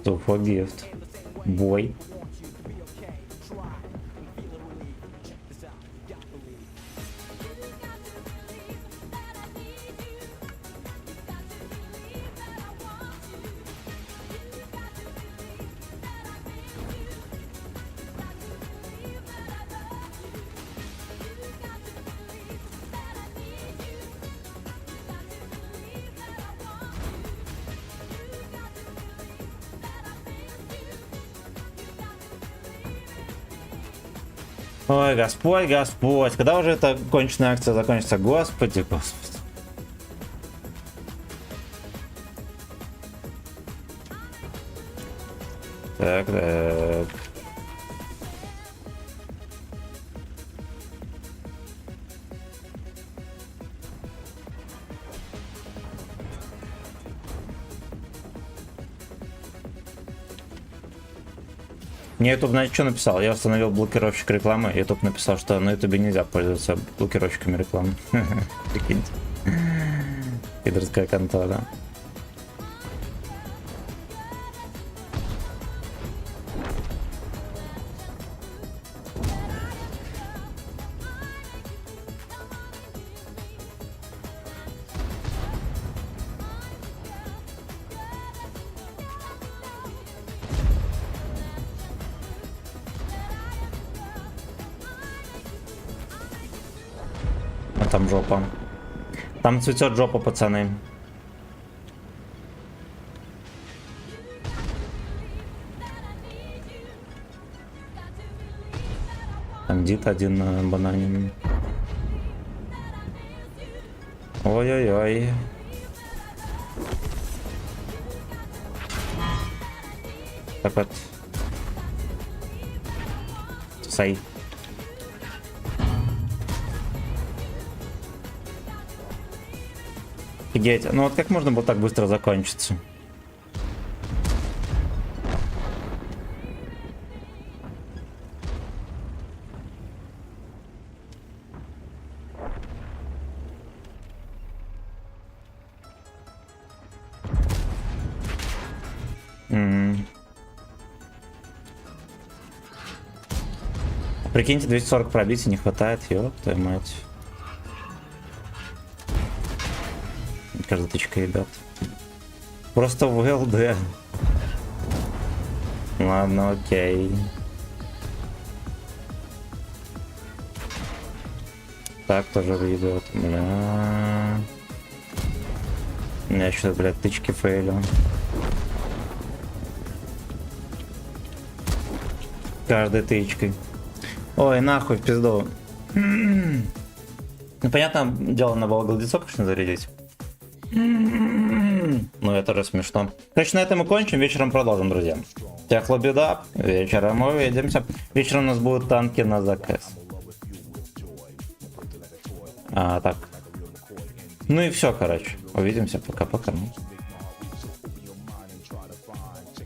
To forgive. Boy. Ой, Господь, Господь, когда уже эта конченая акция закончится? Господи, Господи. Так, так. Мне YouTube, знаете, что написал? Я установил блокировщик рекламы. YouTube написал, что на YouTube нельзя пользоваться блокировщиками рекламы. Прикиньте. Пидорская контора. А там жопа. Там цветет жопа, пацаны. Там дит один на банане. Ой-ой-ой. Так вот. Сай. Офигеть. Ну вот как можно было так быстро закончиться? Прикиньте, 240 пробить не хватает, ёб твою мать. Каждая тычка, ребят. Просто в ЛД. Ладно, окей. Так тоже выйдет. Бля. У меня еще, блядь, тычки фейлю. Каждой тычкой. Ой, нахуй, в пизду. Ну, понятно, дело на голдецок, конечно, зарядить. Ну, это же смешно. Короче, на этом мы кончим. Вечером продолжим, друзья. Всех лобеда. Вечером мы увидимся. Вечером у нас будут танки на заказ. Так. Ну и все, короче. Увидимся. Пока-пока.